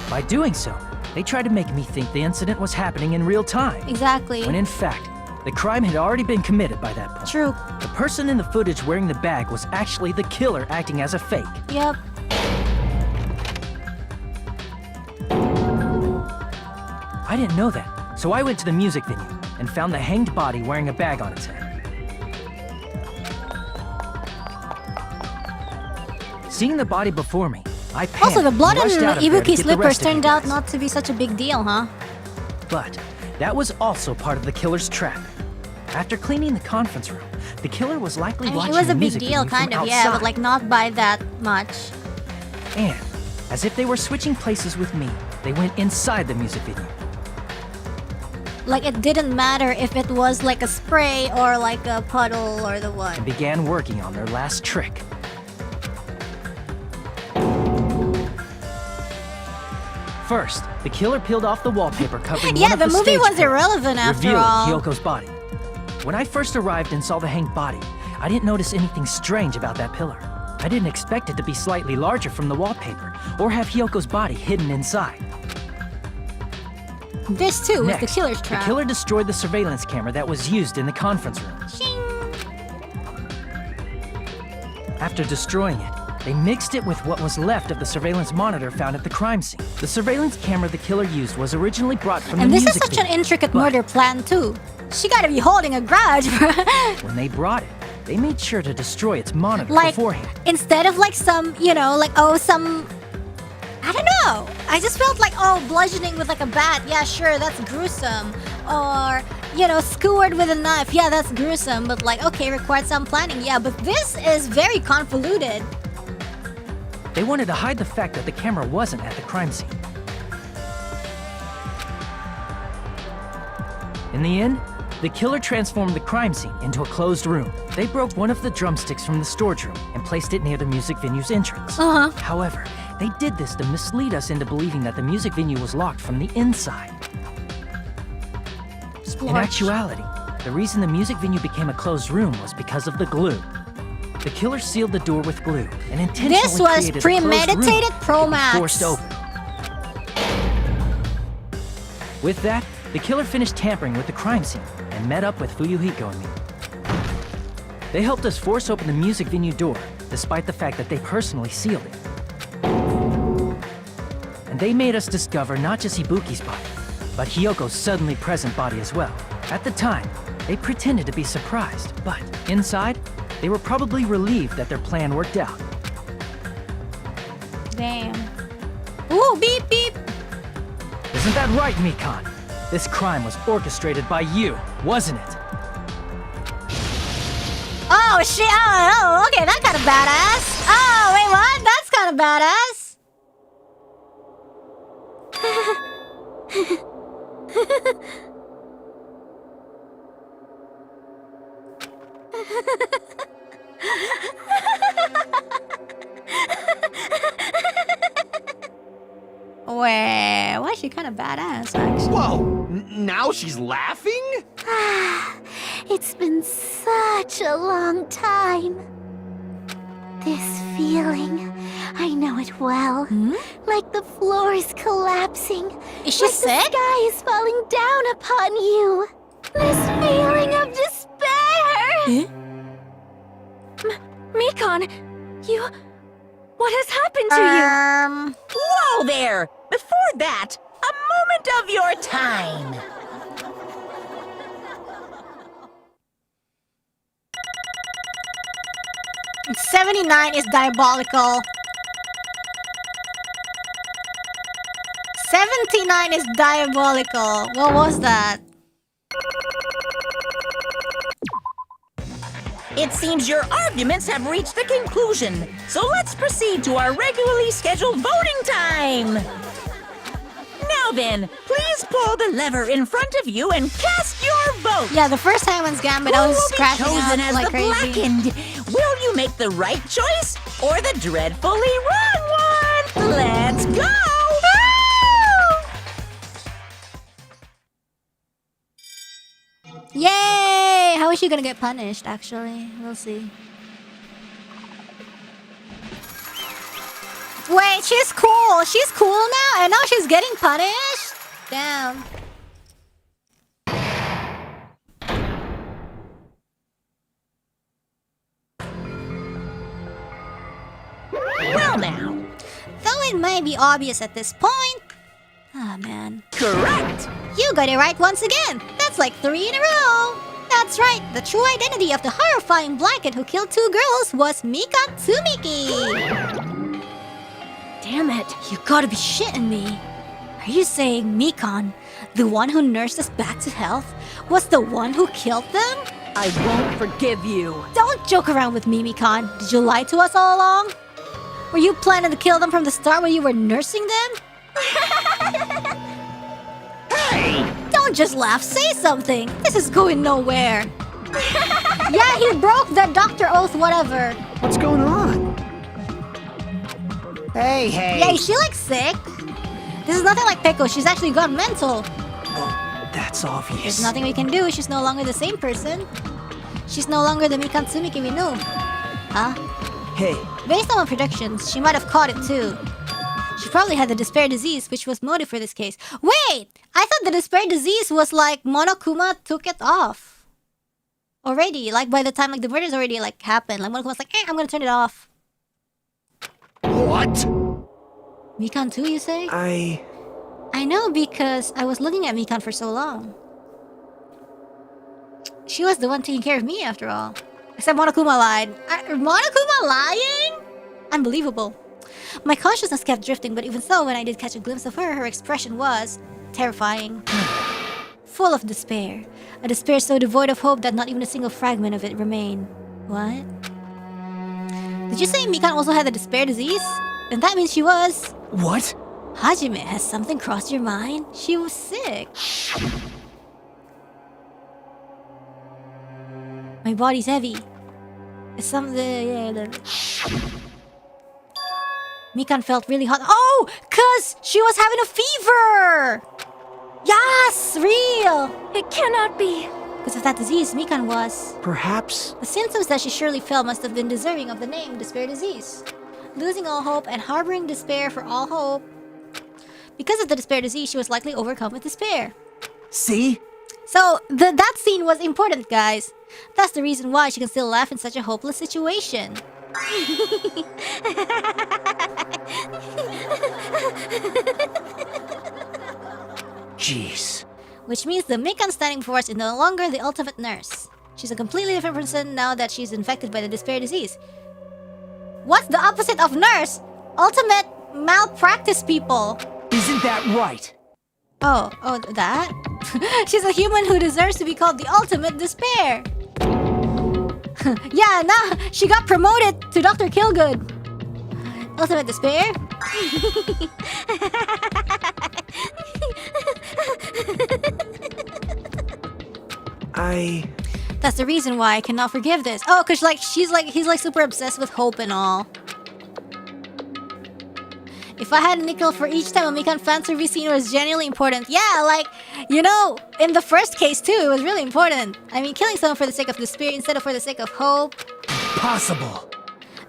By doing so, they tried to make me think the incident was happening in real time. Exactly. When in fact, the crime had already been committed by that point. True. The person in the footage wearing the bag was actually the killer acting as a fake. Yep. I didn't know that, so I went to the music venue and found the hanged body wearing a bag on its head. Seeing the body before me, I panicked Also, the blood and on rushed out of there to Ibuki's get the slippers rest of you turned out guys. not to be such a big deal, huh? But that was also part of the killer's trap. After cleaning the conference room, the killer was likely I mean, it watching was the a big music deal, video kind from of, yeah, but outside. like not by that much. And, as if they were switching places with me, they went inside the music video. Like it didn't matter if it was like a spray or like a puddle or the what. And began working on their last trick. First, the killer peeled off the wallpaper covering Yeah, one of the the movie stage was pillars, irrelevant after revealing all. Hyoko's body. When I first arrived and saw the hanged body, I didn't notice anything strange about that pillar. I didn't expect it to be slightly larger from the wallpaper, or have Hyoko's body hidden inside. This too was Next, the killer's trap. the killer destroyed the surveillance camera that was used in the conference room. After destroying it, they mixed it with what was left of the surveillance monitor found at the crime scene. The surveillance camera the killer used was originally brought from And the this is music such an video, intricate but murder plan too. She gotta be holding a grudge. when they brought it, they made sure to destroy its monitor Like, beforehand. instead of like some, you know, like, oh, some... I don't know. I just felt like, oh, bludgeoning with like a bat. Yeah, sure, that's gruesome. Or, you know, skewered with a knife. Yeah, that's gruesome. But like, okay, required some planning. Yeah, but this is very convoluted. They wanted to hide the fact that the camera wasn't at the crime scene. In the end, the killer transformed the crime scene into a closed room. They broke one of the drumsticks from the storage room and placed it near the music venue's entrance. Uh-huh. However, they did this to mislead us into believing that the music venue was locked from the inside. In actuality, the reason the music venue became a closed room was because of the glue. The killer sealed the door with glue and intentionally This was created a closed room premeditated to be Pro-Max. forced open. With that, the killer finished tampering with the crime scene and met up with Fuyuhiko and me. They helped us force open the music venue door, despite the fact that they personally sealed it. And they made us discover not just Ibuki's body, but Hyoko's suddenly present body as well. At the time, they pretended to be surprised, but inside, they were probably relieved that their plan worked out. Damn. Ooh, beep, beep. Isn't that right, Mikan? This crime was orchestrated by you, wasn't it? Oh, shit. Oh, okay, that's kind of badass. Oh, wait, what? That's kind of badass. Wait, why is she kind of badass, actually? Whoa! Now she's laughing? It's been such a long time. This feeling, I know it well. Like the floor is collapsing. Is she like sick? the sky is falling down upon you. This feeling of despair. Mikan, you... What has happened to you? Whoa there! Before that, a moment of your time. $79 is diabolical. $79 is diabolical. What was that? It seems your arguments have reached a conclusion, so let's proceed to our regularly scheduled voting time. Now then, please pull the lever in front of you and cast your vote. Yeah, the first time on Gambit, I Who was will be scratching chosen out as like the crazy. blackened? Will you make the right choice or the dreadfully wrong one? Let's go! Yay! How is she gonna get punished, actually? We'll see. Wait, she's cool. She's cool now, and now she's getting punished? Damn. Well now. Though it may be obvious at this point. Ah, man. Correct! You got it right once again. That's like 3 in a row. That's right. The true identity of the horrifying blanket who killed 2 girls was Mika Tsumiki. damn it. You gotta be shitting me. Are you saying Mikan, the one who nursed us back to health, was the one who killed them? I won't forgive you. Don't joke around with me, Mikan. Did you lie to us all along? Were you planning to kill them from the start when you were nursing them? Hey! Don't just laugh, say something. This is going nowhere. Yeah, he broke the doctor oath, whatever. What's going on? Hey. Yeah, is she like sick? This is nothing like Peko, she's actually gone mental. Oh, that's obvious. There's nothing we can do, she's no longer the same person. She's no longer the Mikan Tsumiki we knew. Huh? Hey, Based on my predictions, she might have caught it too. She probably had the despair disease, which was motive for this case. Wait! I thought the despair disease was like Monokuma took it off. Already, like by the time like the murders already like happened. Like Monokuma's like, I'm gonna turn it off. What? Mikan too, you say? I know because I was looking at Mikan for so long. She was the one taking care of me after all. Except Monokuma lied. Monokuma lying? Unbelievable. My consciousness kept drifting, but even so, when I did catch a glimpse of her, her expression was terrifying. Full of despair. A despair so devoid of hope that not even a single fragment of it remained. What? Did you say Mikan also had the despair disease? Then that means she was... what? Hajime, has something crossed your mind? She was sick. My body's heavy. It's something... Mikan felt really hot. Oh! 'Cause she was having a fever! Yes! Real! It cannot be. Because of that disease, Mikan was... Perhaps. The symptoms that she surely felt must have been deserving of the name despair disease. Losing all hope and harboring despair for all hope. Because of the despair disease, she was likely overcome with despair. See? So, that scene was important, guys. That's the reason why she can still laugh in such a hopeless situation. Jeez. Which means the Mikan standing before us is no longer the ultimate nurse. She's a completely different person now that she's infected by the despair disease. What's the opposite of nurse? Ultimate malpractice people. Isn't that right? Oh, that? She's a human who deserves to be called the ultimate despair. Yeah, now she got promoted to Dr. Killgood. Ultimate despair? That's the reason why I cannot forgive this. Oh, cause he's like super obsessed with hope and all. If I had a nickel for each time a Mikan fan service scene was genuinely important. Yeah, like, you know, in the first case too, it was really important. I mean, killing someone for the sake of despair instead of for the sake of hope. Impossible.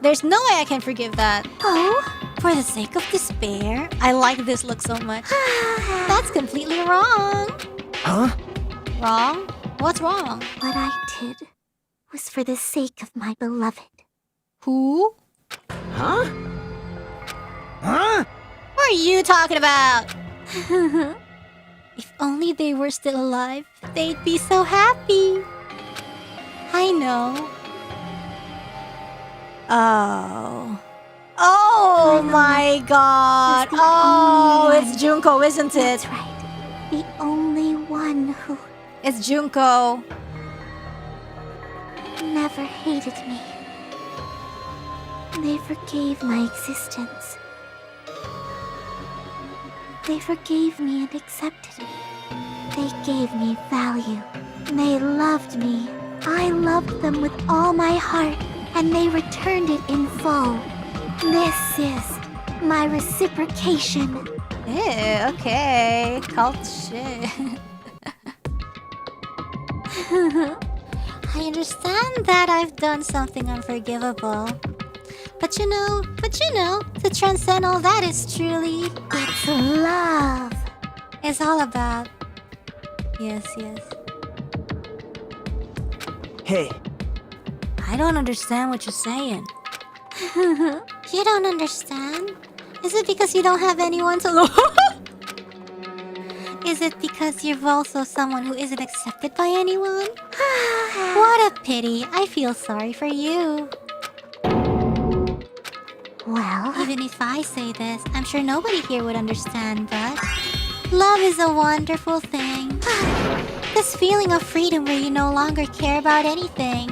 There's no way I can forgive that. Oh, for the sake of despair? I like this look so much. That's completely wrong. Huh? Wrong? What's wrong? What I did was for the sake of my beloved. Who? Huh? Huh? What are you talking about? If only they were still alive, they'd be so happy. I know. Oh my god. Oh, it's Junko, isn't it? That's right. The only one who It's Junko. never hated me. They forgave my existence. They forgave me and accepted me. They gave me value. They loved me. I loved them with all my heart, and they returned it in full. This is my reciprocation. Yeah, okay. Cult shit. I understand that I've done something unforgivable. But you know, to transcend all that is truly... It's love. It's all about... Yes. Hey, I don't understand what you're saying. You don't understand? Is it because you don't have anyone to love? Is it because you're also someone who isn't accepted by anyone? What a pity. I feel sorry for you. Well, Even if I say this, I'm sure nobody here would understand, but love is a wonderful thing. This feeling of freedom where you no longer care about anything.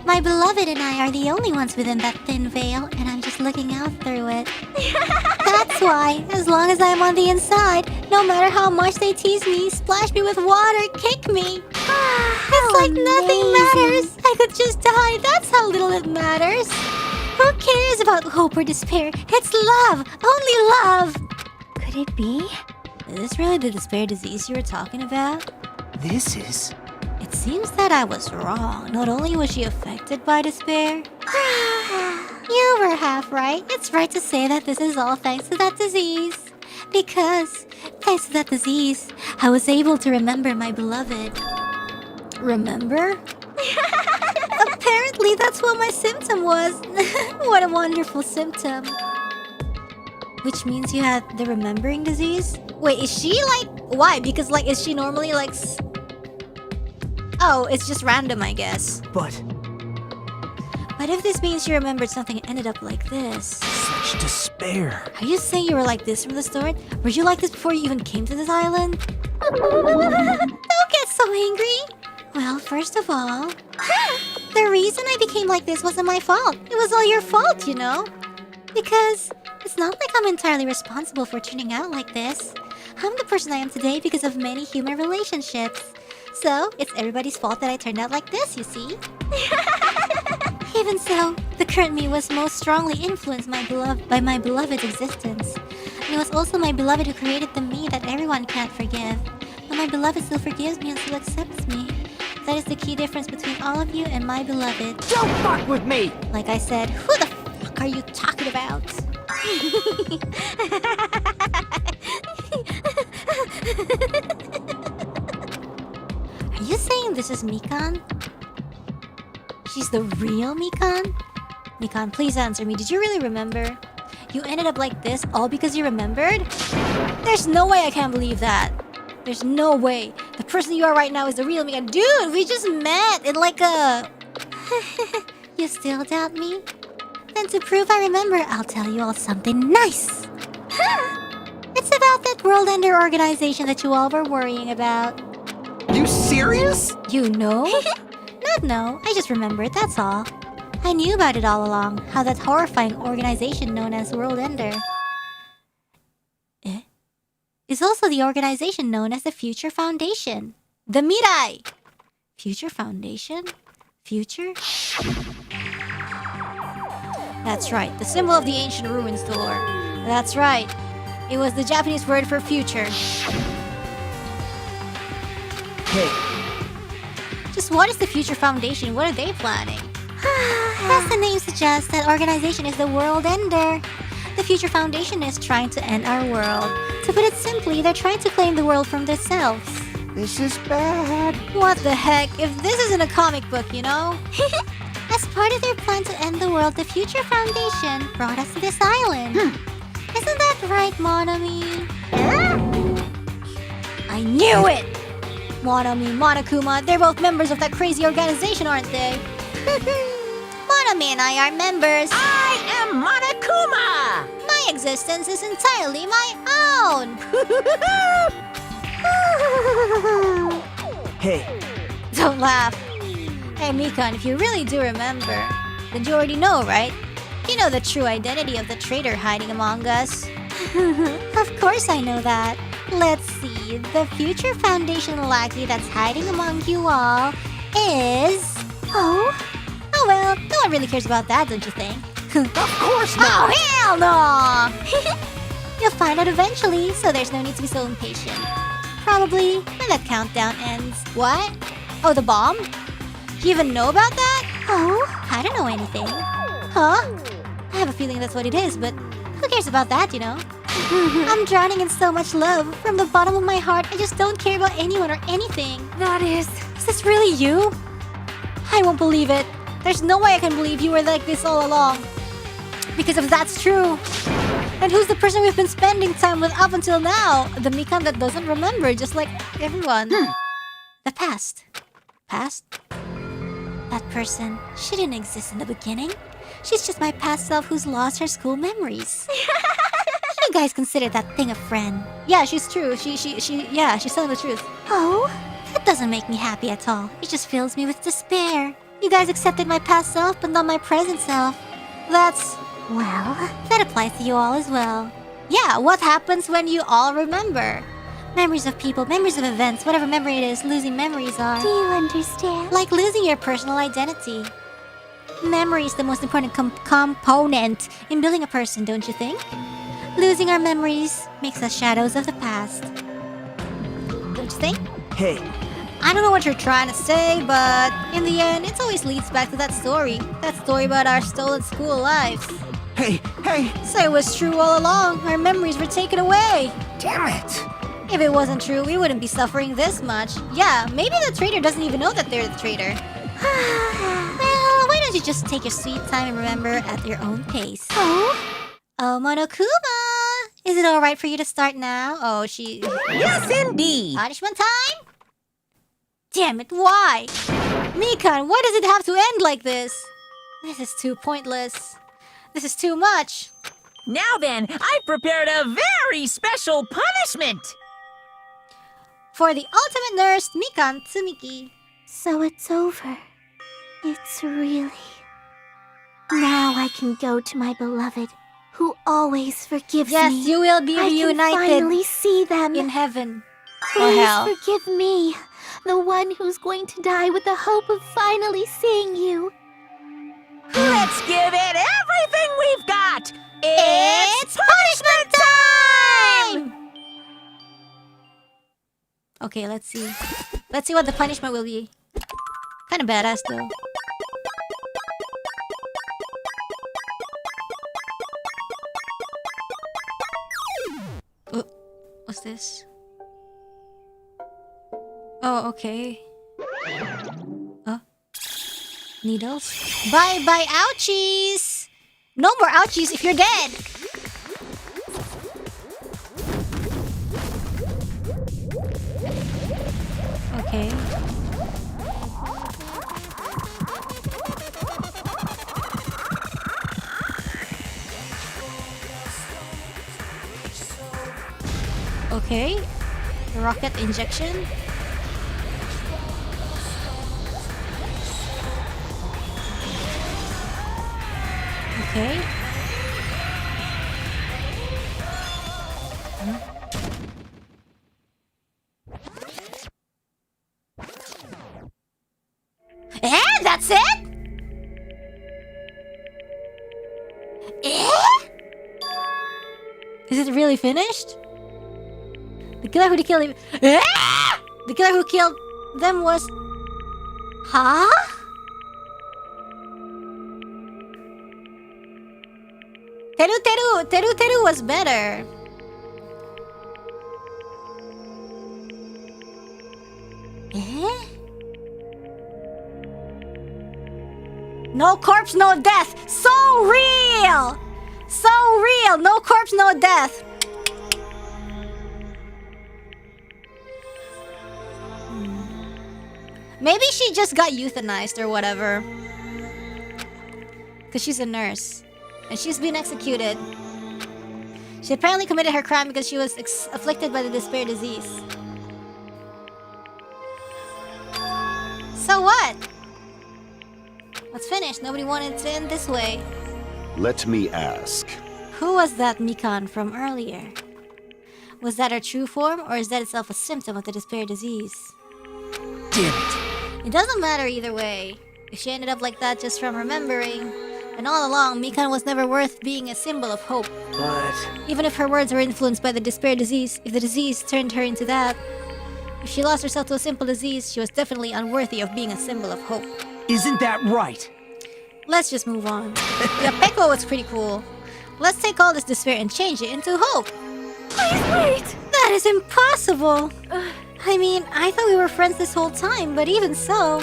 My beloved and I are the only ones within that thin veil, and I'm just looking out through it. That's why, as long as I'm on the inside, no matter how much they tease me, splash me with water, kick me, it's like nothing matters. I could just die. That's how little it matters. Who cares about hope or despair? It's love, only love. Could it be? Is this really the despair disease you were talking about? This is... It seems that I was wrong. Not only was she affected by despair, you were half right. It's right to say that this is all thanks to that disease. Because, thanks to that disease, I was able to remember my beloved. Remember? Apparently, that's what my symptom was. What a wonderful symptom. Which means you had the remembering disease? Wait, is she like... Why? Because like, is she normally like... Oh, it's just random, I guess. But But if this means you remembered something and ended up like this... such despair. Are you saying you were like this from the start? Were you like this before you even came to this island? Don't get so angry! Well, first of all... the reason I became like this wasn't my fault. It was all your fault, you know? Because it's not like I'm entirely responsible for turning out like this. I'm the person I am today because of many human relationships. So, it's everybody's fault that I turned out like this, you see? Even so, the current me was most strongly influenced by my beloved's existence. And it was also my beloved who created the me that everyone can't forgive. But my beloved still forgives me and still accepts me. That is the key difference between all of you and my beloved. Don't fuck with me! Like I said, who the fuck are you talking about? Are you saying this is Mikan? She's the real Mikan? Mikan, please answer me. Did you really remember? You ended up like this all because you remembered? There's no way I can't believe that. There's no way. The person you are right now is the real Mikan. Dude, we just met in like a... You still doubt me? Then to prove I remember, I'll tell you all something nice. It's about that World Ender organization that you all were worrying about. You serious? You know? Not know, I just remembered, that's all. I knew about it all along, how that horrifying organization known as World Ender is also the organization known as the Future Foundation. The Mirai! Future Foundation? Future? That's right, the symbol of the ancient ruins door. That's right, it was the Japanese word for future. Hey, Just what is the Future Foundation? What are they planning? As the name suggests, that organization is the World Ender. The Future Foundation is trying to end our world. To put it simply, they're trying to claim the world from themselves. This is bad. What the heck? If this isn't a comic book, you know? As part of their plan to end the world, the Future Foundation brought us to this island. Isn't that right, Monami? I knew it! Monami, Monokuma, they're both members of that crazy organization, aren't they? Monami and I are members. I am Monokuma! My existence is entirely my own. hey, Don't laugh. Hey, Mikan, if you really do remember, then you already know, right? You know the true identity of the traitor hiding among us. Of course I know that. Let's see. The Future Foundation lackey that's hiding among you all is... Oh well, no one really cares about that, don't you think? Of course not! Oh, hell no! You'll find out eventually, so there's no need to be so impatient. Probably when that countdown ends. What? Oh, the bomb? You even know about that? Oh, I don't know anything. Huh? I have a feeling that's what it is, but who cares about that, you know? I'm drowning in so much love. From the bottom of my heart, I just don't care about anyone or anything. That is... Is this really you? I won't believe it. There's no way I can believe you were like this all along. Because if that's true, then who's the person we've been spending time with up until now? The Mikan that doesn't remember, just like everyone. The past. Past? That person, she didn't exist in the beginning. She's just my past self who's lost her school memories. You guys consider that thing a friend? Yeah, she's true. She's telling the truth. Oh? That doesn't make me happy at all. It just fills me with despair. You guys accepted my past self, but not my present self. That's... Well... That applies to you all as well. Yeah, what happens when you all remember? Memories of people, memories of events, whatever memory it is, losing memories are... Do you understand? Like losing your personal identity. Memory is the most important component in building a person, don't you think? Losing our memories makes us shadows of the past. Don't you think? Hey, I don't know what you're trying to say, but in the end, it always leads back to that story. That story about our stolen school lives. Hey, hey! So it was true all along. Our memories were taken away. damn it! If it wasn't true, we wouldn't be suffering this much. Yeah, maybe the traitor doesn't even know that they're the traitor. Well, why don't you just take your sweet time and remember at your own pace? Oh? Oh, Monokuma! Is it alright for you to start now? Oh, she... Yes, indeed. Punishment time? Damn it, why? Mikan, why does it have to end like this? This is too pointless. This is too much. Now then, I've prepared a very special punishment. For the ultimate nurse, Mikan Tsumiki. So it's over. It's really... Now I can go to my beloved, who always forgives Yes, me. you will be I can reunited finally see them. in heaven. Or Please hell. forgive me, the one who's going to die with the hope of finally seeing you. Let's give it everything we've got. It's punishment time! Okay, let's see. Let's see what the punishment will be. Kinda badass though. Oh, what's this? Oh, okay. Needles? Bye bye ouchies! No more ouchies if you're dead! Okay. Okay. Rocket injection. Okay. And that's it? Is it really finished? The killer who killed him. The killer who killed them was... Huh? Teru was better. No corpse, no death. So real! So real! No corpse, no death. Maybe she just got euthanized or whatever. Because she's a nurse. And she's been executed. She apparently committed her crime because she was afflicted by the despair disease. So what? Let's finish. Nobody wanted to end this way. Let me ask. Who was that Mikan from earlier? Was that her true form, or is that itself a symptom of the despair disease? Damn it. It doesn't matter either way. If she ended up like that just from remembering, and all along, Mikan was never worth being a symbol of hope. But... Even if her words were influenced by the despair disease, if the disease turned her into that, if she lost herself to a simple disease, she was definitely unworthy of being a symbol of hope. Isn't that right? Let's just move on. Yeah, Peko was pretty cool. Let's take all this despair and change it into hope. Please wait! That is impossible! I mean, I thought we were friends this whole time, but even so...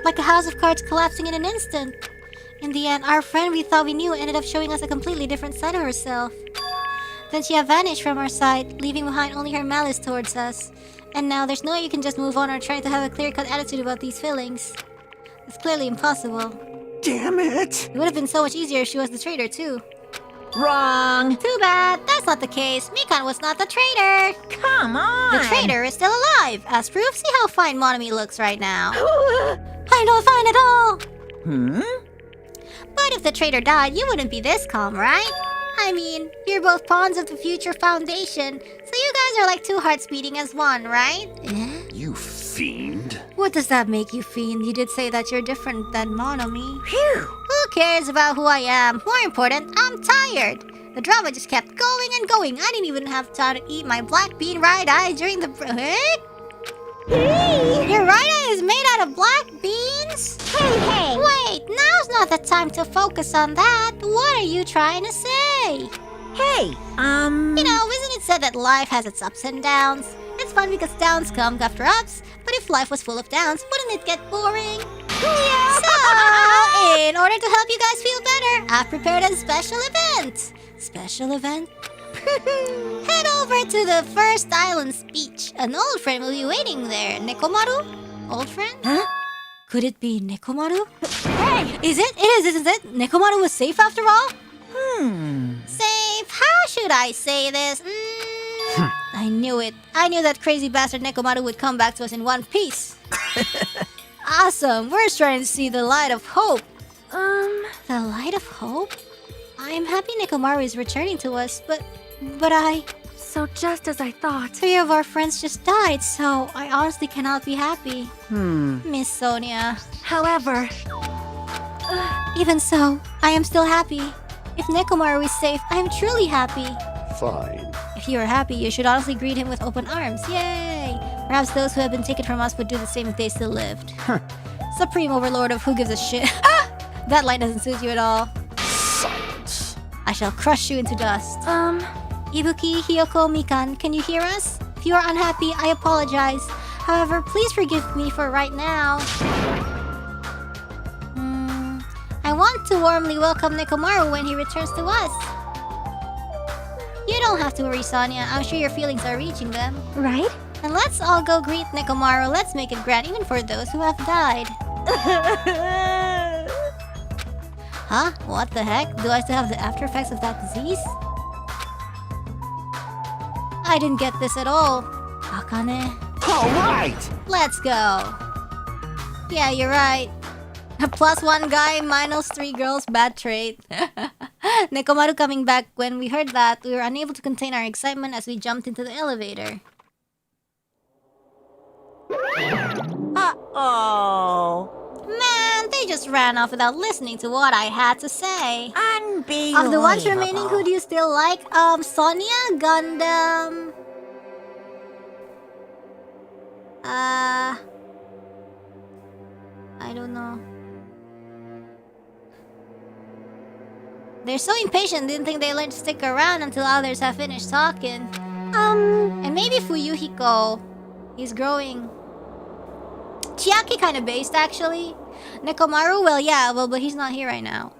Like a house of cards collapsing in an instant. In the end, our friend we thought we knew ended up showing us a completely different side of herself. Then she had vanished from our side, leaving behind only her malice towards us. And now there's no way you can just move on or try to have a clear-cut attitude about these feelings. It's clearly impossible. Damn it! It would have been so much easier if she was the traitor too. Wrong. Too bad, that's not the case. Mikan was not the traitor. Come on. The traitor is still alive. As proof, see how fine Monomi looks right now. I don't fine at all. But if the traitor died, you wouldn't be this calm, right? I mean, you're both pawns of the future foundation, so you guys are like two hearts beating as one, right? You fiend. What does that make you, fiend? You did say that you're different than Monomi. Phew. Who cares about who I am? More important, I'm tired. The drama just kept going and going. I didn't even have time to eat my black bean right eye during the... Your right eye is made out of black beans? Hey! Wait, now's not the time to focus on that. What are you trying to say? Hey, You know, isn't it said that life has its ups and downs? It's fun because downs come after ups, but if life was full of downs, wouldn't it get boring? Yeah. So, in order to help you guys feel better, I've prepared a special event. Special event? Head over to the first island's beach. An old friend will be waiting there. Nekomaru? Old friend? Huh? Could it be Nekomaru? Hey! Is it? It is, isn't it? Nekomaru was safe after all? Safe? How should I say this? I knew it. I knew that crazy bastard Nekomaru would come back to us in one piece. Awesome. We're trying to see the light of hope. The light of hope? I'm happy Nekomaru is returning to us, but I... So just as I thought. 3 of our friends just died, so I honestly cannot be happy. Miss Sonia. However, Even so, I am still happy. If Nekomaru is safe, I am truly happy. Fine. If you are happy, you should honestly greet him with open arms. Yay! Perhaps those who have been taken from us would do the same if they still lived. Supreme overlord of who gives a shit. That line doesn't suit you at all. Silence. I shall crush you into dust. Ibuki, Hiyoko, Mikan, can you hear us? If you are unhappy, I apologize. However, please forgive me for right now. I want to warmly welcome Nekomaru when he returns to us. You don't have to worry, Sonia. I'm sure your feelings are reaching them. Right? And let's all go greet Nekomaru. Let's make it grand even for those who have died. Huh? What the heck? Do I still have the after effects of that disease? I didn't get this at all. Akane. All right! Let's go. Yeah, you're right. +1 guy, -3 girls, bad trait. Nekomaru coming back. When we heard that, we were unable to contain our excitement as we jumped into the elevator. Uh-oh. Man, they just ran off without listening to what I had to say. Unbelievable. Of the ones remaining, who do you still like? Sonia, Gundam... I don't know. They're so impatient, didn't think they learned to stick around until others have finished talking. And maybe Fuyuhiko. He's growing. Chiaki kinda based, actually. Nekomaru, well, but he's not here right now.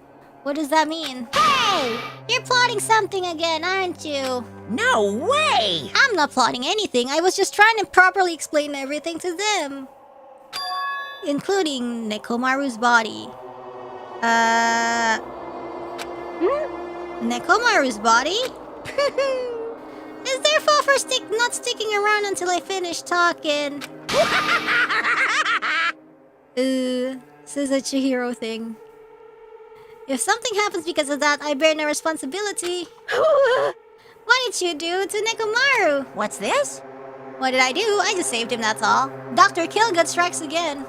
What does that mean? Hey! You're plotting something again, aren't you? No way! I'm not plotting anything. I was just trying to properly explain everything to them. Including Nekomaru's body. Nekomaru's body? It's their fault for not sticking around until I finish talking. This is a Chihiro thing. If something happens because of that, I bear no responsibility. What did you do to Nekomaru? What's this? What did I do? I just saved him, that's all. Dr. Killgut strikes again.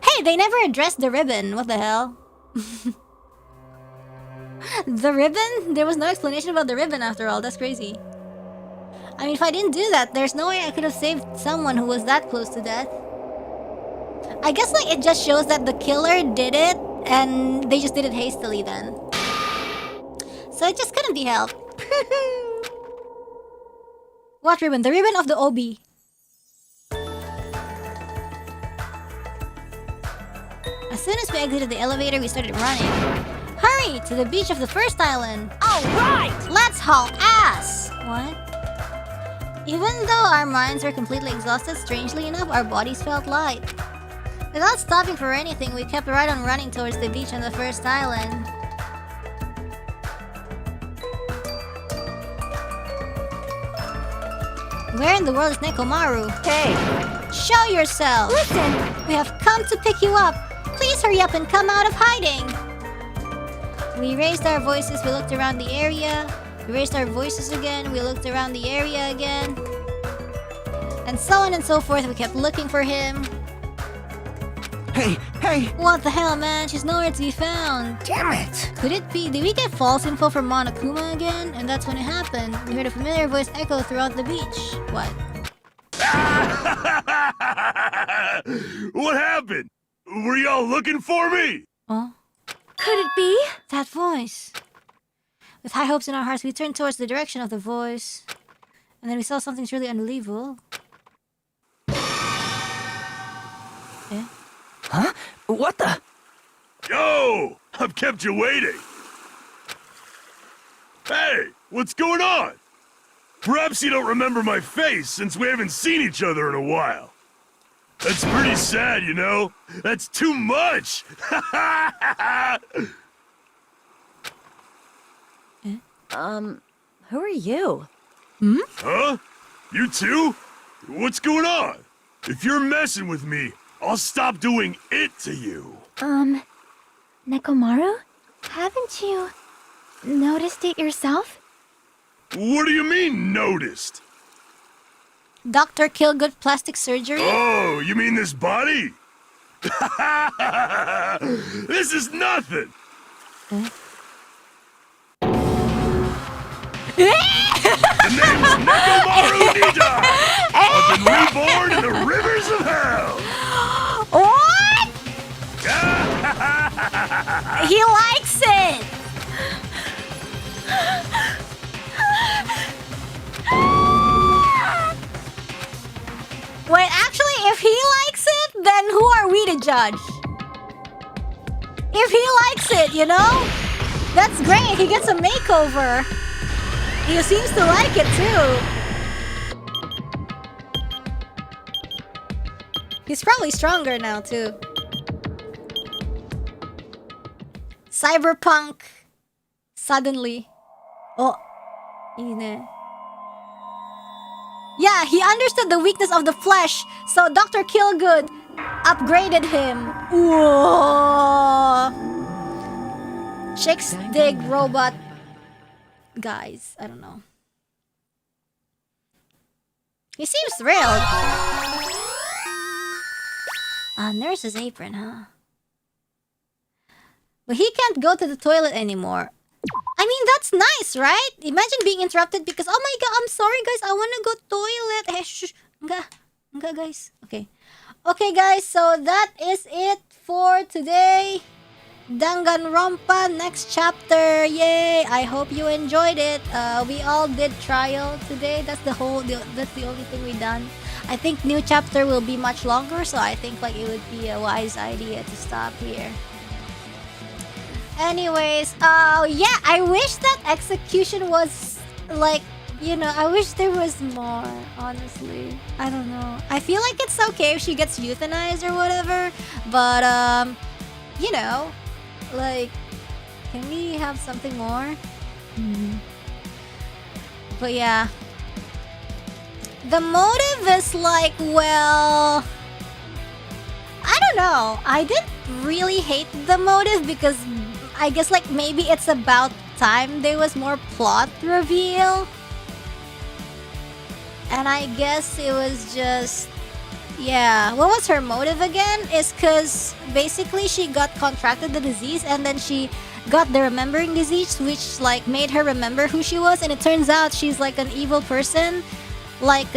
Hey, they never addressed the ribbon. What the hell? The ribbon? There was no explanation about the ribbon after all. That's crazy. I mean, if I didn't do that, there's no way I could have saved someone who was that close to death. I guess, like, it just shows that the killer did it, and they just did it hastily then. So it just couldn't be helped. What ribbon? The ribbon of the Obi. As soon as we exited the elevator, we started running. Hurry! To the beach of the first island! Alright! Let's haul ass! What? Even though our minds were completely exhausted, strangely enough, our bodies felt light. Without stopping for anything, we kept right on running towards the beach on the first island. Where in the world is Nekomaru? Hey, Show yourself! Listen! We have come to pick you up. Please hurry up and come out of hiding. We raised our voices, we looked around the area. We raised our voices again, we looked around the area again. And so on and so forth, we kept looking for him. Hey, hey! What the hell, man? She's nowhere to be found. Damn it! Could it be? Did we get false info from Monokuma again? And that's when it happened. We heard a familiar voice echo throughout the beach. What? What happened? Were y'all looking for me? Oh? Could it be? That voice. With high hopes in our hearts, we turned towards the direction of the voice. And then we saw something truly unbelievable. Eh? Huh? What the? Yo! I've kept you waiting. Hey, what's going on? Perhaps you don't remember my face since we haven't seen each other in a while. That's pretty sad, you know? That's too much! Who are you? Huh? You too? What's going on? If you're messing with me, I'll stop doing it to you. Nekomaru? Haven't you noticed it yourself? What do you mean, noticed? Dr. Killgood plastic surgery? Oh, you mean this body? This is nothing! The name's Nekomaru Nida! I've been reborn in the rivers of hell! What? He likes it! Wait, actually, if he likes it, then who are we to judge? If he likes it, you know? That's great, he gets a makeover. He seems to like it too. He's probably stronger now too. Cyberpunk. Suddenly. Oh. Ine. Yeah, he understood the weakness of the flesh, so Dr. Killgood upgraded him. Whoa. Chicks dig robot guys. I don't know. He seems thrilled. Nurse's apron, huh? But he can't go to the toilet anymore. I mean, that's nice, right? Imagine being interrupted because, oh my god, I'm sorry guys, I wanna go toilet. Hey, shh, nga guys. Okay. Okay guys, so that is it for today. Danganronpa, next chapter. Yay! I hope you enjoyed it. We all did trial today. That's the only thing we done. I think new chapter will be much longer, so I think like it would be a wise idea to stop here. Anyways, yeah, I wish that execution was like, you know, I wish there was more, honestly. I don't know. I feel like it's okay if she gets euthanized or whatever, but you know, like, can we have something more? But yeah, the motive is like, well, I don't know. I didn't really hate the motive because I guess like maybe it's about time there was more plot reveal. And I guess it was just, yeah, what was her motive again? Is because basically she got contracted the disease and then she got the remembering disease, which like made her remember who she was, and it turns out she's like an evil person, like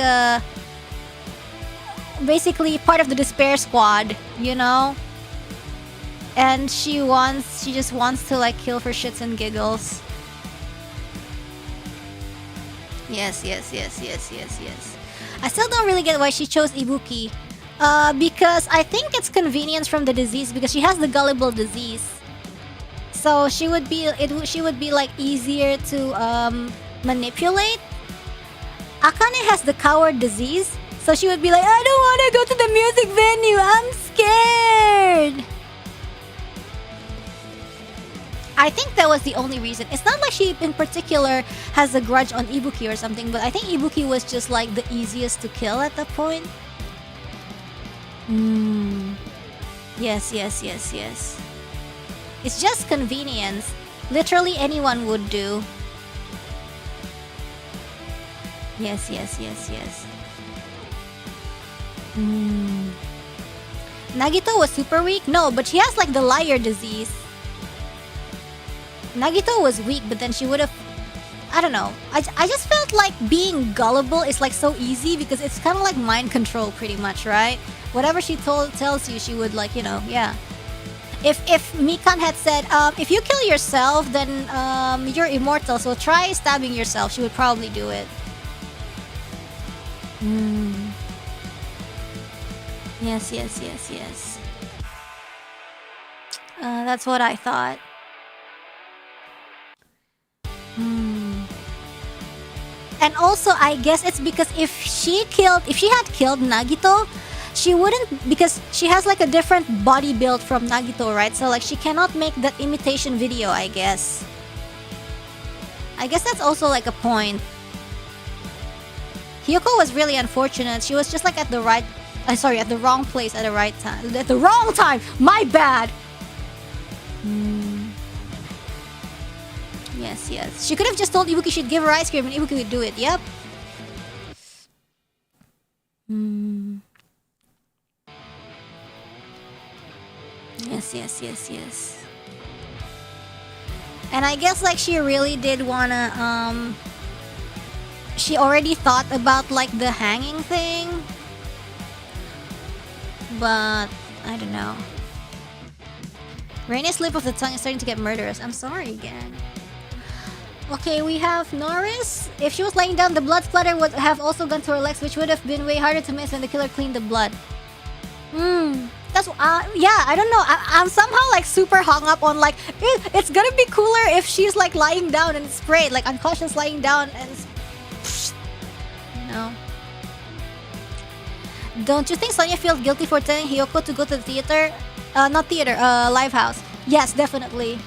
basically part of the despair squad, you know? And she just wants to like kill for shits and giggles. Yes. I still don't really get why she chose Ibuki. Because I think it's convenience from the disease because she has the gullible disease. So she would be like easier to manipulate. Akane has the coward disease, so she would be like, I don't want to go to the music venue. I'm scared! I think that was the only reason. It's not like she in particular has a grudge on Ibuki or something, but I think Ibuki was just like the easiest to kill at that point. Yes. It's just convenience. Literally anyone would do. Yes. Nagito was super weak? No, but she has like the liar disease. Nagito was weak, but then she would have... I don't know. I just felt like being gullible is like so easy because it's kind of like mind control pretty much, right? Whatever she tells you, she would like, you know, yeah. If Mikan had said, if you kill yourself, then you're immortal, so try stabbing yourself, she would probably do it. Yes. That's what I thought. And also, I guess it's because if she had killed Nagito, she wouldn't, because she has like a different body build from Nagito, right? So like she cannot make that imitation video, I guess. I guess that's also like a point. Hiyoko was really unfortunate. She was just like at the wrong place at the right time. At the wrong time! My bad! Yes. She could have just told Ibuki she'd give her ice cream and Ibuki would do it. Yep. Yes. And I guess like she really did wanna she already thought about like the hanging thing, but I don't know. Reine's slip of the tongue is starting to get murderous. I'm sorry again. Okay, we have Norris. If she was laying down, the blood splatter would have also gone to her legs, which would have been way harder to miss when the killer cleaned the blood. That's yeah, I don't know. I'm somehow like super hung up on like it's gonna be cooler if she's like lying down and sprayed, like unconscious lying down and you know. Don't you think Sonia feels guilty for telling Hiyoko to go to the theater? Not theater, live house. Yes, definitely.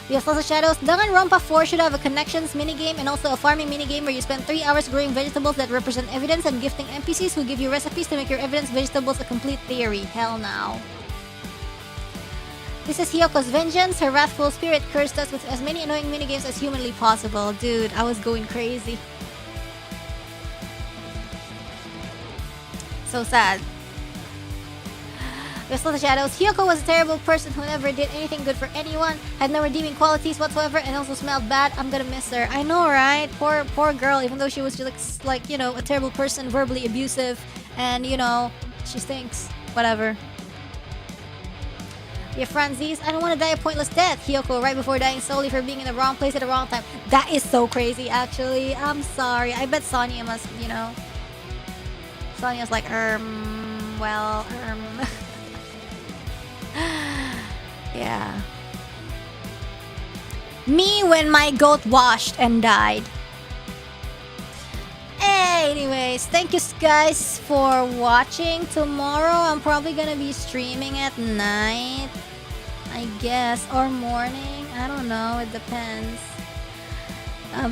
We have lots of shadows. Danganronpa 4 should have a connections minigame and also a farming minigame where you spend 3 hours growing vegetables that represent evidence and gifting NPCs who give you recipes to make your evidence vegetables a complete theory. Hell now. This is Hiyoko's vengeance. Her wrathful spirit cursed us with as many annoying minigames as humanly possible. Dude, I was going crazy. So sad. We have lots of shadows. Hiyoko was a terrible person who never did anything good for anyone, had no redeeming qualities whatsoever, and also smelled bad. I'm gonna miss her. I know, right? Poor girl, even though she was just like, you know, a terrible person, verbally abusive, and, you know, she stinks. Whatever. We have Franzis. I don't want to die a pointless death. Hiyoko, right before dying solely for being in the wrong place at the wrong time. That is so crazy, actually. I'm sorry. I bet Sonia must, you know. Sonia's like, yeah. Me when my goat washed and died. Anyways, thank you guys for watching. Tomorrow I'm probably gonna be streaming at night, I guess, or morning. I don't know, it depends.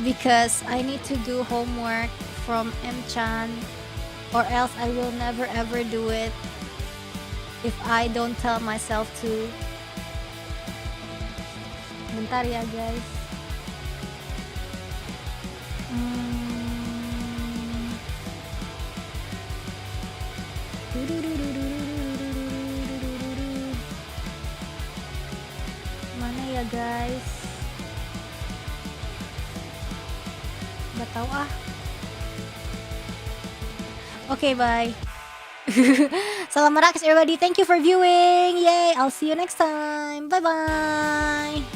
Because I need to do homework from M-chan, or else I will never ever do it if I don't tell myself to. Bentar ya guys. Mana ya guys? Gak tau ah. Okay, bye. Salam merak everybody. Thank you for viewing. Yay! I'll see you next time. Bye bye.